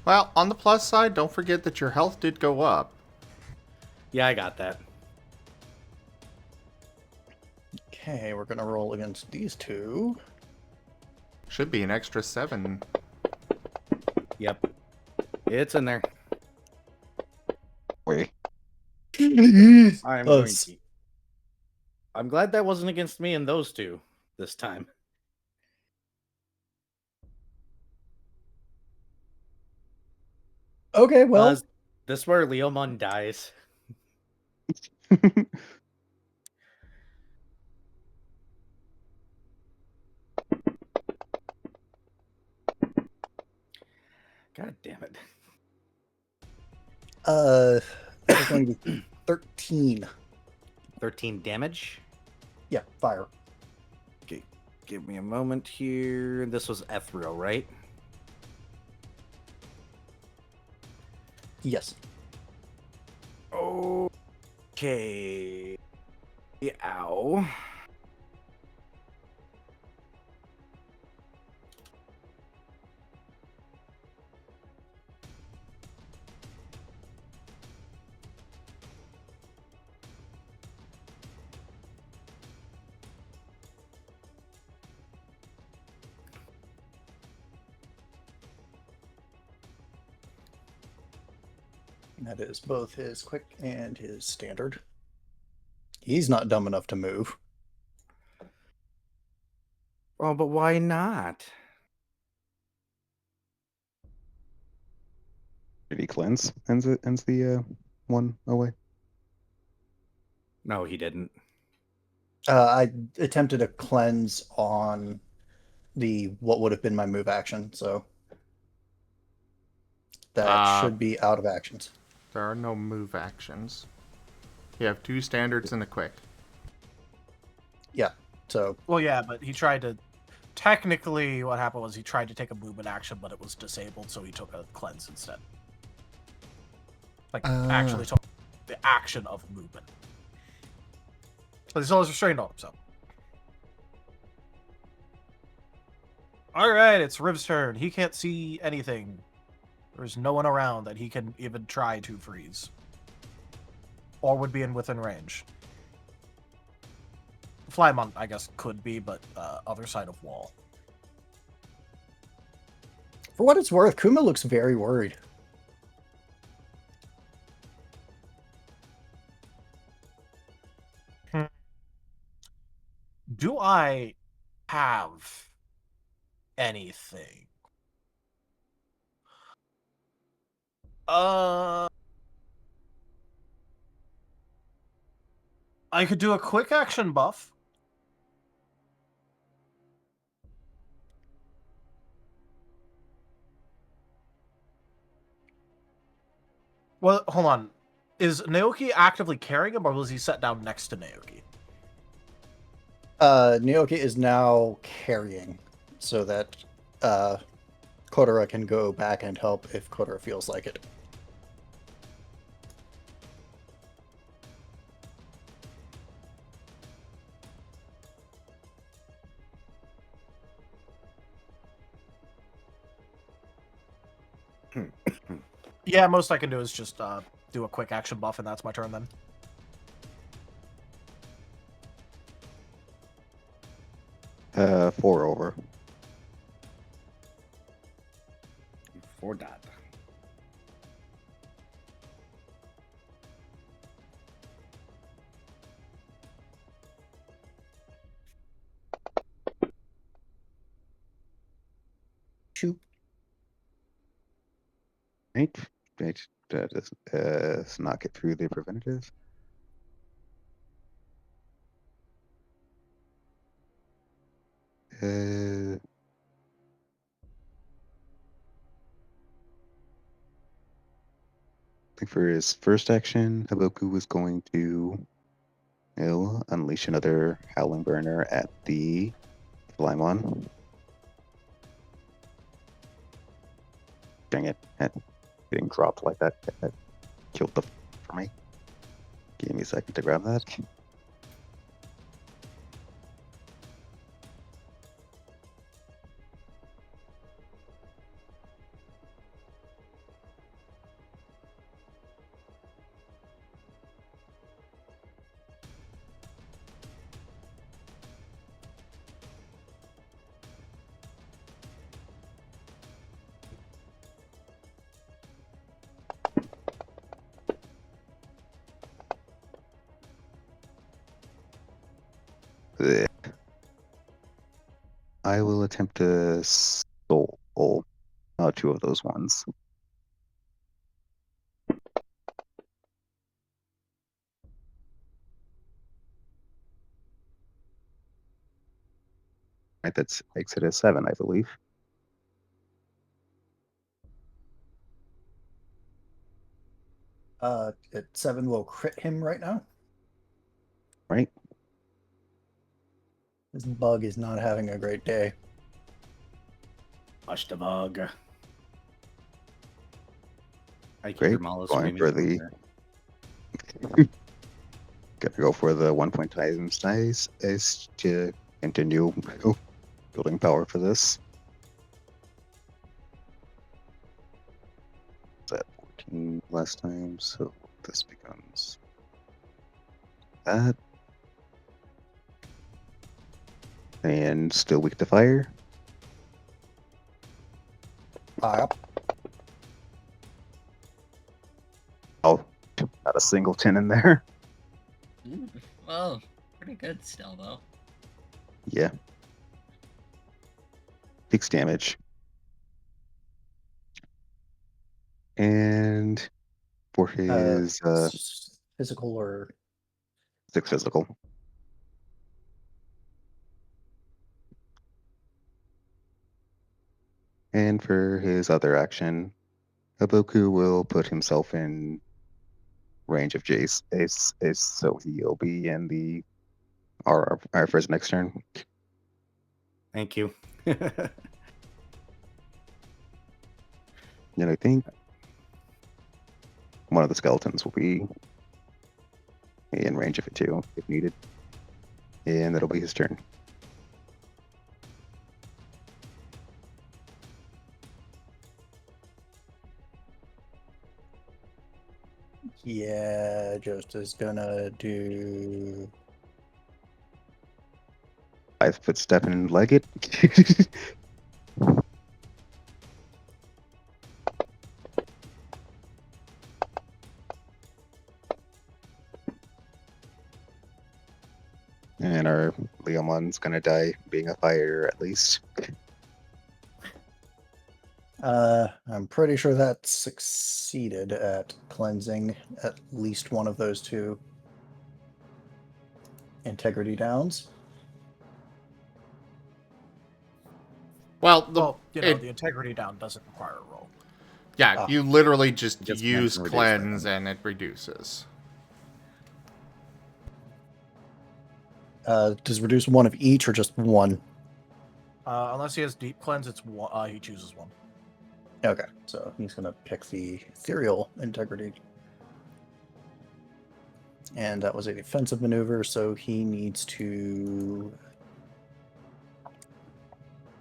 Well, on the plus side, don't forget that your health did go up. Yeah, I got that. Okay, we're gonna roll against these two. Should be an extra 7. Yep. It's in there. Wait. I'm going Us. to. I'm glad that wasn't against me and those two this time. Okay, well, This is where Leomon dies. God damn it. that is going to be 13. 13 damage. Yeah, fire. Okay, give me a moment here. This was ethereal, right? Yes. Okay. Ow. That is both his quick and his standard. He's not dumb enough to move. Oh, but why not? Did he cleanse? Ends the one away. No, he didn't. I attempted a cleanse on the what would have been my move action, so that should be out of actions. There are no move actions. You have 2 standards and a quick. Yeah, so... Well, yeah, but he tried to... Technically, what happened was he tried to take a movement action, but it was disabled, so he took a cleanse instead. Like, actually took the action of movement. But he's always restrained on himself. Alright, it's Riv's turn. He can't see anything. There's no one around that he can even try to freeze. Or would be within range. Flymon, I guess, could be, but other side of wall. For what it's worth, Kuma looks very worried. Do I have anything? I could do a quick action buff. Well, hold on. Is Naoki actively carrying him, or was he set down next to Naoki? Naoki is now carrying, so that Kotora can go back and help if Kotora feels like it. Yeah, most I can do is just do a quick action buff, and that's my turn then. Four over. 4 dot. Shoot. Right. Let's not get through the preventative. I think for his first action, Haboku was going to unleash another Howling Burner at the Flymon. Dang it. Getting dropped like that killed the for me. Give me a second to grab that. Bleh. I will attempt to soul two of those ones. Right, that's makes it a 7, I believe. At 7 will crit him right now. Right? This bug is not having a great day. Watch the bug. I keep Great. your Mala Going screaming. for the gotta go for the 1 point times dice is to continue building power for this. That 14 last time, so this becomes that. And still weak to fire. Up. Oh, not a single 10 in there. Ooh, well, pretty good still, though. Yeah. 6 damage. And for his Physical or 6 physical. And for his other action, Haboku will put himself in range of Jace, so he'll be in the R for his next turn. Thank you. And I think one of the skeletons will be in range of it too, if needed. And that'll be his turn. yeah, just is gonna do 5-foot step and leg it. And our Leomon's gonna die being a fighter at least. I'm pretty sure that succeeded at cleansing at least one of those two integrity downs. Well, the integrity down doesn't require a roll. Yeah, you literally just Just use reduce cleanse them. and it reduces. Does reduce one of each or just one? Unless he has deep cleanse, it's one, he chooses one. Okay, so he's gonna pick the ethereal integrity. And that was a defensive maneuver, so he needs to.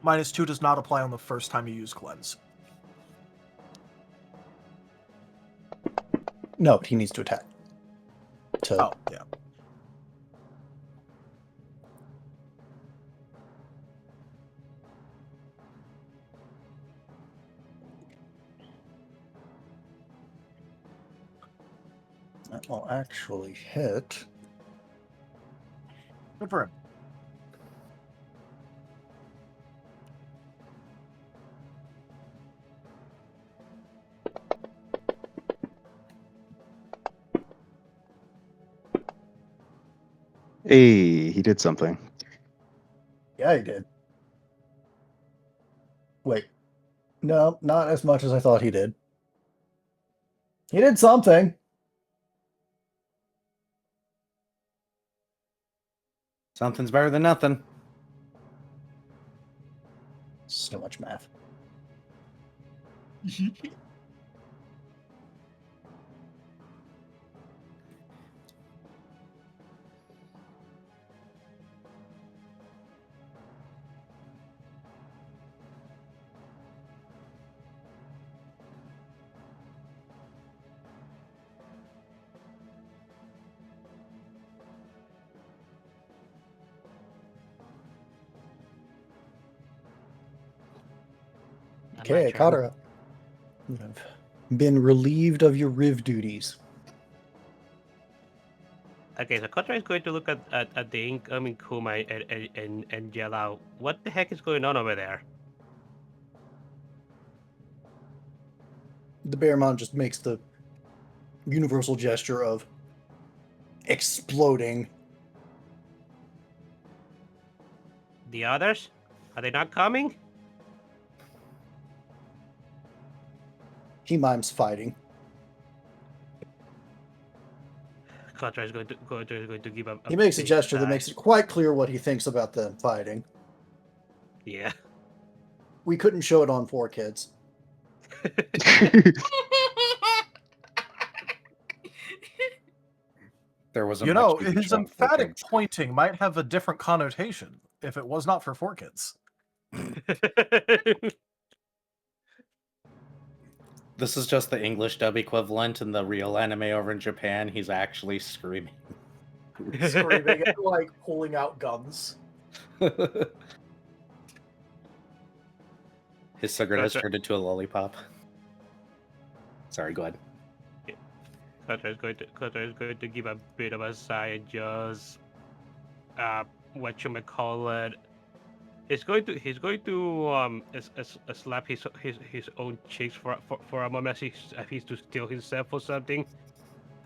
-2 does not apply on the first time you use cleanse. No, he needs to attack. Oh, yeah. That will actually hit. Good for him. Hey, he did something. Yeah, he did. Wait. No, not as much as I thought he did. He did something. Something's better than nothing. So much math. Okay, Kotora. You have been relieved of your Riv duties. Okay, so Kotora is going to look at the incoming Kuma and yell out, "What the heck is going on over there?" The Bearmon just makes the universal gesture of exploding. The others? Are they not coming? He mimes fighting. Kotora is going to give He makes a big gesture that sigh. makes it quite clear what he thinks about them fighting. Yeah. We couldn't show it on 4Kids. There was a You much know, TV his show on 4 emphatic Kids. pointing might have a different connotation if it was not for 4Kids. This is just the English dub equivalent. In the real anime over in Japan, he's actually screaming. Screaming and, like, pulling out guns. His cigarette has Gotcha. turned into a lollipop. Sorry, go ahead. Kotora is going to give a bit of a sigh and just whatchamacallit. He's going to slap his own cheeks for a moment as he's to steal himself or something.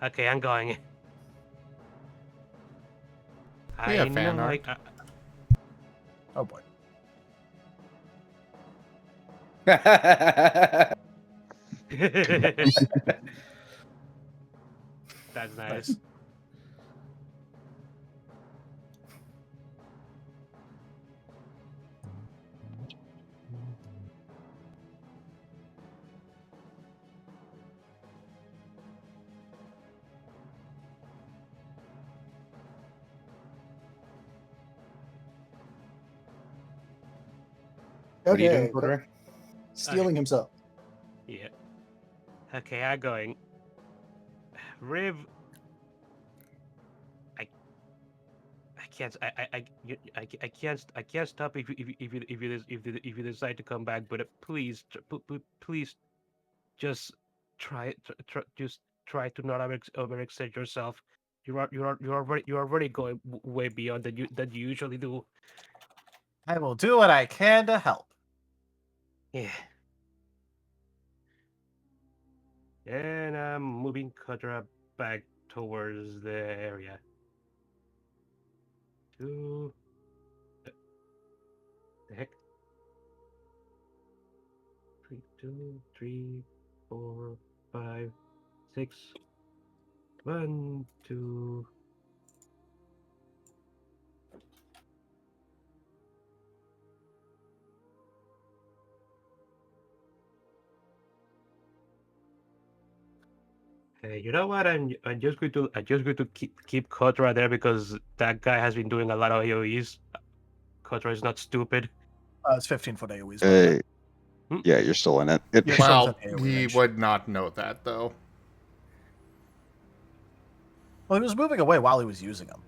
Okay, I'm going. Yeah, I know fan art. Oh boy. That's nice. What are you doing, Okay, Kotora? stealing himself. Yeah. Okay, I'm going. Riv. I can't stop if you decide to come back. But please, please, just just try to not overexert yourself. You're already going way beyond that you usually do. I will do what I can to help. Yeah. And I'm moving Kotora back towards the area. The heck? 2, 3, 4, 5, 6. 1, 2. Hey, you know what? I'm just going to keep Kotora there because that guy has been doing a lot of AoEs. Kotora is not stupid. It's 15-foot AoEs. By the way. Yeah, you're still in it. You're still Well, within AoE he range. would not know that, though. Well, he was moving away while he was using them.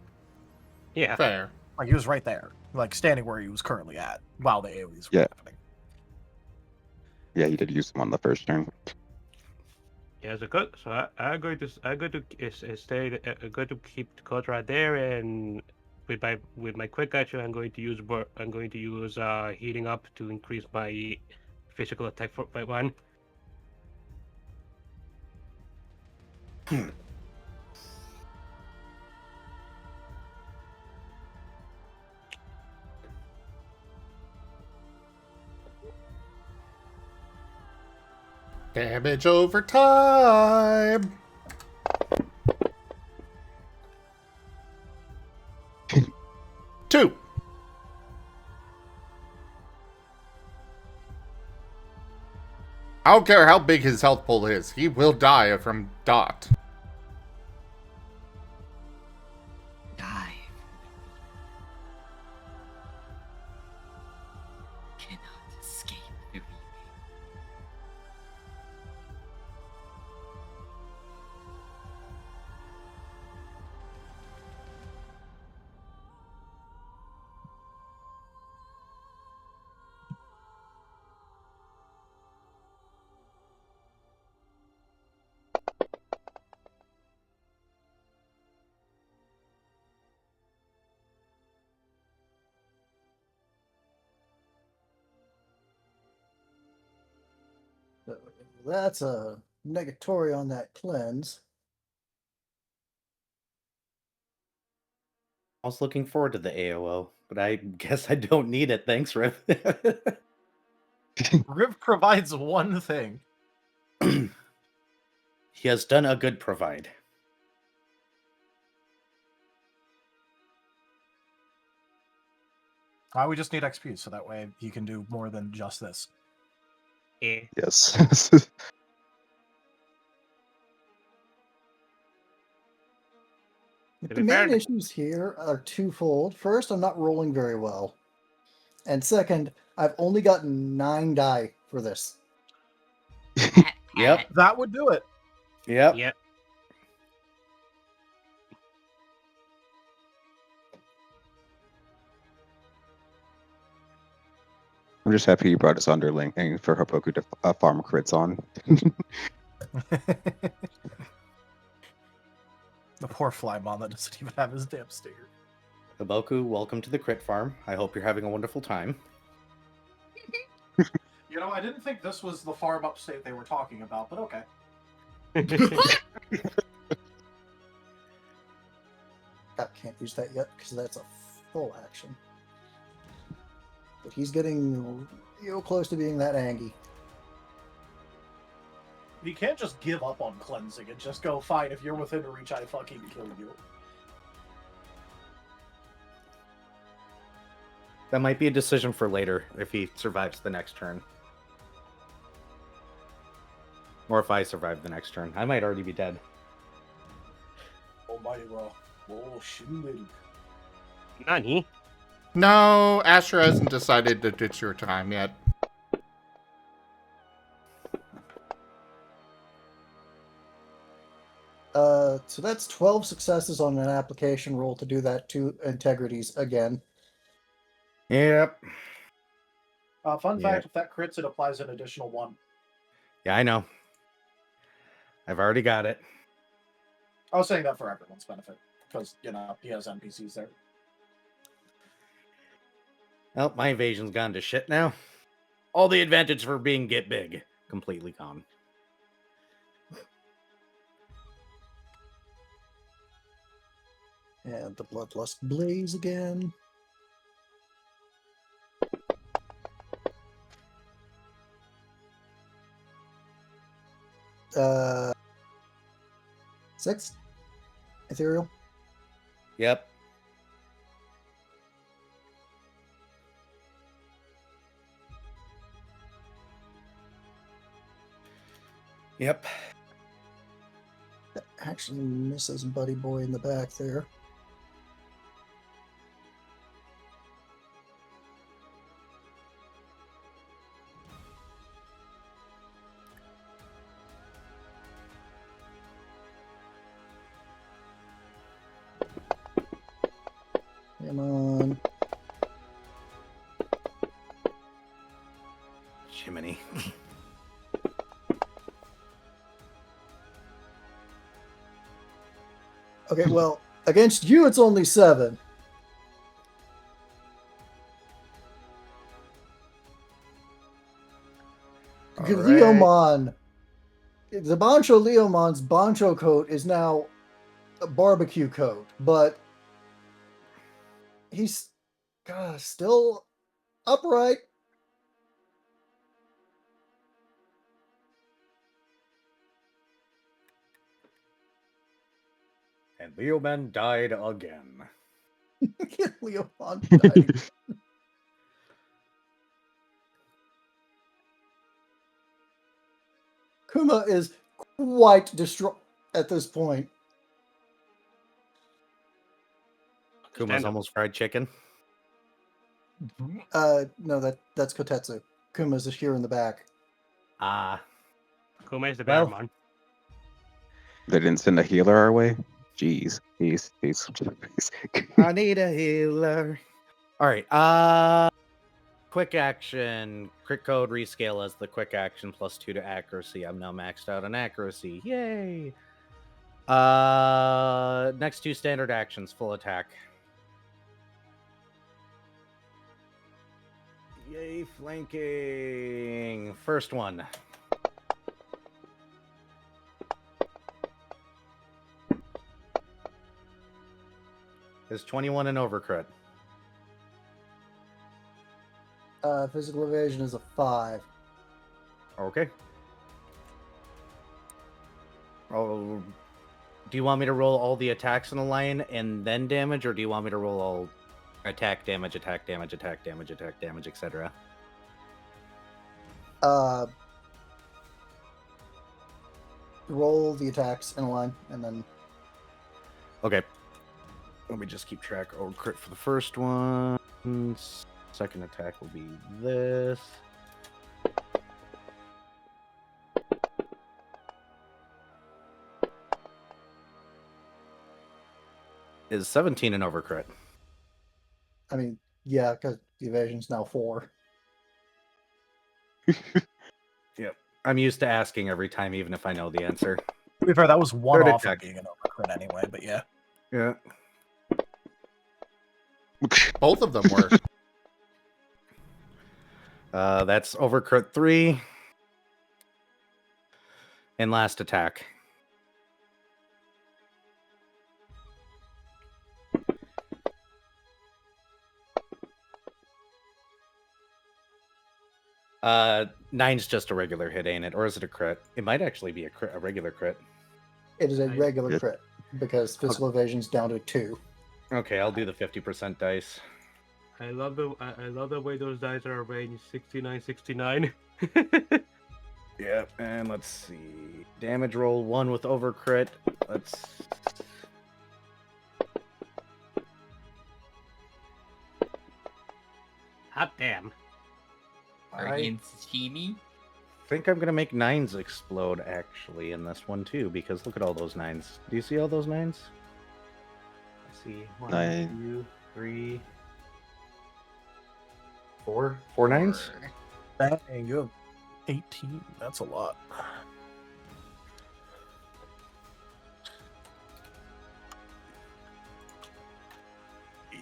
Yeah. Fair. Like, he was right there. Like, standing where he was currently at while the AoEs were Yeah. happening. Yeah, you did use them on the first turn. Yeah, so I'm going to stay. I'm going to keep Kotora there, and with my quick action, I'm going to use heating up to increase my physical attack by 1. Damage over time. Two. I don't care how big his health pool is. He will die from dot. Die. Cannot escape the reaping. So that's a negatory on that cleanse. I was looking forward to the AOO, but I guess I don't need it. Thanks, Riv. Riv provides one thing. He has done a good provide. We just need XP, so that way he can do more than just this. Yes. The main issues here are twofold. First, I'm not rolling very well. And second, I've only gotten 9 die for this. Yep. That would do it. Yep. Yep. I'm just happy you brought us underling and for Haboku to farm crits on. The poor Flymon that doesn't even have his damn stinger. Haboku, welcome to the crit farm. I hope you're having a wonderful time. You know, I didn't think this was the farm upstate they were talking about, but okay. I can't use that yet because that's a full action. But he's getting real close to being that Angie. You can't just give up on cleansing and just go, fine, if you're within reach, I fucking kill you. That might be a decision for later if he survives the next turn. Or if I survive the next turn. I might already be dead. Oh my god. Oh shit. Nani? No, Asher hasn't decided that it's your time yet. So that's 12 successes on an application roll to do that 2 integrities again. Yep. Fun fact, if that crits, it applies an additional 1. Yeah, I know. I've already got it. I was saying that for everyone's benefit, because, you know, he has NPCs there. Well, my evasion's gone to shit now. All the advantage for being get big. Completely gone. And the Bloodlust Blaze again. Uh, 6? Ethereal? Yep. Yep. That actually misses Buddy Boy in the back there. Come on. Jiminy. Okay, well, against you it's only 7. All right. Leomon. The Bancho Leomon's Bancho coat is now a barbecue coat, but he's still upright. And Leoman died again. Leomon died again. Kuma is quite distraught at this point. Kuma's almost fried chicken. No, that's Kotetsu. Kuma's is here in the back. Ah. Kuma is the Well. bear man. They didn't send a healer our way? Jeez. He's I need a healer. All right. Quick action. Crit code rescale as the quick action +2 to accuracy. I'm now maxed out on accuracy. Yay. Next 2 standard actions, full attack. Yay, flanking. First one. Is 21 an overcrit? Physical evasion is a 5. Okay. Oh, do you want me to roll all the attacks in a line and then damage, or do you want me to roll all attack damage, attack damage, attack damage, attack damage, etc.? Roll the attacks in a line, and then... Okay. Let me just keep track. Oh, crit for the first one. Second attack will be this. Is 17 an overcrit? I mean, yeah, because the evasion's now 4. Yep. I'm used to asking every time, even if I know the answer. To be fair, that was one Third off attack. of being an overcrit anyway, but yeah. Yeah. Both of them were. That's overcrit 3. And last attack. Nine's just a regular hit, ain't it? Or is it a crit? It might actually be a regular crit. It is a regular crit, because physical evasion's down to 2. Okay, I'll do the 50% dice. I love the way those dice are arranged. 69, 69. Yep, and let's see. Damage roll 1 with overcrit. Let's... Hot damn. Guardian Sashimi? I think I'm gonna make 9s explode actually in this one too, because look at all those 9s. Do you see all those 9s? Let's see. 1, 2, 3, 4. 4 9s? Dang, you have 18. That's a lot.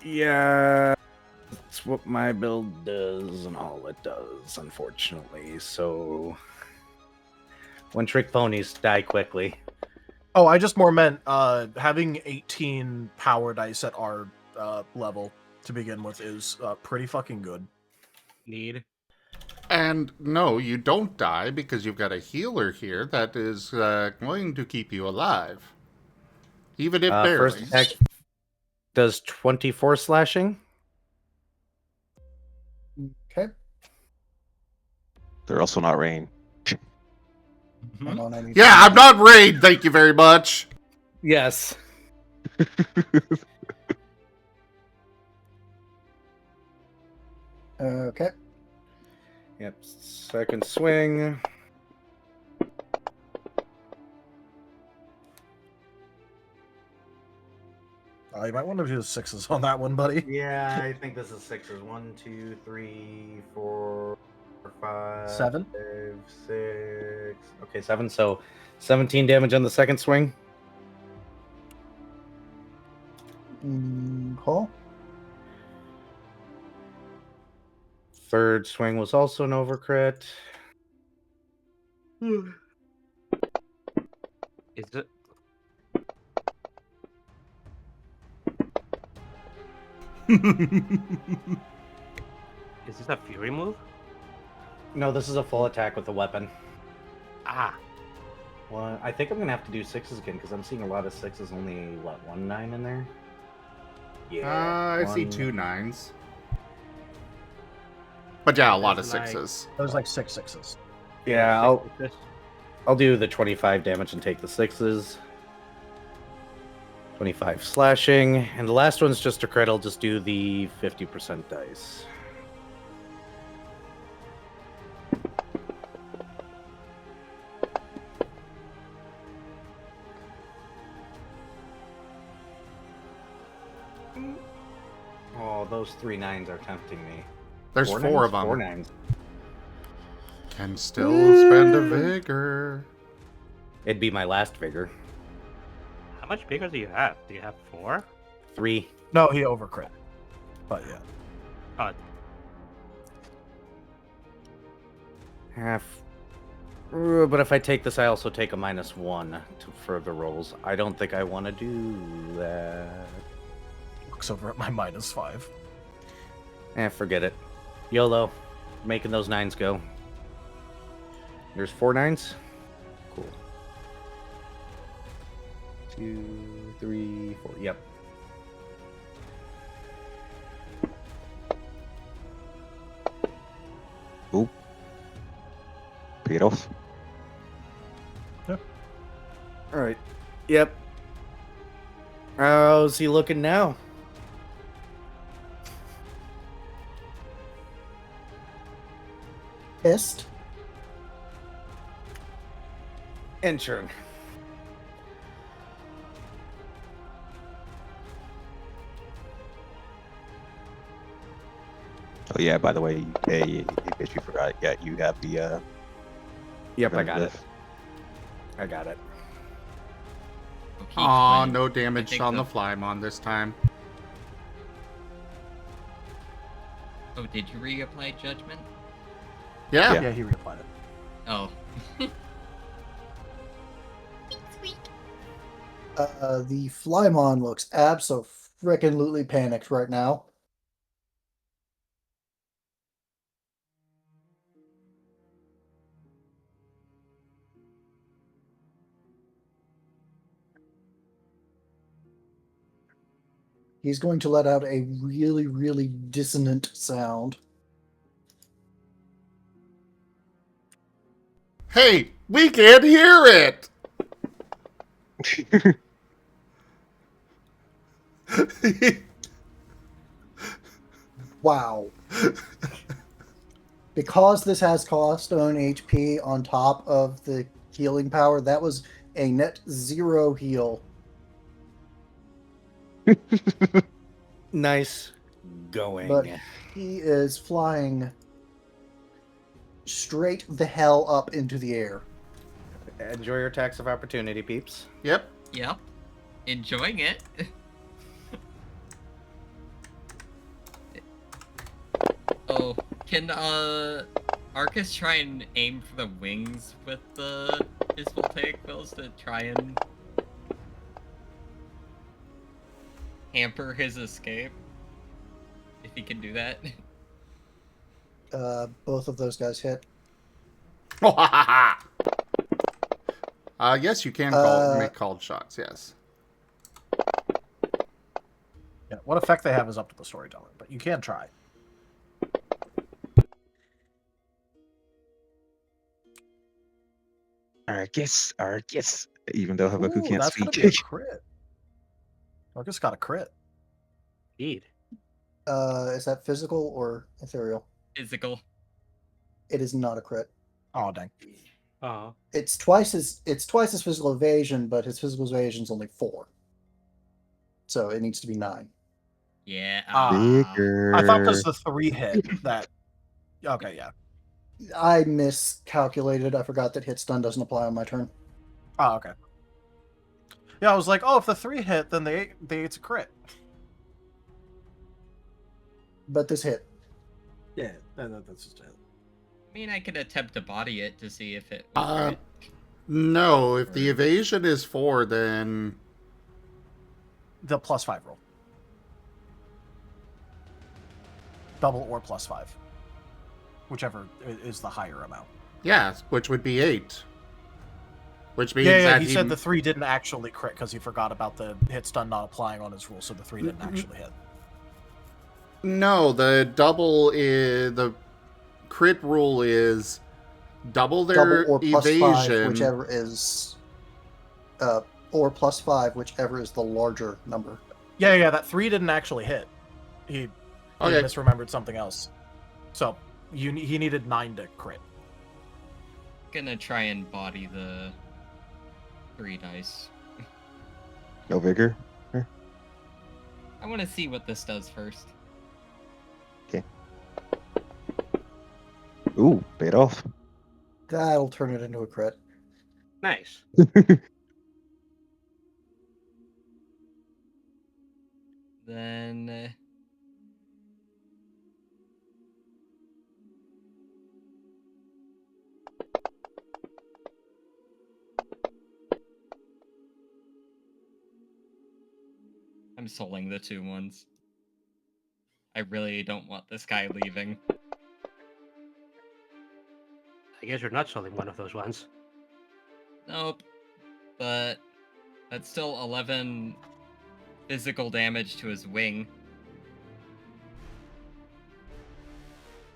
Yeah, that's what my build does and all it does, unfortunately. So, one trick ponies die quickly. Oh, I just more meant having 18 power dice at our level to begin with is pretty fucking good. Need. And no, you don't die because you've got a healer here that is going to keep you alive. Even if barely. First attack does 24 slashing. Okay. They're also not rain. Yeah, I'm not raid, thank you very much. Yes. Okay. Yep, second swing. You might want to do the 6s on that one, buddy. Yeah, I think this is 6s. 1, 2, 3, 4, 5, 7. 6. Okay, 7. So 17 damage on the second swing. Cool. Third swing was also an overcrit. Is it? Is this a Fury move? No, this is a full attack with a weapon. Ah. Well, I think I'm gonna have to do 6s again because I'm seeing a lot of 6s. Only what, 1 9 in there? Yeah. I see 2 9s. But yeah, a lot of 6s. There's like 6 6s. Yeah, I'll do the 25 damage and take the 6s. 25 slashing, and the last one's just a crit. I'll just do the 50% dice. Oh, those 3 9s are tempting me. There's 4 of them. 4 9s. Can still spend a vigor. It'd be my last vigor. How much bigger do you have? Do you have 4? 3. No, he overcrit. But yeah. Half. But if I take this, I also take a -1 for the rolls. I don't think I want to do that. box over at my -5. Forget it. YOLO. Making those 9s go. There's 4 9s. Cool. 2, 3, 4. Yep. Ooh. Paid off. All right. Yep. How's he looking now? Pissed. Intern. Oh yeah, by the way, hey, in case you forgot, yeah, you have the Yep, I got it. preventative. I got it. Okay, Aw, Quinn, no I damage think on the- the Flymon this time. Oh, did you reapply Judgment? Yeah. Yeah, he reapplied it. Oh. Sweet. The Flymon looks abso-frickin-lutely panicked right now. He's going to let out a really, really dissonant sound. Hey, we can't hear it! Wow. Because this has cost own HP on top of the healing power, that was a net 0 heal. Nice going. But he is flying straight the hell up into the air. Enjoy your attacks of opportunity, peeps. Yep. Yep. Enjoying it. Oh, can Arcus try and aim for the wings with his voltaic quills to try and hamper his escape? If he can do that. Both of those guys hit. Yes, you can make called shots, yes. Yeah, what effect they have is up to the storyteller, but you can try. Arcus. Even though Haboku Ooh, can't that's gonna speak. be a crit. Arcus got a crit. Indeed. Is that physical or ethereal? Physical. It is not a crit. Oh dang. Oh. It's twice his physical evasion, but his physical evasion is only 4. So it needs to be 9. Yeah. Bigger. I thought because the 3 hit that. Okay, yeah. I miscalculated. I forgot that hit stun doesn't apply on my turn. Oh, okay. Yeah, I was like, oh, if the 3 hit, then it's a crit. But this hit. Yeah, that's just it. I mean, I could attempt to body it to see if it. No, if the evasion is 4, then The +5 roll. Double or +5. Whichever is the higher amount. yes, which would be 8. Which means Yeah, that he said the 3 didn't actually crit because he forgot about the hit stun not applying on his rule, so the 3 didn't actually hit. No, the double is the crit rule is double their Double or evasion. +5, whichever is or +5, whichever is the larger number. Yeah, that 3 didn't actually hit. He misremembered something else. So he needed 9 to crit. Gonna try and body the 3 dice. No vigor. I want to see what this does first. Okay. Ooh, paid off. That'll turn it into a crit. Nice. Then I'm souling the 2 ones. I really don't want this guy leaving. I guess you're not selling one of those ones. Nope. But that's still 11 physical damage to his wing.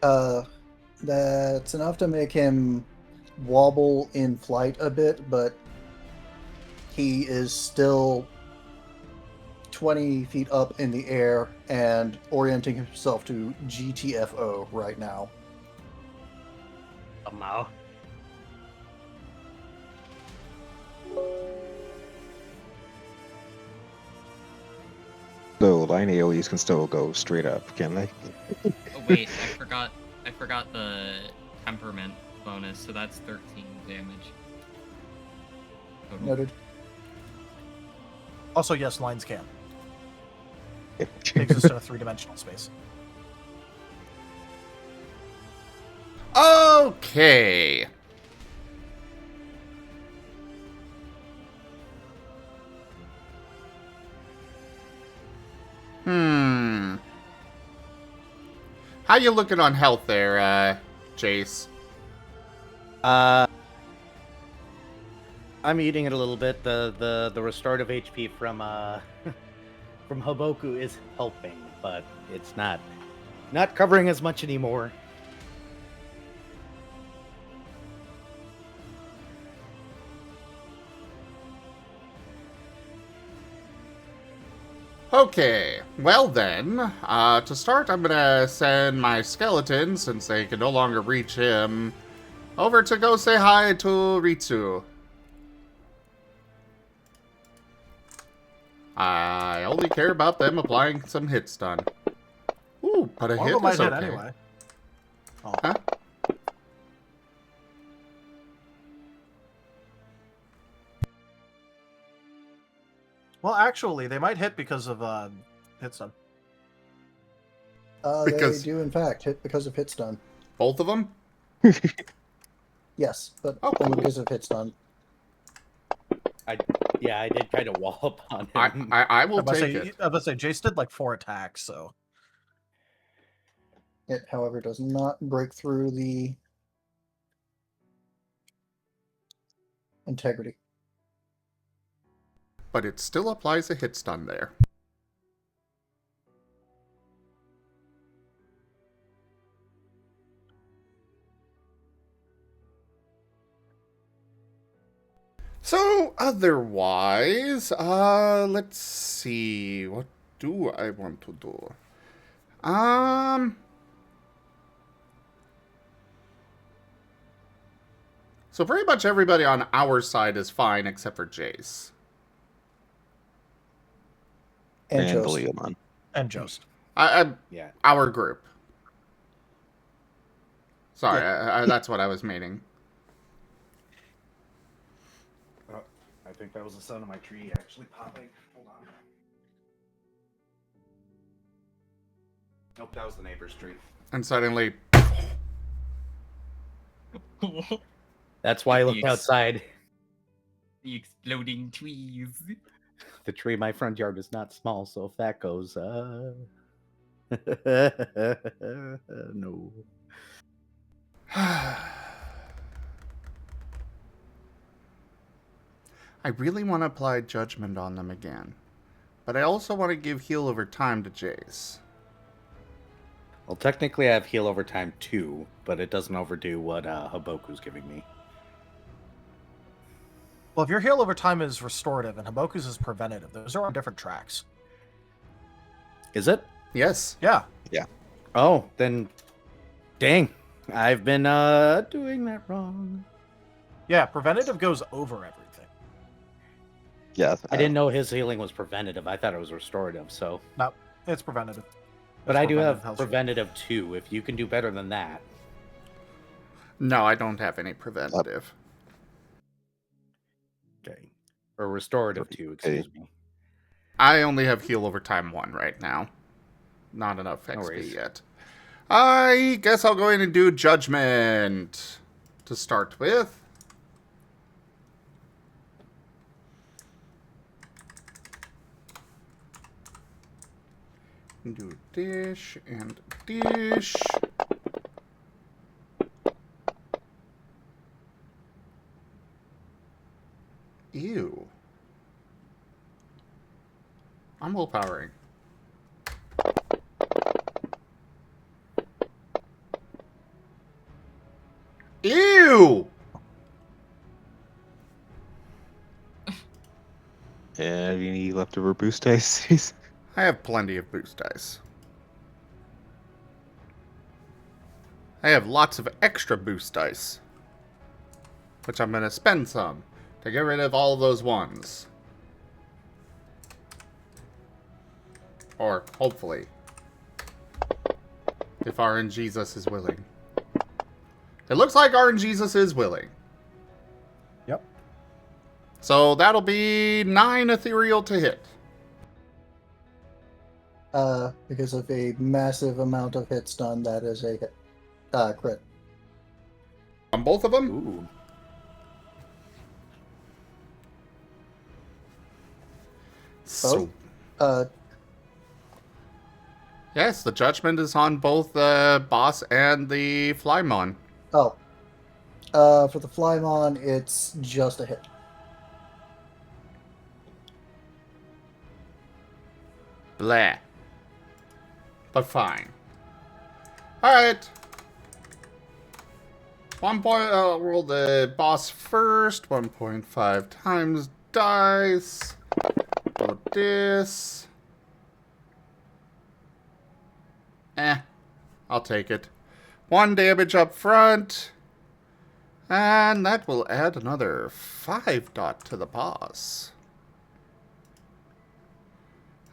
That's enough to make him wobble in flight a bit, but he is still 20 feet up in the air and orienting himself to GTFO right now. Somehow. So line AoEs can still go straight up, can they? Oh wait, I forgot the temperament bonus, so that's 13 damage. Total. Noted. Also, yes, lines can. They exist in a 3-dimensional space. Okay. How you looking on health there, Jace? I'm eating it a little bit. The restorative HP from from Haboku is helping, but it's not covering as much anymore. Okay, well then, to start, I'm gonna send my skeleton, since they can no longer reach him, over to go say hi to Ritsu. I only care about them applying some hit stun. Ooh, but a One hit of them is might hit okay. anyway. Oh. Huh? Well, actually, they might hit because of hit stun. Because- They do, in fact, hit because of hit stun. Both of them? Yes, but Oh, only cool. because of hit stun. I did kind of wallop on him. I will take it. I was about to say, Jace did like 4 attacks, so. It, however, does not break through the integrity. But it still applies a hit stun there. So, otherwise, let's see. What do I want to do? So pretty much everybody on our side is fine except for Jace. And And the Jost. Leomon. And Jost. Yeah. Our group. Sorry, that's what I was meaning. I think that was the sound of my tree actually popping. Hold on. Nope, that was the neighbor's tree. And suddenly... That's why I looked outside. The exploding trees. The tree in my front yard is not small, so if that goes, no. I really want to apply Judgment on them again. But I also want to give heal over time to Jace. Well, technically I have heal over time too, but it doesn't overdo what Haboku's giving me. Well, if your heal over time is restorative and Haboku's is preventative, those are on different tracks. Is it? Yes. Yeah. Oh, then dang. I've been doing that wrong. Yeah, preventative goes over everything. Yeah. I didn't know his healing was preventative. I thought it was restorative, so. No, it's preventative. But It's I do have health preventative too, if you can do better than that. No, I don't have any preventative. Okay. Or restorative too, excuse me. I only have heal over time 1 right now. Not enough No XP worries. yet. I guess I'll go in and do Judgment to start with. Do a dish and dish. Ew. I'm willpowering. Ew! Have you any leftover boost dice? I have plenty of boost dice. I have lots of extra boost dice, which I'm going to spend some to get rid of all of those ones. Or, hopefully, if RNGesus is willing. It looks like RNGesus is willing. Yep. So that'll be 9 ethereal to hit. Because of a massive amount of hits done, that is a hit. Crit. On both of them? Ooh. So, Uh, yes, the judgment is on both the boss and the Flymon. oh. For the Flymon, it's just a hit. Blah. But fine. Alright. 1 point, I'll roll the boss first. 1.5 times dice. Roll this. I'll take it. 1 damage up front. And that will add another 5 dot to the boss.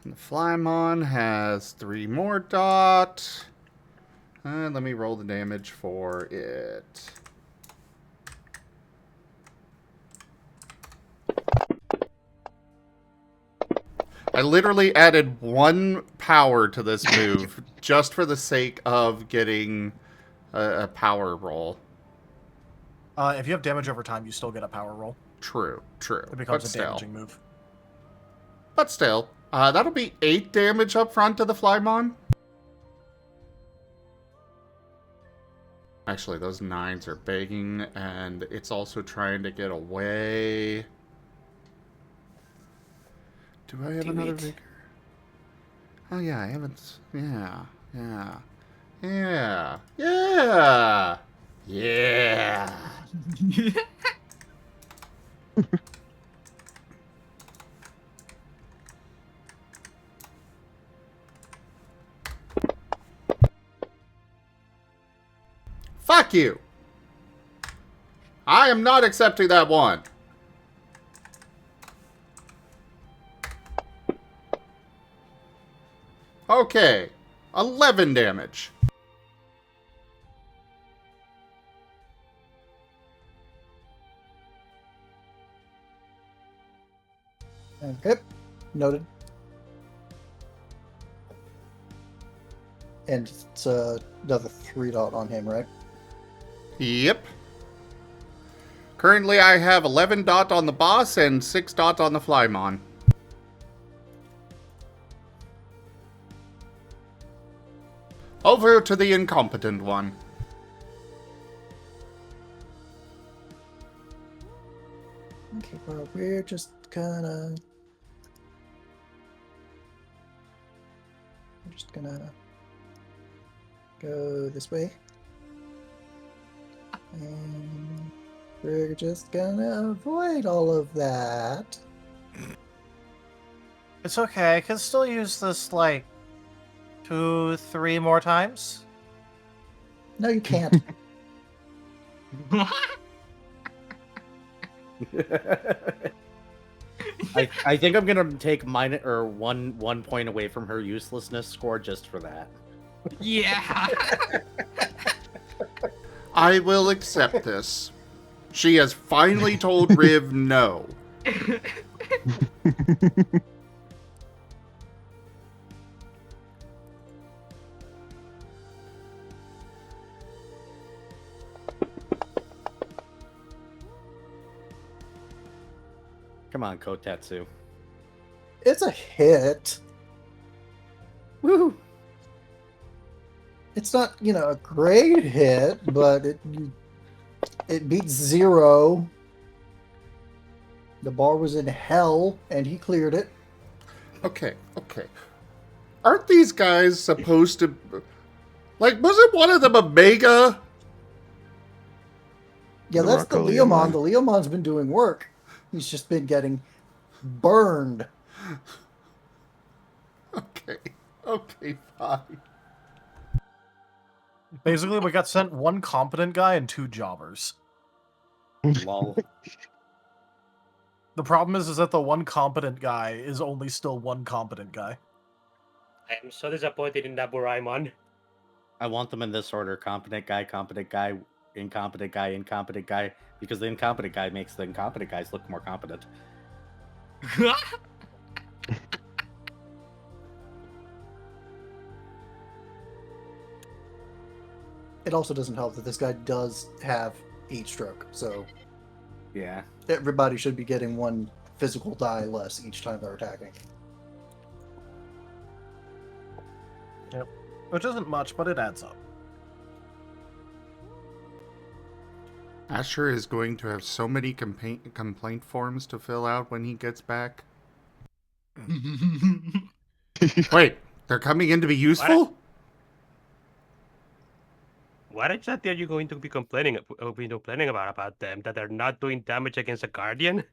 And the Flymon has 3 more dot. And let me roll the damage for it. I literally added 1 power to this move just for the sake of getting a power roll. If you have damage over time, you still get a power roll. True, true. It becomes But a still. damaging move. But still. That'll be 8 damage up front to the Flymon. Actually, those 9s are begging, and it's also trying to get away. Do I have another vigor? Oh, yeah, I haven't. Yeah. Fuck you! I am not accepting that one. Okay. 11 damage. Okay. Noted. And it's another 3 dot on him, right? Yep. Currently, I have 11 dot on the boss and 6 dot on the Flymon. Over to the incompetent one. Okay, well, we're just gonna... I'm just gonna go this way. And we're just gonna avoid all of that. It's okay. I can still use this, like, 2-3 more times. No, you can't. I think I'm gonna take one point away from her uselessness score just for that. Yeah. I will accept this. She has finally told Riv no. Come on, Kotetsu. It's a hit. Woo! It's not, a great hit, but it beats 0. The bar was in hell, and he cleared it. Okay. Aren't these guys supposed to... Like, wasn't one of them a Mega? Yeah, The that's the Rocco Leomon. Leomon. The Leomon's been doing work. He's just been getting burned. Okay, fine. Basically, we got sent one competent guy and 2 jobbers. Lol. The problem is that the one competent guy is only still one competent guy. I am so disappointed in that Buraimon. I want them in this order: competent guy, incompetent guy, because the incompetent guy makes the incompetent guys look more competent. It also doesn't help that this guy does have heat stroke, so Yeah. everybody should be getting 1 physical die less each time they're attacking. Yep. Which isn't much, but it adds up. Asher is going to have so many complaint forms to fill out when he gets back. Wait, they're coming in to be useful? What exactly are you going to be complaining about them? That they're not doing damage against a Guardian?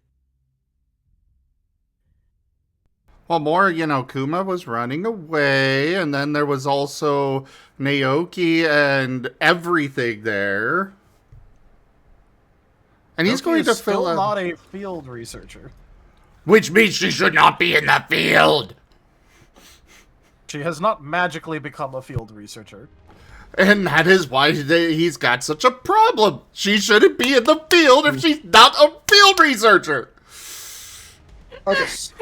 Well, more, Kuma was running away, and then there was also Naoki and everything there. And he's going to fill still out... not a field researcher. Which means she should not be in the field! She has not magically become a field researcher. And that is why he's got such a problem. She shouldn't be in the field if she's not a field researcher. Arcus.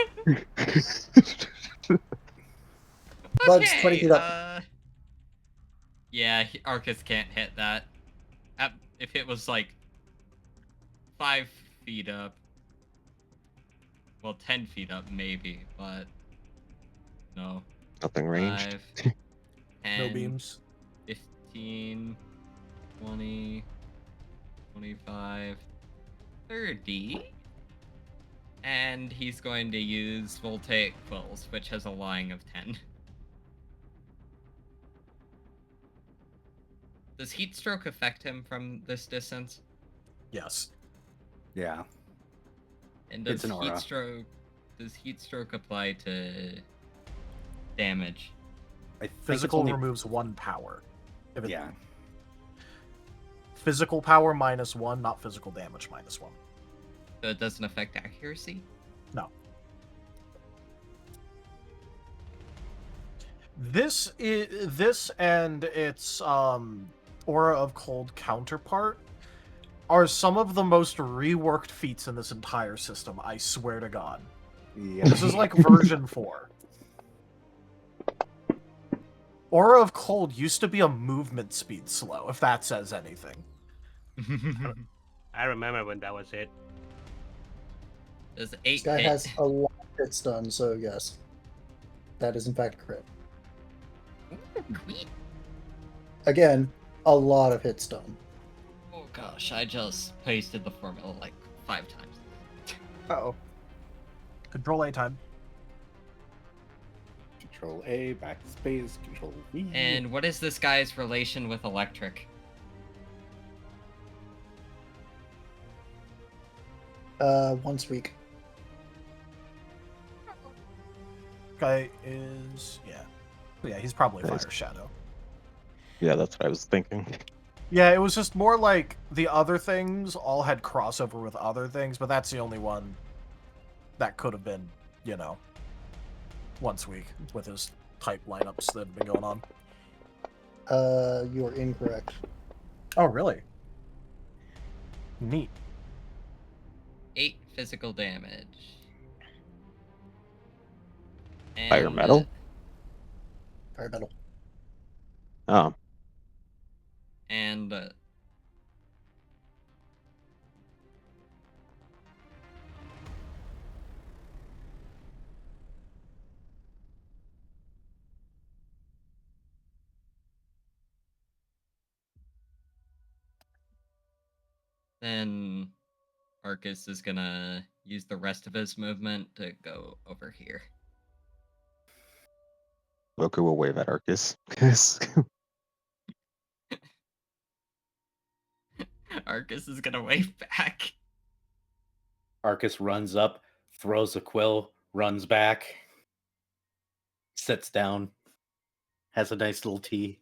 Bud's 20 feet up. Yeah, Arcus can't hit that. If it was like 5 feet up, well, 10 feet up maybe, but no. Nothing ranged. 5, 10, No beams. 15, 20, 25, 30. And he's going to use Voltaic Quills, which has a lying of 10. Does heat stroke affect him from this distance? Yes. Yeah. And does It's an aura. heat stroke apply to damage? I think it's Physical only... removes 1 power. Yeah. Physical power -1, not physical damage -1. So it doesn't affect accuracy? No. This and its Aura of Cold counterpart are some of the most reworked feats in this entire system, I swear to God. Yeah. This is like version 4. Aura of Cold used to be a movement speed slow, if that says anything. I remember when that was it. Does 8 This guy hit? has a lot of hits done, so yes. That is in fact crit. Sweet. Again, a lot of hits done. Oh gosh, I just pasted the formula like 5 times. Uh-oh. Control A time. Control A, back to space, Control V. And what is this guy's relation with electric? Once a week. Guy is yeah, he's probably Nice. Fire Shadow. Yeah, that's what I was thinking. Yeah, it was just more like the other things all had crossover with other things, but that's the only one that could have been, once a week with his type lineups that have been going on. You are incorrect. Oh, really? Neat. 8 physical damage. Fire metal? Fire metal. Oh, And Then Arcus is gonna use the rest of his movement to go over here. Haboku will wave at Arcus. Arcus is gonna wave back. Arcus runs up, throws a quill, runs back, sits down, has a nice little tea.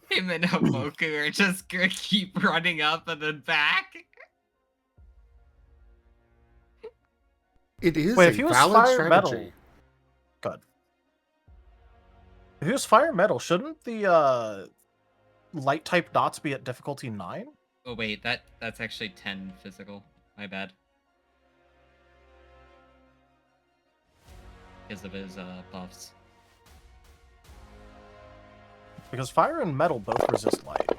Him and Haboku are just gonna keep running up and then back. It is Wait, a if he was valid fire strategy. metal, good. If he was fire metal, shouldn't the light type dots be at difficulty 9? Oh wait, that's actually 10 physical. My bad. Because of his buffs. Because fire and metal both resist light.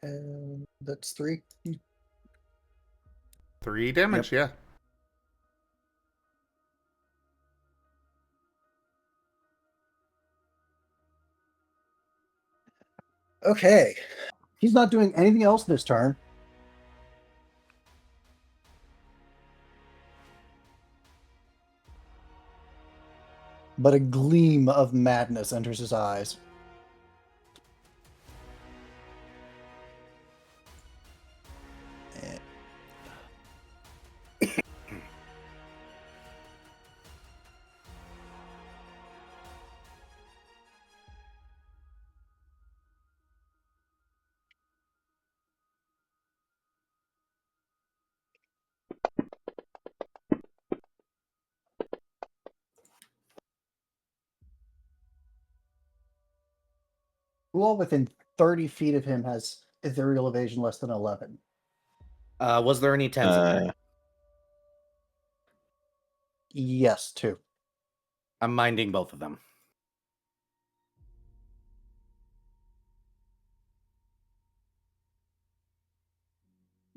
And that's 3. 3 damage, yeah. Okay. He's not doing anything else this turn. But a gleam of madness enters his eyes. Who all within 30 feet of him has ethereal evasion less than 11? Was there any 10s in there? Yes, 2. I'm minding both of them.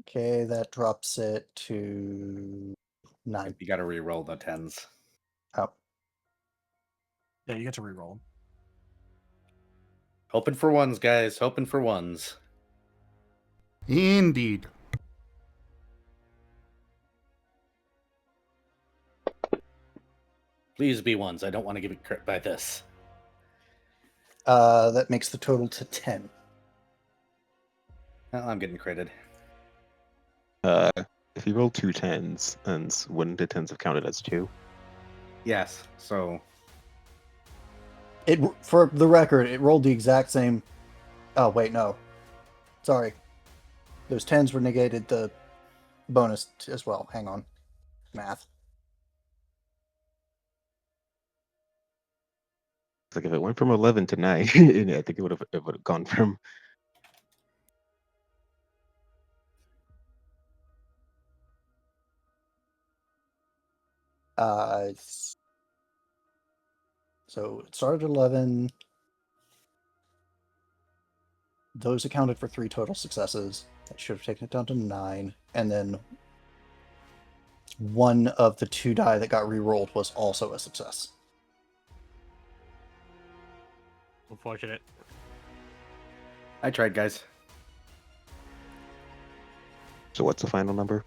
Okay, that drops it to 9. You got to re-roll the 10s. Oh. Yeah, you get to reroll. Hoping for ones, guys. Hoping for ones. Indeed. Please be ones. I don't want to give it crit by this. That makes the total to 10. Well, I'm getting critted. If you roll 2 10s, and wouldn't the 10s have counted as 2? Yes, so... It, for the record, it rolled the exact same... Oh, wait, no. Sorry. Those 10s were negated the bonus as well. Hang on. Math. It's like if it went from 11 to 9, I think it would have gone from... So it started at 11. Those accounted for 3 total successes. That should have taken it down to 9. And then one of the 2 die that got re-rolled was also a success. Unfortunate. I tried, guys. So what's the final number?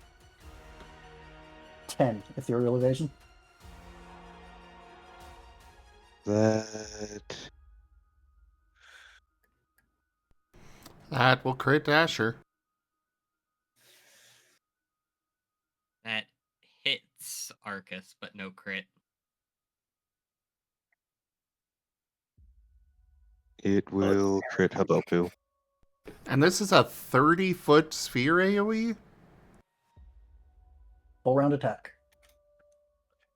10 ethereal evasion. That will crit Dasher. That hits Arcus, but no crit. It will crit Haboku. And this is a 30-foot sphere AoE? Full round attack.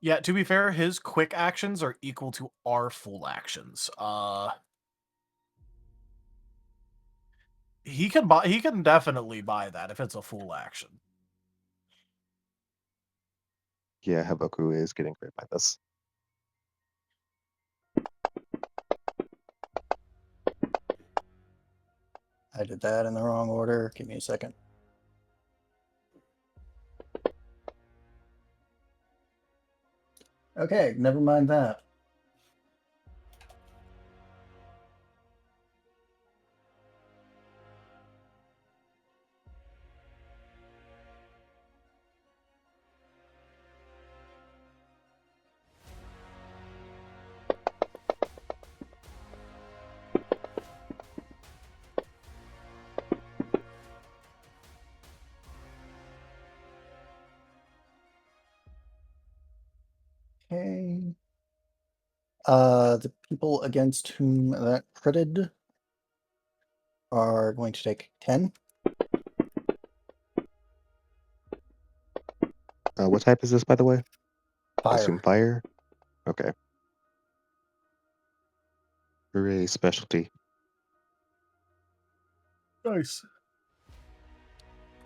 Yeah, to be fair, his quick actions are equal to our full actions. He can definitely buy that if it's a full action. Yeah, Haboku is getting crit by this. I did that in the wrong order. Give me a second. Okay, never mind that. Okay. The people against whom that critted are going to take 10. What type is this, by the way? I assume Fire. fire. Okay. Hooray, specialty. Nice.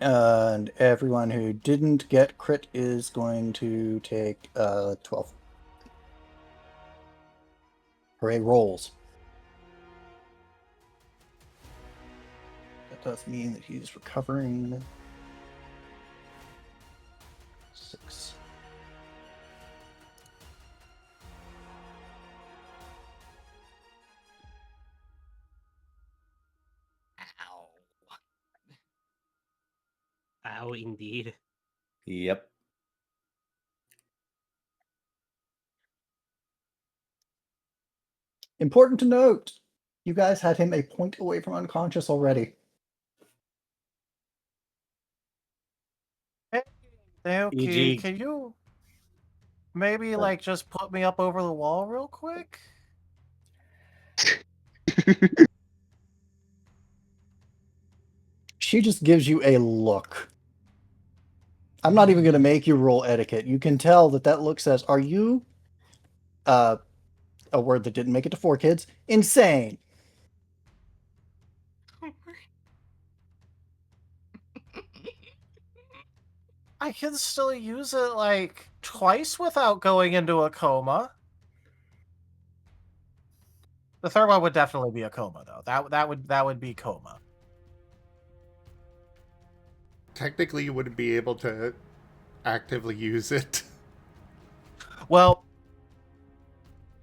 And everyone who didn't get crit is going to take 12. Hooray rolls. That does mean that he's recovering 6. Ow. Ow, indeed. Yep. Important to note, you guys had him a point away from unconscious already. Hey, Naoki, EG. can you maybe like just put me up over the wall real quick? She just gives you a look. I'm not even going to make you roll etiquette. You can tell that that look says, are you, a word that didn't make it to 4 kids, insane? I can still use it like twice without going into a coma. The third one would definitely be a coma, though. That would be coma. Technically, you wouldn't be able to actively use it. Well,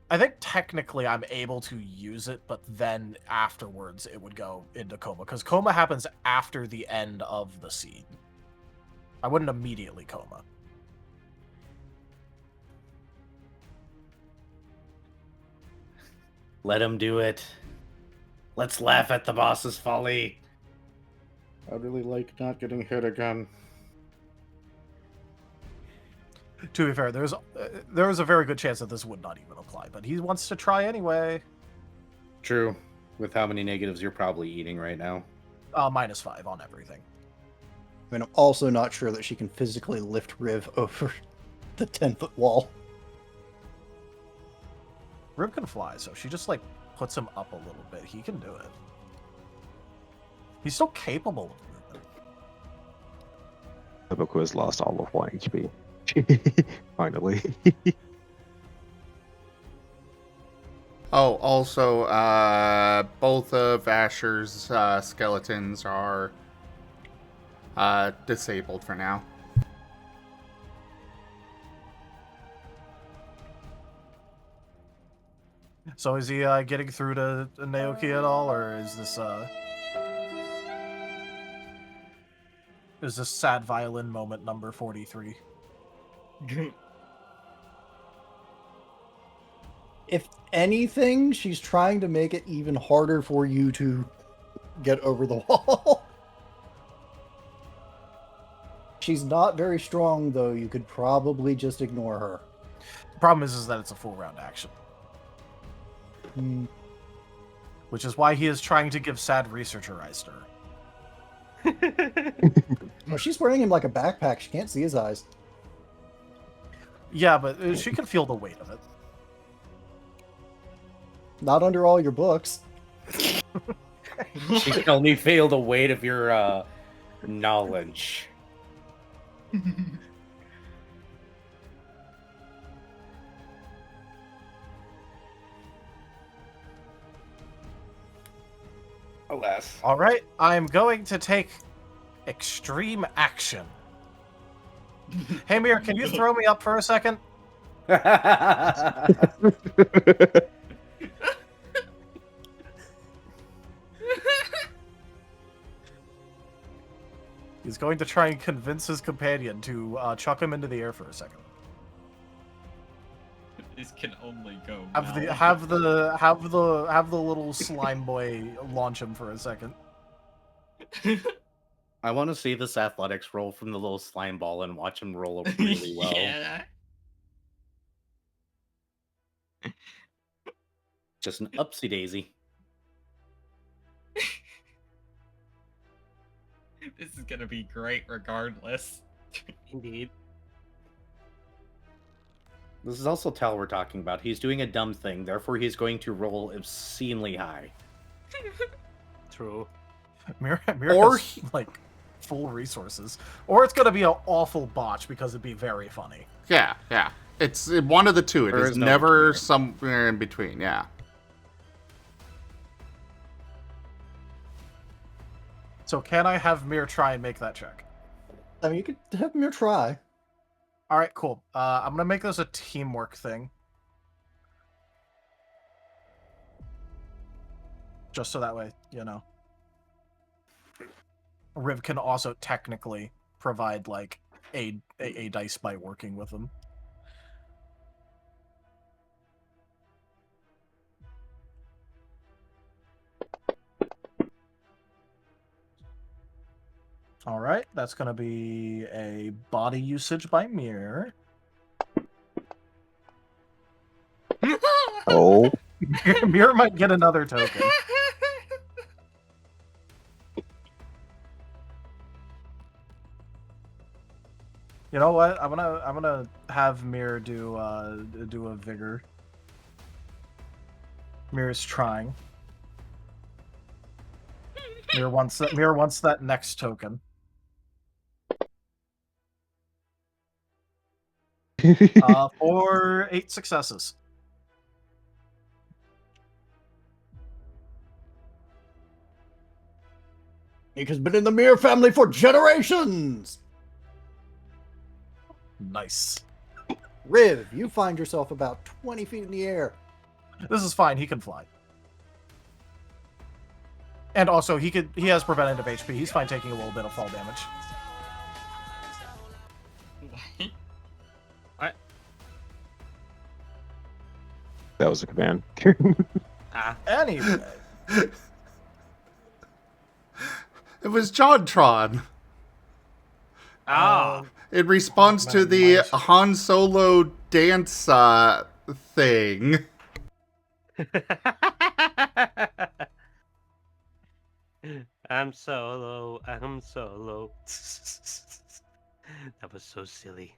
I think technically I'm able to use it, but then afterwards it would go into coma, because coma happens after the end of the scene. I wouldn't immediately coma. Let him do it. Let's laugh at the boss's folly. I really like not getting hit again. To be fair, there was a very good chance that this would not even apply, but he wants to try anyway. True. With how many negatives you're probably eating right now. -5 on everything. I mean, I'm also not sure that she can physically lift Riv over the 10-foot wall. Rib can fly, so she just like puts him up a little bit. He can do it. He's still capable of movement. Haboku has lost all of 1 HP. Finally. Oh, also, both of Asher's skeletons are disabled for now. So is he getting through to Naoki at all, or is this sad violin moment number 43? If anything, she's trying to make it even harder for you to get over the wall. She's not very strong, though. You could probably just ignore her. The problem is that it's a full round action. Which is why he is trying to give sad researcher eyes to her. Well, she's wearing him like a backpack. She can't see his eyes. Yeah, but she can feel the weight of it. Not under all your books. She can only feel the weight of your knowledge. Alas. All right, I'm going to take extreme action. Hey, Mir, can you throw me up for a second? He's going to try and convince his companion to chuck him into the air for a second. This can only go Have well. the little slime boy launch him for a second. I want to see this athletics roll from the little slime ball and watch him roll up really well. Yeah. Just an upsy daisy. This is gonna be great regardless. Indeed. This is also Tal we're talking about. He's doing a dumb thing, therefore he's going to roll obscenely high. True. Mir Or has, like, full resources. Or it's going to be an awful botch because it'd be very funny. Yeah. It's one of the two. It There is is no never between. somewhere in between, yeah. So can I have Mir try and make that check? I mean, you could have Mir try. All right, cool. I'm going to make this a teamwork thing. Just so that way, you know. Riv can also technically provide, like, a dice by working with them. All right, that's going to be a body usage by Mir. Oh, Mir might get another token. You know what? I'm gonna have Mir do a vigor. Mir is trying. Mir wants that next token. For 8 successes. Nick has been in the Mir family for generations! Nice. Riv, you find yourself about 20 feet in the air. This is fine. He can fly. And also, he has preventative HP. He's fine taking a little bit of fall damage. What? that was a command. Anyway. It was JonTron. Ah. In response to the Han Solo dance thing. I'm solo. That was so silly.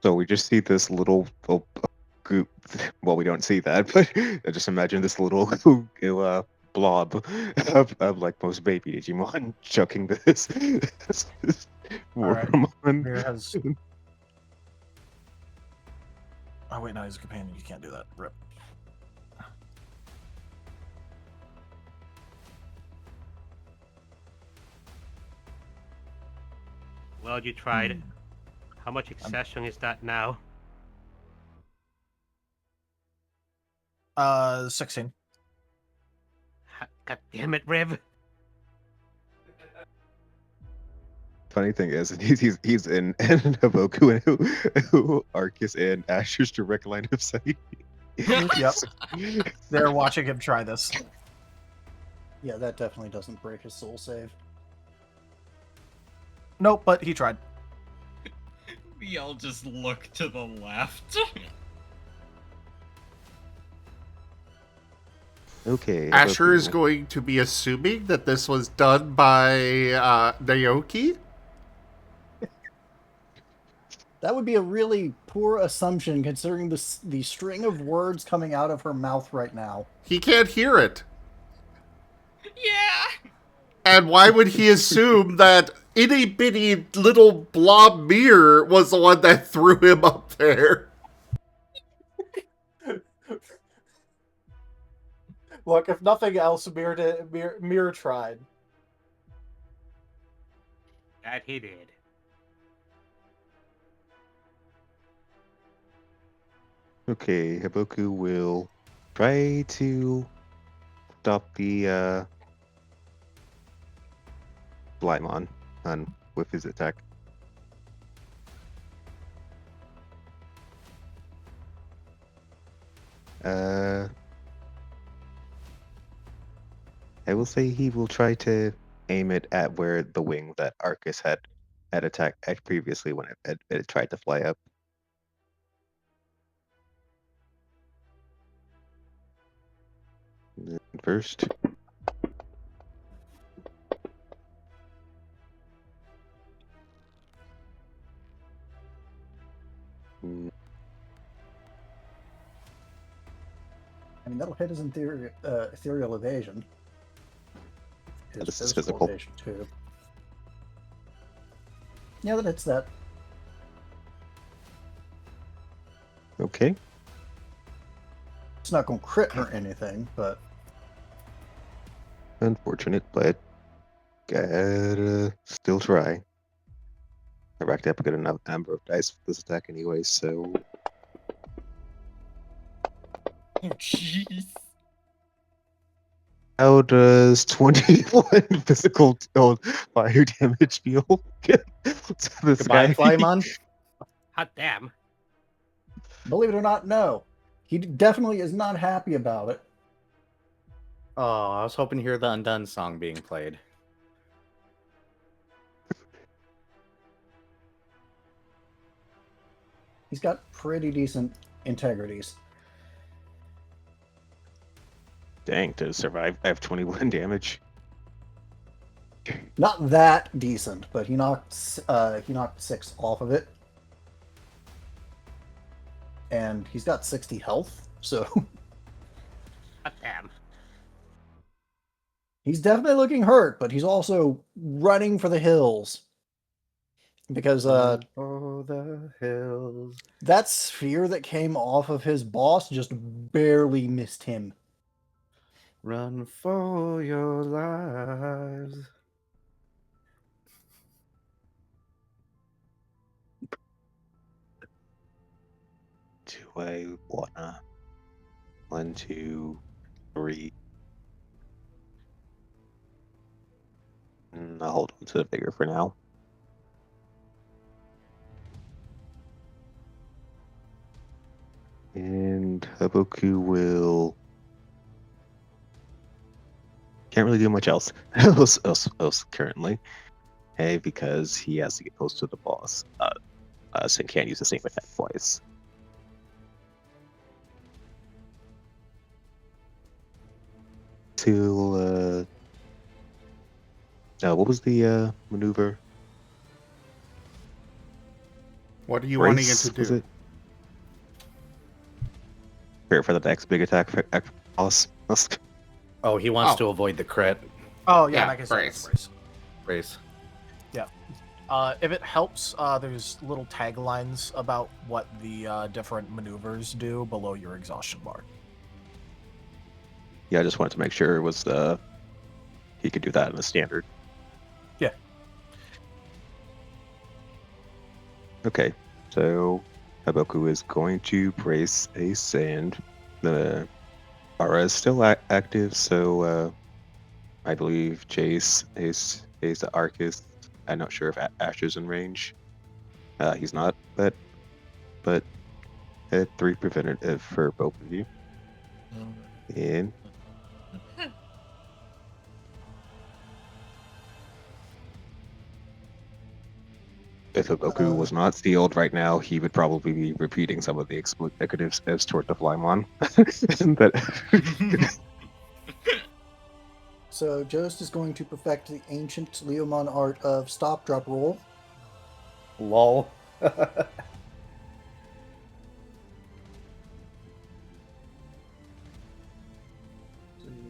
So we just see this little group. Well, we don't see that, but I just imagine this little blob of like most baby Digimon chucking this Warmon. Mir has... Oh wait, no, he's a companion. You can't do that. Rip. Well, you tried. How much accession is that now? 16. God damn it, Riv. Funny thing is, he's in Haboku and who Arcus and Asher's direct line of sight. Yep. They're watching him try this. Yeah, that definitely doesn't break his soul save. Nope, but he tried. We all just look to the left. Okay. Asher is Haboku. going to be assuming that this was done by Naoki. That would be a really poor assumption considering the string of words coming out of her mouth right now. He can't hear it. Yeah. And why would he assume that itty bitty little blob mirror was the one that threw him up there? Look, if nothing else, Mir tried. That he did. Okay, Haboku will try to stop the Blimon with his attack. I will say he will try to aim it at where the wing that Arcus had attacked at previously when it tried to fly up. First. I mean, that'll hit his ethereal evasion. His This is physical. Evasion too. Yeah, that hits that. Okay. It's not going to crit or anything, but Unfortunate, but gotta still try. I racked up a good enough number of dice for this attack anyway, so Oh, jeez. how does 21 physical fire damage feel to this Goodbye, guy? Flymon. Hot damn. believe it or not, no. He definitely is not happy about it. Oh, I was hoping to hear the Undone song being played. He's got pretty decent integrities. Dang, to survive, I have 21 damage. Not that decent, but he knocked 6 off of it. And he's got 60 health, so Hot damn. he's definitely looking hurt, but he's also running for the hills. Because Oh, the hills. that sphere that came off of his boss just barely missed him. Run for your lives. Do I wanna? 1, 2, 3. I'll hold on to the figure for now. And Haboku will. Can't really do much else currently. Hey, because he has to get close to the boss. So he can't use the same attack twice. Till what was the maneuver? What are you wanting it Brace, to was do? it? Prepare for the next big attack for boss. Oh, he wants Oh. to avoid the crit. Oh yeah, Yeah, like I said, brace. brace. Brace. If it helps, there's little taglines about what the different maneuvers do below your exhaustion bar. Yeah, I just wanted to make sure it was he could do that in the standard. Yeah. Okay, so Haboku is going to brace Ace, and the aura is still active, so I believe Jace, Ace, Arcus. I'm not sure if Asher's in range. He's not, but 3 preventative for both of you. And if Haboku was not sealed right now, he would probably be repeating some of the explicatives as toward the Flymon. But So Jost is going to perfect the ancient Leomon art of stop, drop, roll. Lol.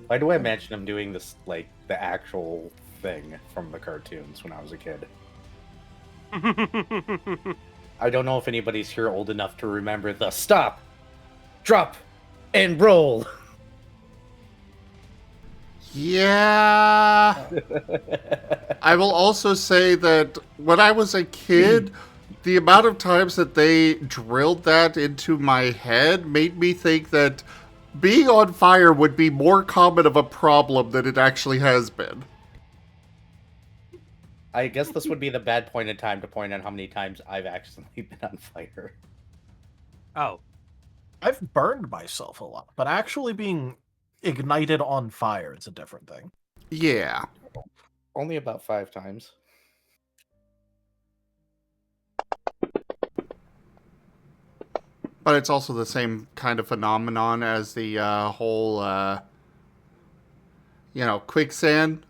Why do I imagine him doing this, like, the actual thing from the cartoons when I was a kid? I don't know if anybody's here old enough to remember the stop, drop, and roll. Yeah. I will also say that when I was a kid, the amount of times that they drilled that into my head made me think that being on fire would be more common of a problem than it actually has been. I guess this would be the bad point in time to point out how many times I've accidentally been on fire. Oh, I've burned myself a lot, but actually being ignited on fire is a different thing. Yeah. Only about 5 times. But it's also the same kind of phenomenon as the whole, quicksand.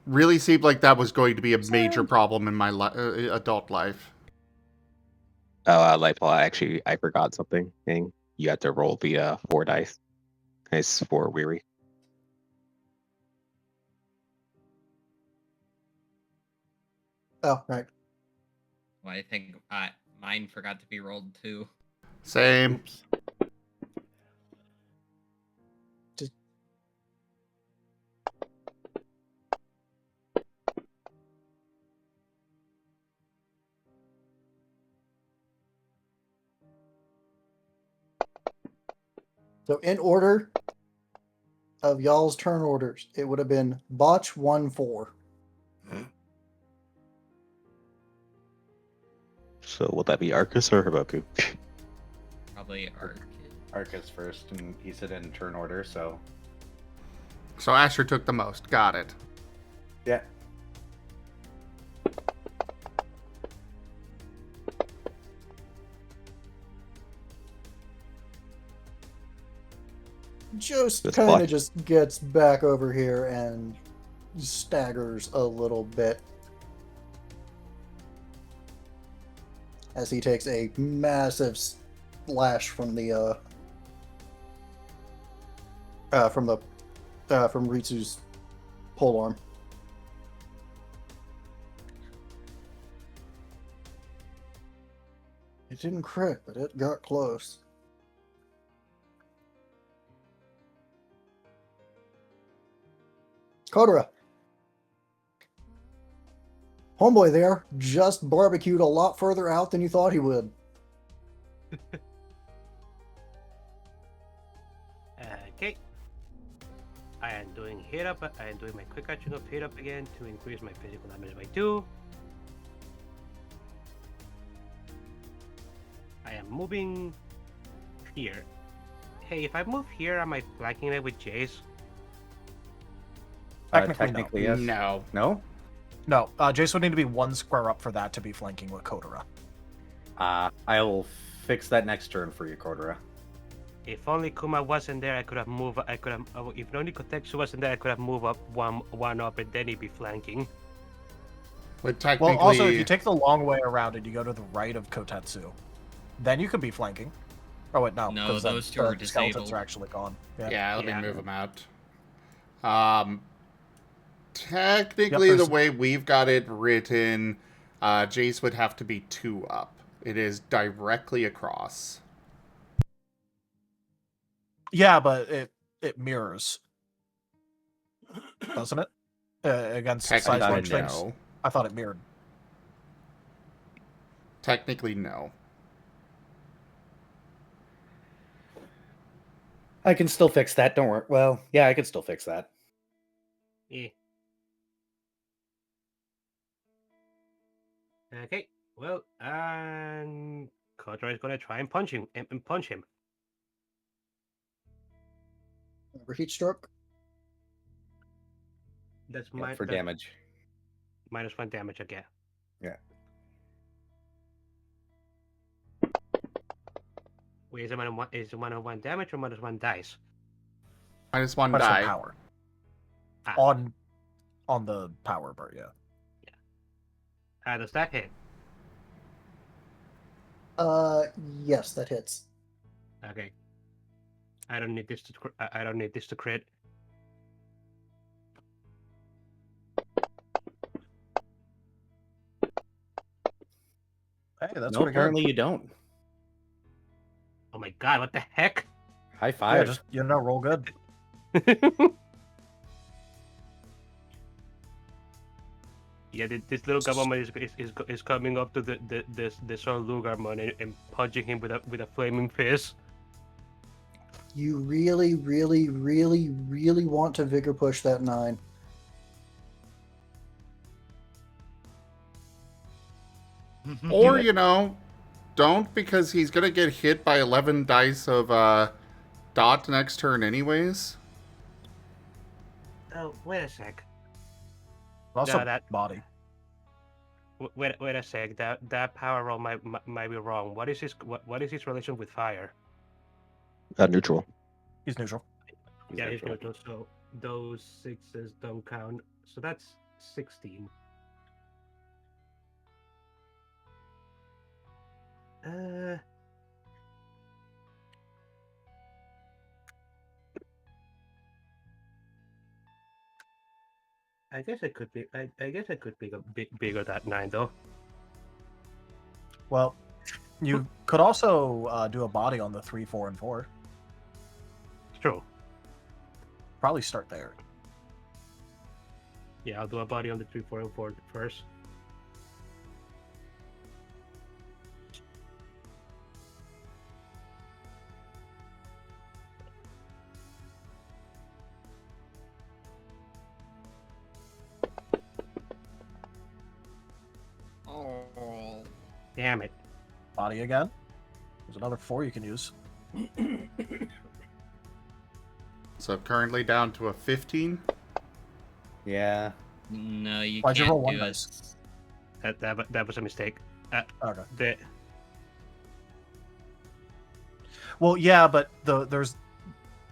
Really seemed like that was going to be a major problem in my adult life. Oh, Lightfall, I forgot something. You have to roll the 4 dice. It's for weary. Oh, right. Well, I think mine forgot to be rolled too. Same. Oops. So in order of y'all's turn orders, it would have been Botch 1-4. So will that be Arcus or Haboku? Probably Arcus first, and he said in turn order, so... So Asher took the most. Got it. Yeah. Just This kind block. of just gets back over here and staggers a little bit as he takes a massive slash from the from Ritsu's pole arm. It didn't crit, but it got close. Kotora. Homeboy there just barbecued a lot further out than you thought he would. okay. I am doing hit up. I am doing my quick action of hit up again to increase my physical damage by 2. I am moving here. Hey, if I move here, am I flanking it with Jace? Technically, yes. No. No? No, Jace would need to be 1 square up for that to be flanking with Kotora. I'll fix that next turn for you, Kotora. If only Kuma wasn't there, I could have moved. If only Kotetsu wasn't there, I could have moved up one up, and then he'd be flanking. But technically... Well, also, if you take the long way around and you go to the right of Kotetsu, then you could be flanking. Oh, wait, no. No, 'cause those two the are skeletons disabled. are actually gone. Yeah, let Yeah. me move them out. Technically, the way we've got it written, Jace would have to be 2 up. It is directly across. Yeah, but it mirrors. Doesn't it? Against size Technically, range things? no. I thought it mirrored. Technically, no. I can still fix that, don't worry. Well, yeah, I can still fix that. Yeah. Okay. Well, and Kotora is gonna try and punch him. Overheat stroke. That's Yeah, for damage. -1 damage again. Yeah. Wait, is it -1 damage or -1 dice? -1 Minus die. 1 power. Ah. On the power bar, yeah. How does that hit? Yes, that hits. Okay. I don't need this to crit. Hey, that's No, pretty apparently good. you don't. Oh my god, what the heck? High Yeah, five. just roll good. Yeah, this little Gabumon is coming up to the Son Lugarmon and punching him with a flaming fist. You really, really, really, really want to vigor push that 9. Or, don't, because he's going to get hit by 11 dice of dot next turn anyways. Oh, wait a sec. Also, that body. Wait a sec. That power roll might be wrong. What is his relation with fire? Neutral. He's neutral. Yeah, he's neutral. So those 6s don't count. So that's 16. I guess it could be. I guess it could be a bit bigger that 9 though. Well, you could also do a body on the 3, 4, and 4. True. Probably start there. Yeah, I'll do a body on the 3, 4, and 4 first. Oh. Damn it. Body again. There's another 4 you can use. So currently down to a 15. Yeah. No, you Why'd you can't roll 1 do dice? it. That was a mistake. Okay. Well, yeah, but there's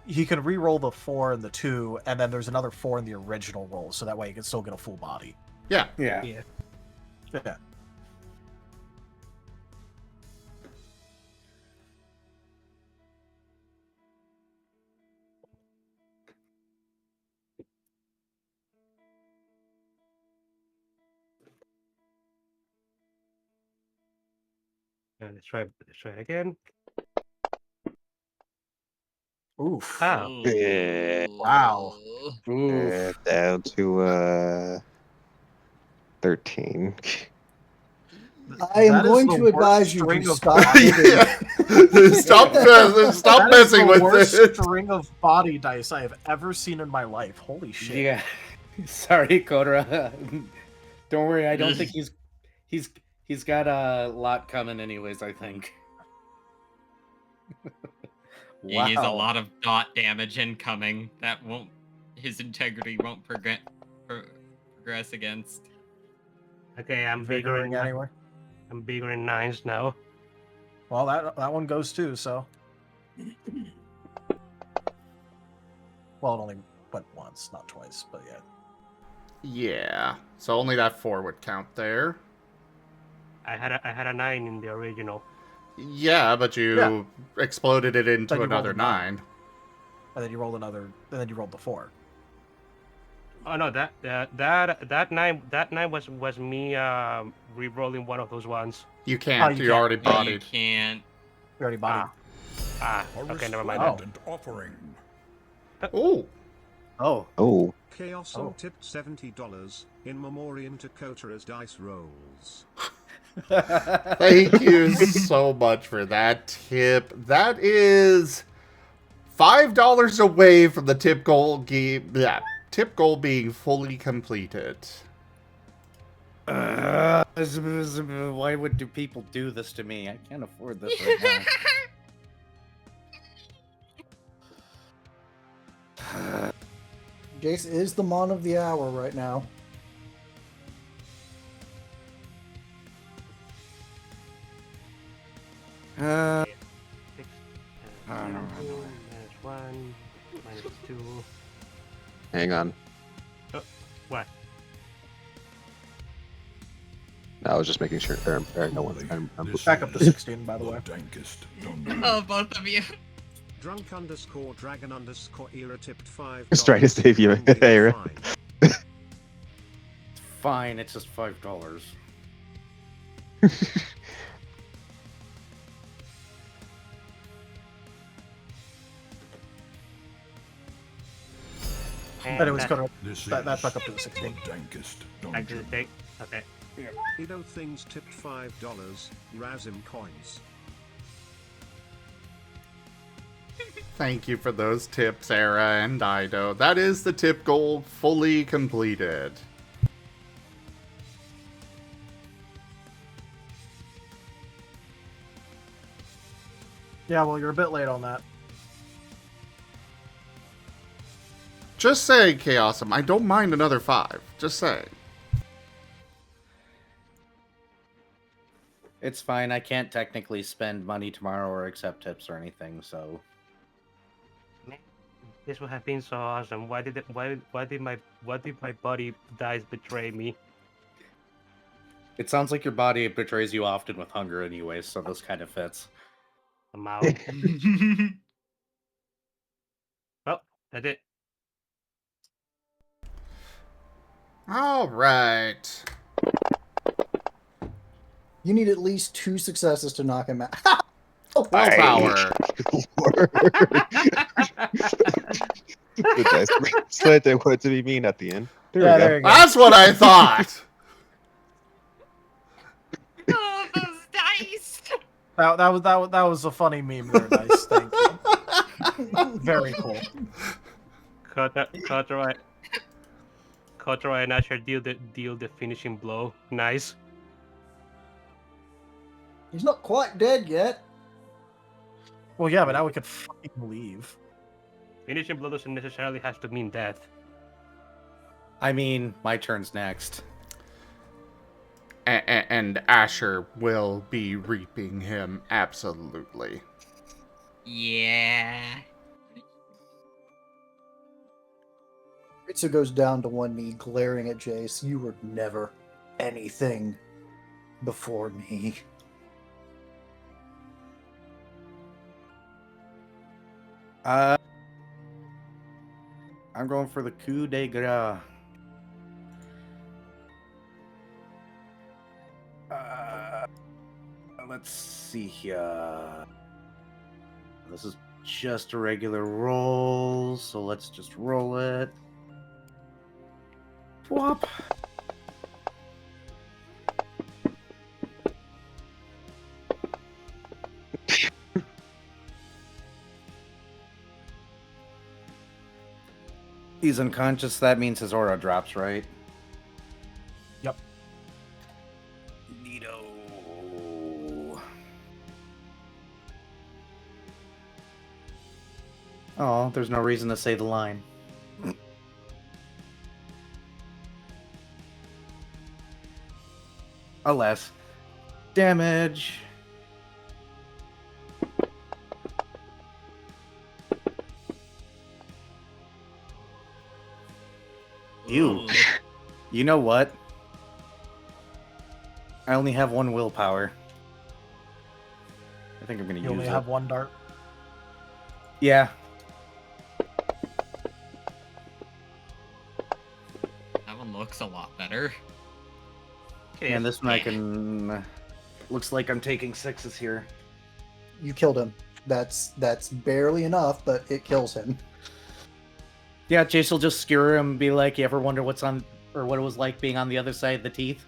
he can re-roll the 4 and the 2, and then there's another 4 in the original roll, so that way you can still get a full body. Yeah. Yeah. Yeah. Yeah. Let's try again. Oof. Oh. Yeah. Wow. Down to 13. I am That is going the to worst advise you string to of stop. Stop That is messing the with worst it. string of body dice I have ever seen in my life. Holy shit. Yeah. Sorry, Kotora. Don't worry. I don't think he's got a lot coming, anyways. I think. Wow. He has a lot of dot damage incoming. That won't. His integrity won't progress against. Okay, I'm bigger Vigoring anywhere. I'm bigger in 9s now. Well, that one goes too, so. Well, it only went once, not twice, but yeah. Yeah. So only that 4 would count there. I had a 9 in the original. Yeah, but you exploded it into Then you another rolled a 9. 9. And then you rolled another. And then you rolled the 4. Oh no, that 9 was me re-rolling one of those ones. You can't. you You can't. already No, you bodied. can't. You already bodied. Okay, never mind. Resplendent offering. Oh. Oh. Oh. Chaos on tipped $70 in memoriam to Kotora's dice rolls. Thank you so much for that tip. That is $5 away from the tip goal tip goal being fully completed. Why would people do this to me? I can't afford this right now. Jace is the Mon of the hour right now. -1, -2. Hang on. What? I was just making sure. No one. I'm Back up to 16, by the way. Dankest dungeon. Oh, both of you. Drunk _dragon _ era tipped $5. Just trying to save you, Aaron. Fine, it's just $5. Anyways, that- Kotora, This that is back up to the 16. the dankest Back to the dungeon. take. Okay. IDDoThings tipped $5. Razim coins. Thank you for those tips, Era and Dido. That is the tip goal fully completed. Yeah, well, you're a bit late on that. Just saying, Chaosum, I don't mind another 5. Just saying. It's fine. I can't technically spend money tomorrow or accept tips or anything, so. This would have been so awesome. Why did my body dies betray me? It sounds like your body betrays you often with hunger anyway, so this kind of fits. I'm out. Well, that's it. All right. You need at least 2 successes to knock him out. Willpower. The dice said they wanted to be mean at the end. There Yeah, we go. there you go. That's what I thought. Oh, those dice! That was a funny meme there, Dice. Thank you. Very cool. Kotora and Asher deal the finishing blow. Nice. He's not quite dead yet. Well, yeah, but now we could fucking leave. Finishing blow doesn't necessarily have to mean death. I mean, my turn's next. And Asher will be reaping him, absolutely. Yeah. Ritsu goes down to one knee, glaring at Jace. You were never anything before me. I'm going for the coup de grace. Let's see here. This is just a regular roll, so let's just roll it. Whoop. He's unconscious, that means his aura drops, right? Yep. Neato. Oh, there's no reason to say the line. Alas. Damage. You know what? I only have 1 willpower. I think I'm gonna use it. You only have 1 dart. Yeah. That one looks a lot better. And this one I can... Looks like I'm taking 6s here. You killed him. That's barely enough, but it kills him. Yeah, Jace will just skewer him and be like, you ever wonder what's on... Or what it was like being on the other side of the teeth?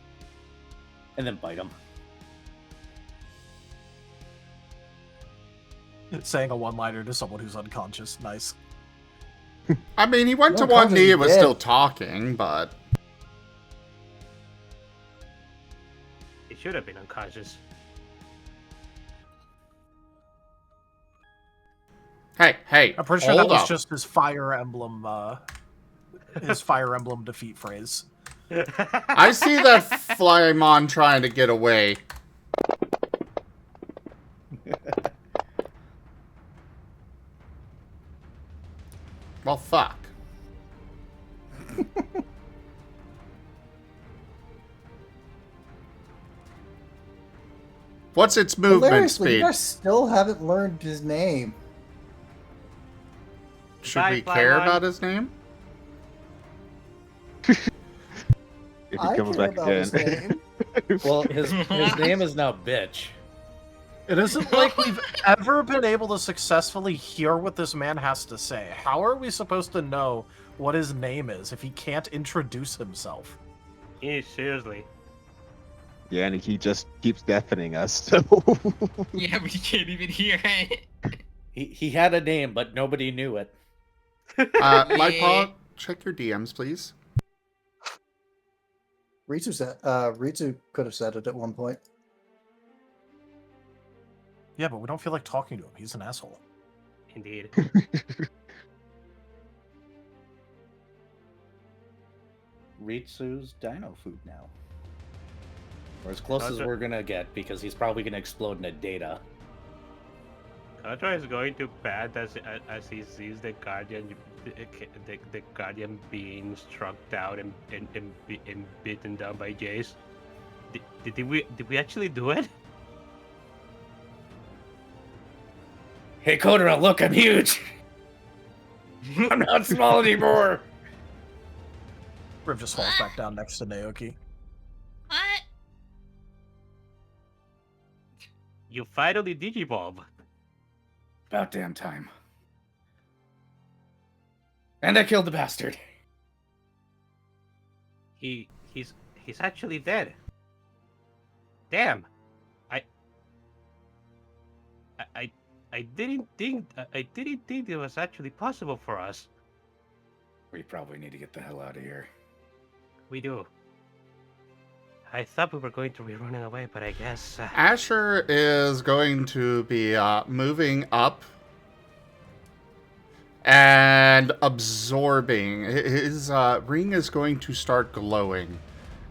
And then bite him. Saying a one-liner to someone who's unconscious. Nice. I mean, he went No, to one conscious knee is and was dead. still talking, but... He should have been unconscious. Hey, I'm pretty sure hold that was up. just his Fire Emblem, his Fire Emblem defeat phrase. I see that Flymon trying to get away. Well, fuck. What's its movement Hilariously, speed? you guys still haven't learned his name. Should Bye, we care Flymon. about his name? If he I comes care back about his again. name. Well, his name is now Bitch. It isn't like we've ever been able to successfully hear what this man has to say. How are we supposed to know what his name is if he can't introduce himself? Seriously. Yeah, and he just keeps deafening us. So Yeah, we can't even hear it. He had a name, but nobody knew it. My paw, check your DMs, please. Ritsu could have said it at one point. Yeah, but we don't feel like talking to him. He's an asshole. Indeed. Ritsu's dino food now. Or as close as Kotora- we're gonna get, because he's probably gonna explode into data. Kotora is going to bat as he sees the guardian, the guardian being struck down and beaten down by Jace. Did we actually do it? Hey Kotora, look, I'm huge! I'm not small anymore! Riv just falls back down next to Naoki. What? You finally Digivolve. About damn time. And I killed the bastard. He's actually dead. Damn. I didn't think it was actually possible for us. We probably need to get the hell out of here. We do. I thought we were going to be running away, but I guess... Asher is going to be moving up and absorbing. His ring is going to start glowing,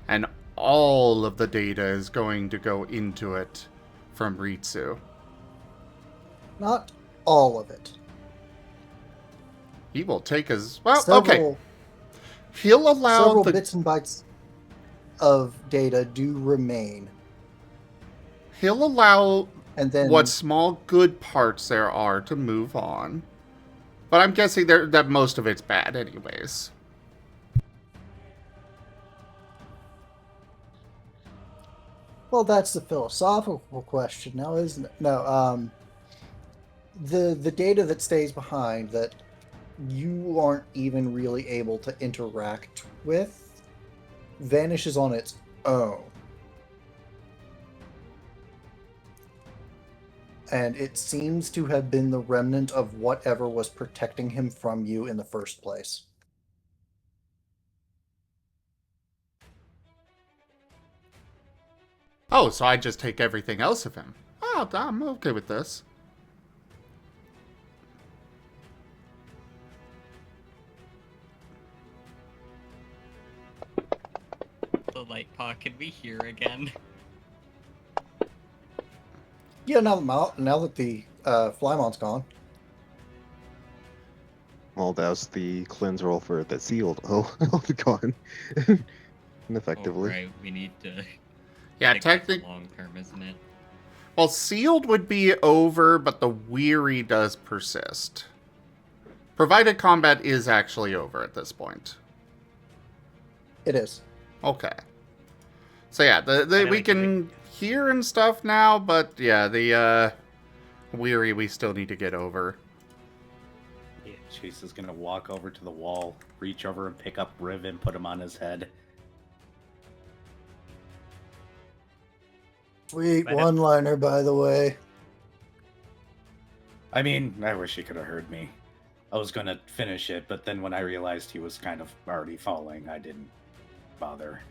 and all of the data is going to go into it from Ritsu. Not all of it. He will take his... Well, Several, okay. He'll allow several the... bits and bytes of data do remain. He'll allow And then what small good parts there are to move on. But I'm guessing that most of it's bad anyways. well, that's the philosophical question now, isn't it? No, the data that stays behind that you aren't even really able to interact with vanishes on its own. And it seems to have been the remnant of whatever was protecting him from you in the first place. Oh, so I just take everything else of him. Oh, I'm okay with this. The light paw, can we hear again? Yeah, now that the Flymon's gone. well, that was the cleanse roll for the sealed. Oh, gone. Ineffectively. Oh, right, we need to... Yeah, technically long term, isn't it? Well, sealed would be over, but the weary does persist. Provided combat is actually over at this point. It is. Okay. So yeah, we can hear and stuff now, but yeah, the weary we still need to get over. Yeah, Chase is gonna walk over to the wall, reach over and pick up Riv and put him on his head. Sweet one-liner, by the way. I mean, I wish he could have heard me. I was gonna finish it, but then when I realized he was kind of already falling, I didn't bother.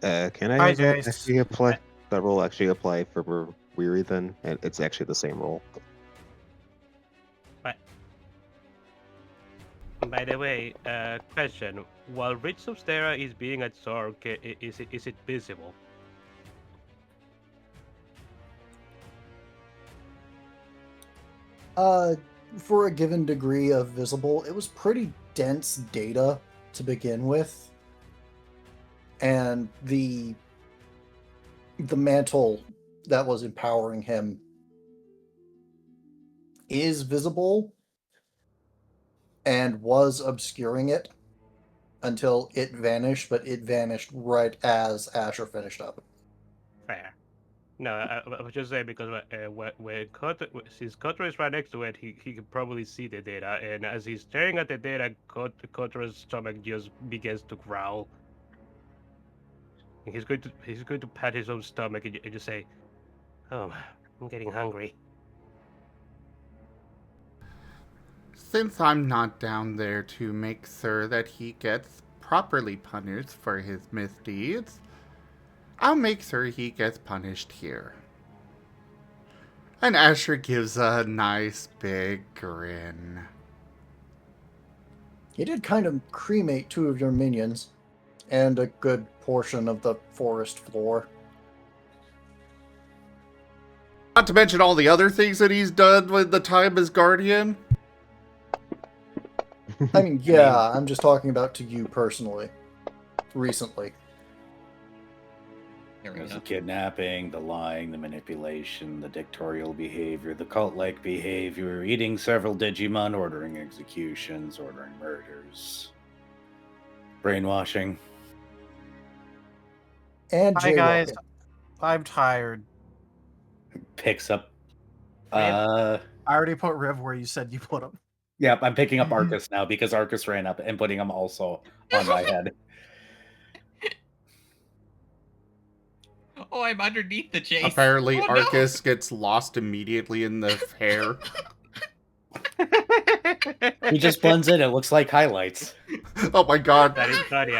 Can I Hi, have it Jace. actually apply that roll actually apply for weary then? It's actually the same roll. By the way, question: while Rich Substera is being absorbed, is it visible? For a given degree of visible, it was pretty dense data to begin with. And the mantle that was empowering him is visible and was obscuring it until it vanished, but it vanished right as Asher finished up. Fair. No, I was just saying because since Kotora is right next to it, he can probably see the data, and as he's staring at the data, Kotora's stomach just begins to growl. He's going to pat his own stomach and just say, "Oh, I'm getting hungry." Since I'm not down there to make sure that he gets properly punished for his misdeeds, I'll make sure he gets punished here. And Asher gives a nice big grin. He did kind of cremate 2 of your minions, and a good portion of the forest floor. Not to mention all the other things that he's done with the time as guardian. I mean, yeah, I'm just talking about to you personally. Recently. There we There's go. the kidnapping, the lying, the manipulation, the dictatorial behavior, the cult-like behavior, eating several Digimon, ordering executions, ordering murders, brainwashing. And Hi guys, jaywalking. I'm tired. Picks up. I already put Riv where you said you put him. Yep, I'm picking up Arcus now because Arcus ran up and putting him also on my head. Oh, I'm underneath the Jace. Apparently, Oh, Arcus gets lost immediately in the hair. He just blends in. It looks like highlights. Oh my god. That is funny.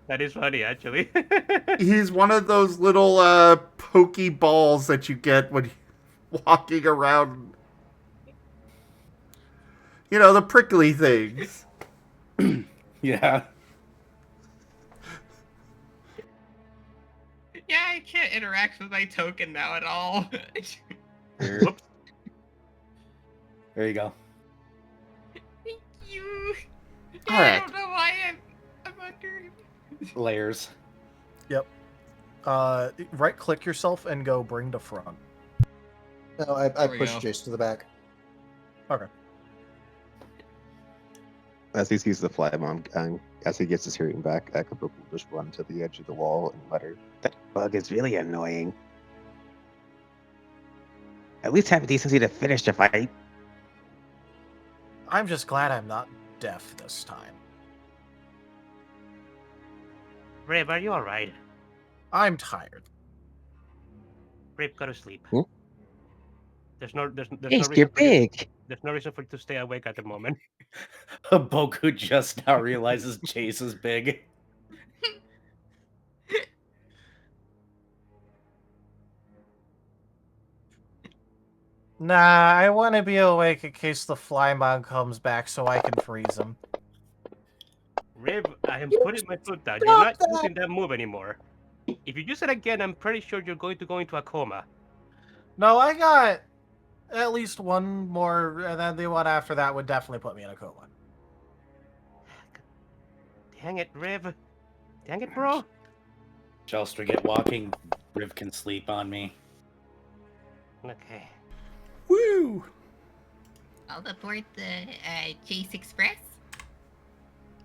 That is funny, actually. He's one of those little pokey balls that you get when you're walking around. You know, the prickly things. Yeah. Yeah, I can't interact with my token now at all. Whoops. There you go. Thank you. All I right. don't know why I'm under. Layers. Yep. Right click yourself and go bring to front. No, I There we pushed go. Jace to the back. Okay. As he sees the Flymon, as he gets his hearing back, Haboku will just run to the edge of the wall and mutter, "That bug is really annoying. At least have decency to finish the fight." I'm just glad I'm not deaf this time. Rib, are you alright? I'm tired. Rib, go to sleep. Hmm? There's no Yes, reason you're for you. big. There's no reason for you to stay awake at the moment. Haboku just now realizes Jace is big. Nah, I want to be awake in case the Flymon comes back so I can freeze him. Rib, I am putting my foot down. You're not using that move anymore. If you use it again, I'm pretty sure you're going to go into a coma. No, I got at least one more, and then the one after that would definitely put me in a coma. Dang it, Rib. Dang it, bro. Just to get walking, Riv can sleep on me. Okay. Woo! I'll aboard the Jace Express.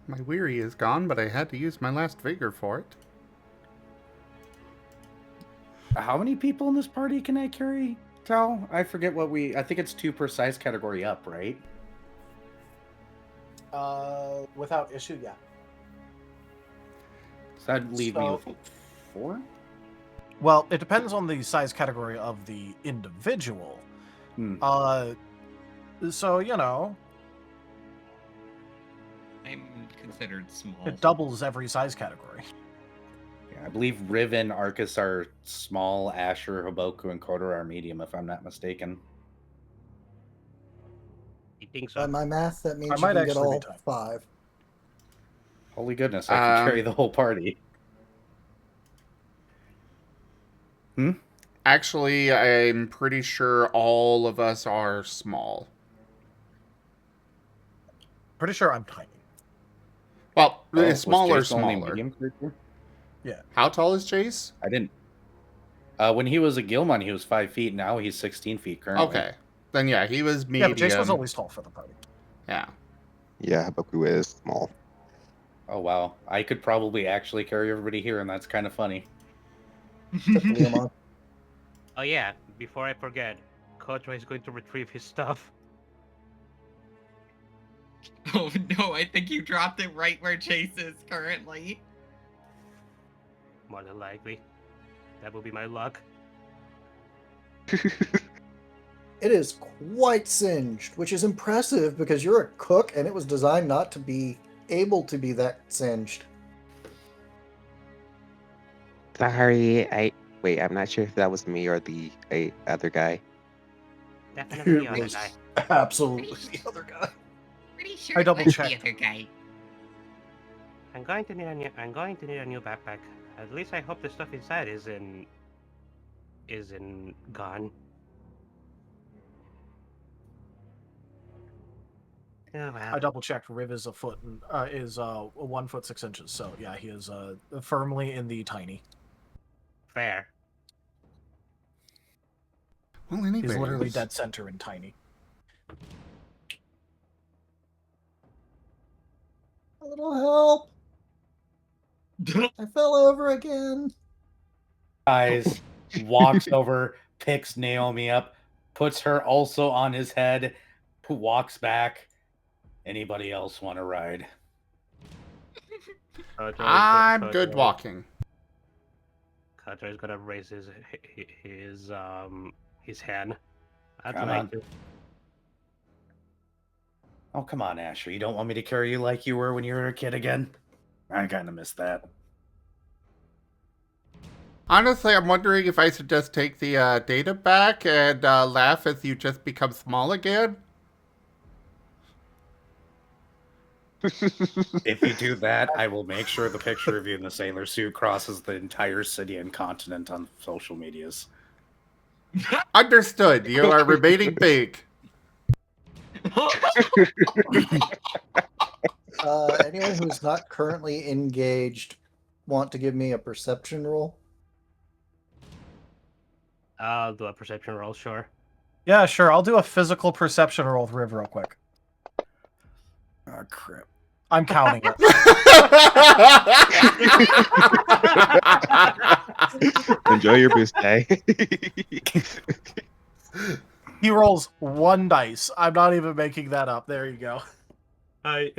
My weary is gone, but I had to use my last vigor for it. How many people in this party can I carry, Tal? I forget what I think it's 2 per size category up, right? Without issue, yeah. So that'd leave me So- with 4? Well, it depends on the size category of the individual. Hmm. So, you know, I'm considered small. it doubles every size category. Yeah, I believe Riv and Arcus are small, Asher, Haboku, and Kotora are medium, if I'm not mistaken. You think By so? my math, that means I you might can get actually be all tight. 5. Holy goodness, I can carry Um, the whole party. Actually, I'm pretty sure all of us are small. Pretty sure I'm tiny. Well, Oh, was small or Jace the only smaller. medium creature? How tall is Jace? I didn't. When he was a Gilmon, he was 5 feet. Now he's 16 feet currently. Okay. Then yeah, he was Yeah, medium. but Jace was always tall for the party. Yeah. Yeah, Haboku is small. Oh, wow. I could probably actually carry everybody here, and that's kind of funny. Except Leomon. Oh yeah, before I forget, Kotora is going to retrieve his stuff. Oh no, I think you dropped it right where Jace is currently. more than likely. That will be my luck. It is quite singed, which is impressive because you're a cook and it was designed not to be able to be that singed. Sorry, wait. I'm not sure if that was me or the other guy. Definitely the It other was guy. absolutely the other guy. Pretty sure I it was double-checked. the other guy. I'm going to need a new backpack. At least I hope the stuff inside isn't gone. Oh well. I double checked. Riv is 1 foot 6 inches. So yeah, he is firmly in the tiny. Fair. Well, anyways. He's literally dead center in tiny. A little help. I fell over again. Guys, walks over, picks Naomi up, puts her also on his head, walks back. Anybody else want to ride? I'm good walking. Kotora is gonna raise his hand. I'd Come like on. to. Oh, come on, Asher. You don't want me to carry you like you were when you were a kid again? I kind of miss that. Honestly, I'm wondering if I should just take the data back and laugh as you just become small again. If you do that, I will make sure the picture of you in the sailor suit crosses the entire city and continent on social medias. Understood. You are remaining big. Anyone who's not currently engaged want to give me a perception roll? I'll do a perception roll, sure. Yeah, sure. I'll do a physical perception roll with Riv real quick. Oh, crap. I'm counting it. Enjoy your boost day. He rolls 1 dice. I'm not even making that up. There you go. I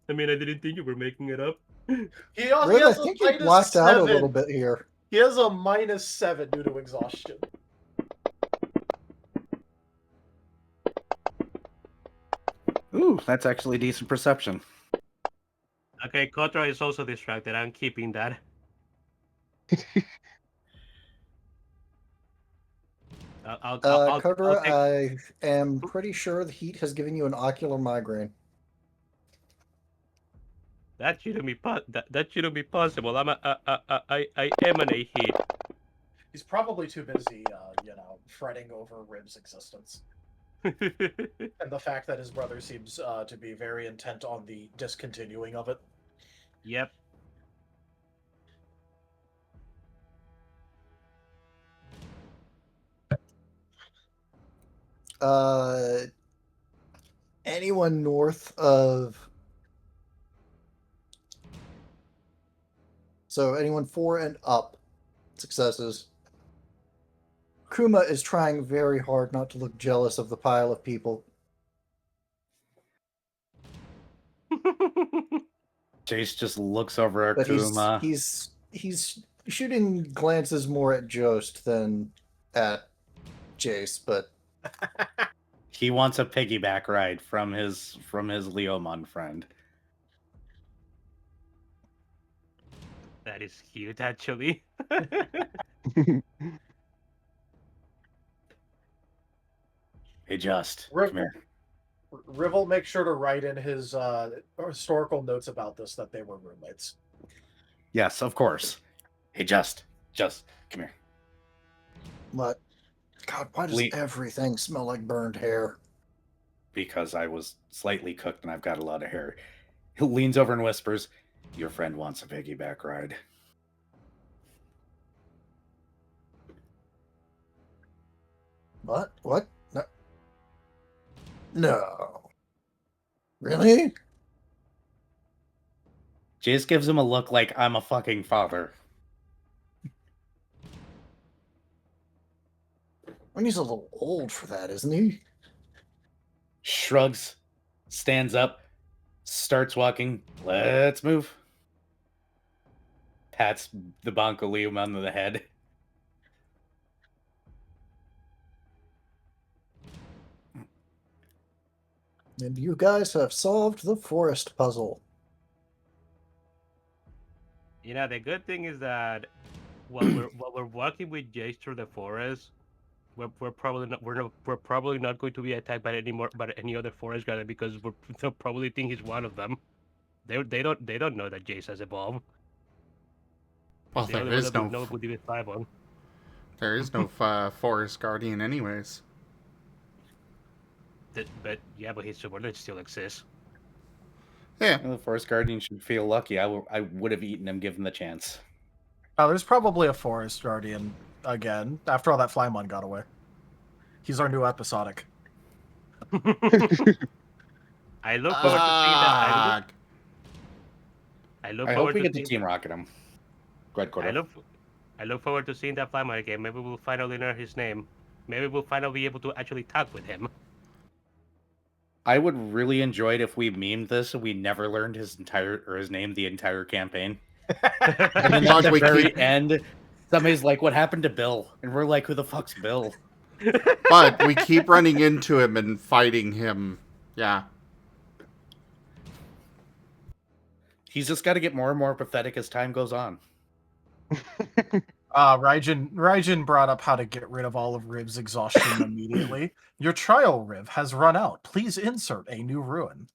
mean, I didn't think you were making it up. Riv, I think you blacked out a little bit here. He has a -7 due to exhaustion. Ooh, that's actually decent perception. Okay, Kotora is also distracted. I'm keeping that. Kotora, I am pretty sure the heat has given you an ocular migraine. That shouldn't be that shouldn't be possible. I emanate heat. He's probably too busy, fretting over Rib's existence. And the fact that his brother seems to be very intent on the discontinuing of it. Yep. Anyone north of... So anyone 4 and up successes. Kuma is trying very hard not to look jealous of the pile of people. Jace just looks over at But Kuma. he's shooting glances more at Jost than at Jace, but He wants a piggyback ride from his Leomon friend. That is cute, actually. Hey, Just, Riv, come here. Riv will make sure to write in his historical notes about this that they were roommates. Yes, of course. Hey, Just, come here. what? God, why does everything smell like burned hair? Because I was slightly cooked and I've got a lot of hair. He leans over and whispers, "Your friend wants a piggyback ride." What? What? No. No. Really? Jace gives him a look like I'm a fucking father. When he's a little old for that, isn't he? Shrugs, stands up, starts walking. Let's move. pats the Bonkolium on the head. And you guys have solved the forest puzzle. You know, the good thing is that while we're walking with Jace through the forest, we're probably not going to be attacked by any other forest guy because they'll probably think he's one of them. They don't know that Jace has evolved. Well, The only one that would know would be Fireball. there is no forest guardian anyways. But his subordinate still exists. Yeah. Well, the Forest Guardian should feel lucky. I would have eaten him given the chance. Oh, there's probably a forest guardian again. After all, that Flymon got away. He's our new episodic. I look forward to seeing that. I hope we get to Team Rocket him. Go ahead, Kotora. I look forward to seeing that Flymon again. Maybe we'll finally learn his name. Maybe we'll finally be able to actually talk with him. I would really enjoy it if we memed this and we never learned his name the entire campaign. And then at the very end, somebody's like, "What happened to Bill?" And we're like, "Who the fuck's Bill?" But we keep running into him and fighting him. Yeah. He's just got to get more and more pathetic as time goes on. Raijin brought up how to get rid of all of Riv's exhaustion immediately. Your trial Riv has run out. Please insert a new ruin.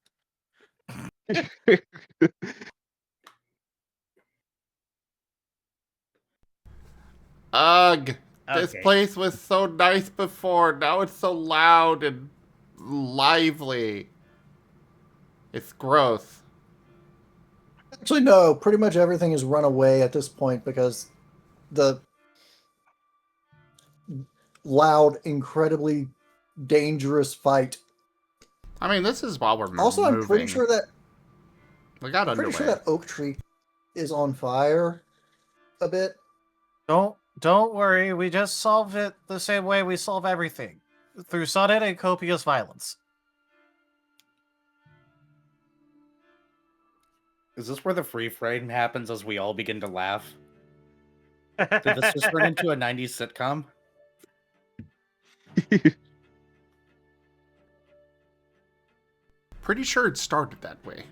Ugh. This place was so nice before. Now it's so loud and lively. It's gross. Actually, no. Pretty much everything is run away at this point because the loud, incredibly dangerous fight. I mean, this is while we're also, moving. I'm pretty sure that I'm pretty sure that oak tree is on fire a bit. Don't worry. We just solve it the same way we solve everything, through sudden and copious violence. Is this where the free frame happens as we all begin to laugh? Did this just turn into a 90s sitcom? Pretty sure it started that way.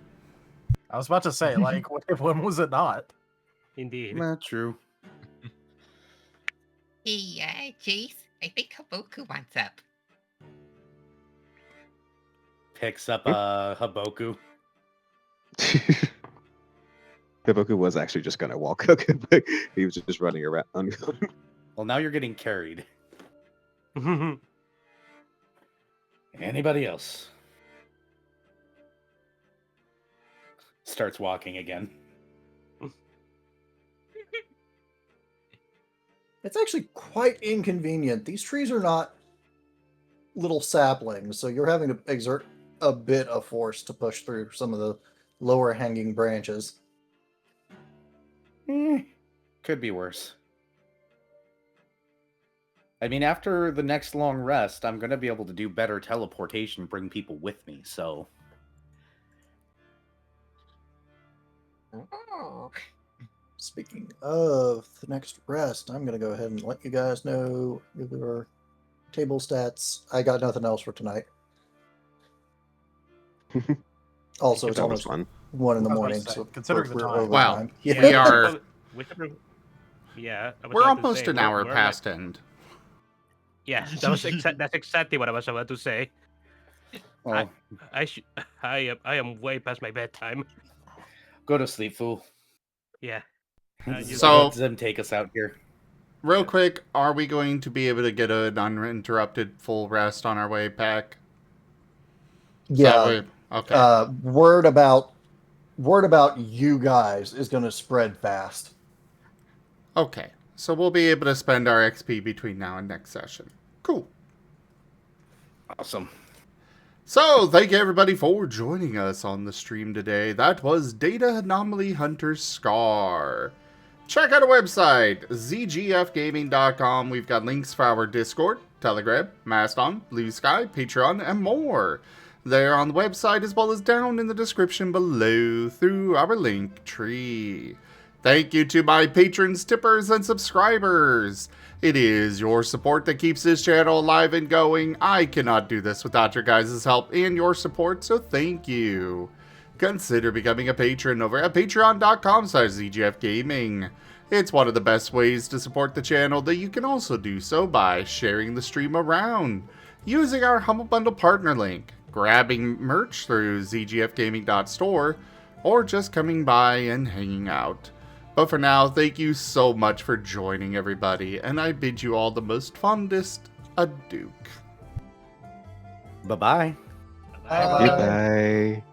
I was about to say, like, when was it not? Indeed. Not true. Hey, Jace, I think Haboku wants up. Picks up Haboku. Haboku was actually just gonna walk. But he was just running around. Well, now you're getting carried. Anybody else? Starts walking again. It's actually quite inconvenient. These trees are not little saplings, so you're having to exert a bit of force to push through some of the lower hanging branches. Could be worse. I mean, after the next long rest, I'm going to be able to do better teleportation, bring people with me, so... Oh. Speaking of the next rest, I'm going to go ahead and let you guys know your table stats. I got nothing else for tonight. Also, it's almost 1 in the morning, so considering the time. over Wow. time. We are... We're almost an hour past end. Yeah, that's exactly what I was about to say. Well, I am way past my bedtime. Go to sleep, fool. Yeah. So, let them take us out here. Real quick, are we going to be able to get an uninterrupted full rest on our way back? Yeah. Okay. Word about you guys is going to spread fast. Okay. So we'll be able to spend our XP between now and next session. Cool. Awesome. So, thank you everybody for joining us on the stream today. That was Data Anomaly Hunter Scar. Check out our website, zgfgaming.com. We've got links for our Discord, Telegram, Mastodon, Blue Sky, Patreon, and more. They're on the website as well as down in the description below through our link tree. Thank you to my patrons, tippers, and subscribers. It is your support that keeps this channel alive and going. I cannot do this without your guys' help and your support, so thank you. Consider becoming a patron over at patreon.com/ZGFgaming. It's one of the best ways to support the channel, though you can also do so by sharing the stream around, using our Humble Bundle partner link, grabbing merch through zgfgaming.store, or just coming by and hanging out. But for now, thank you so much for joining, everybody, and I bid you all the most fondest adieu. Bye-bye. Bye. Goodbye.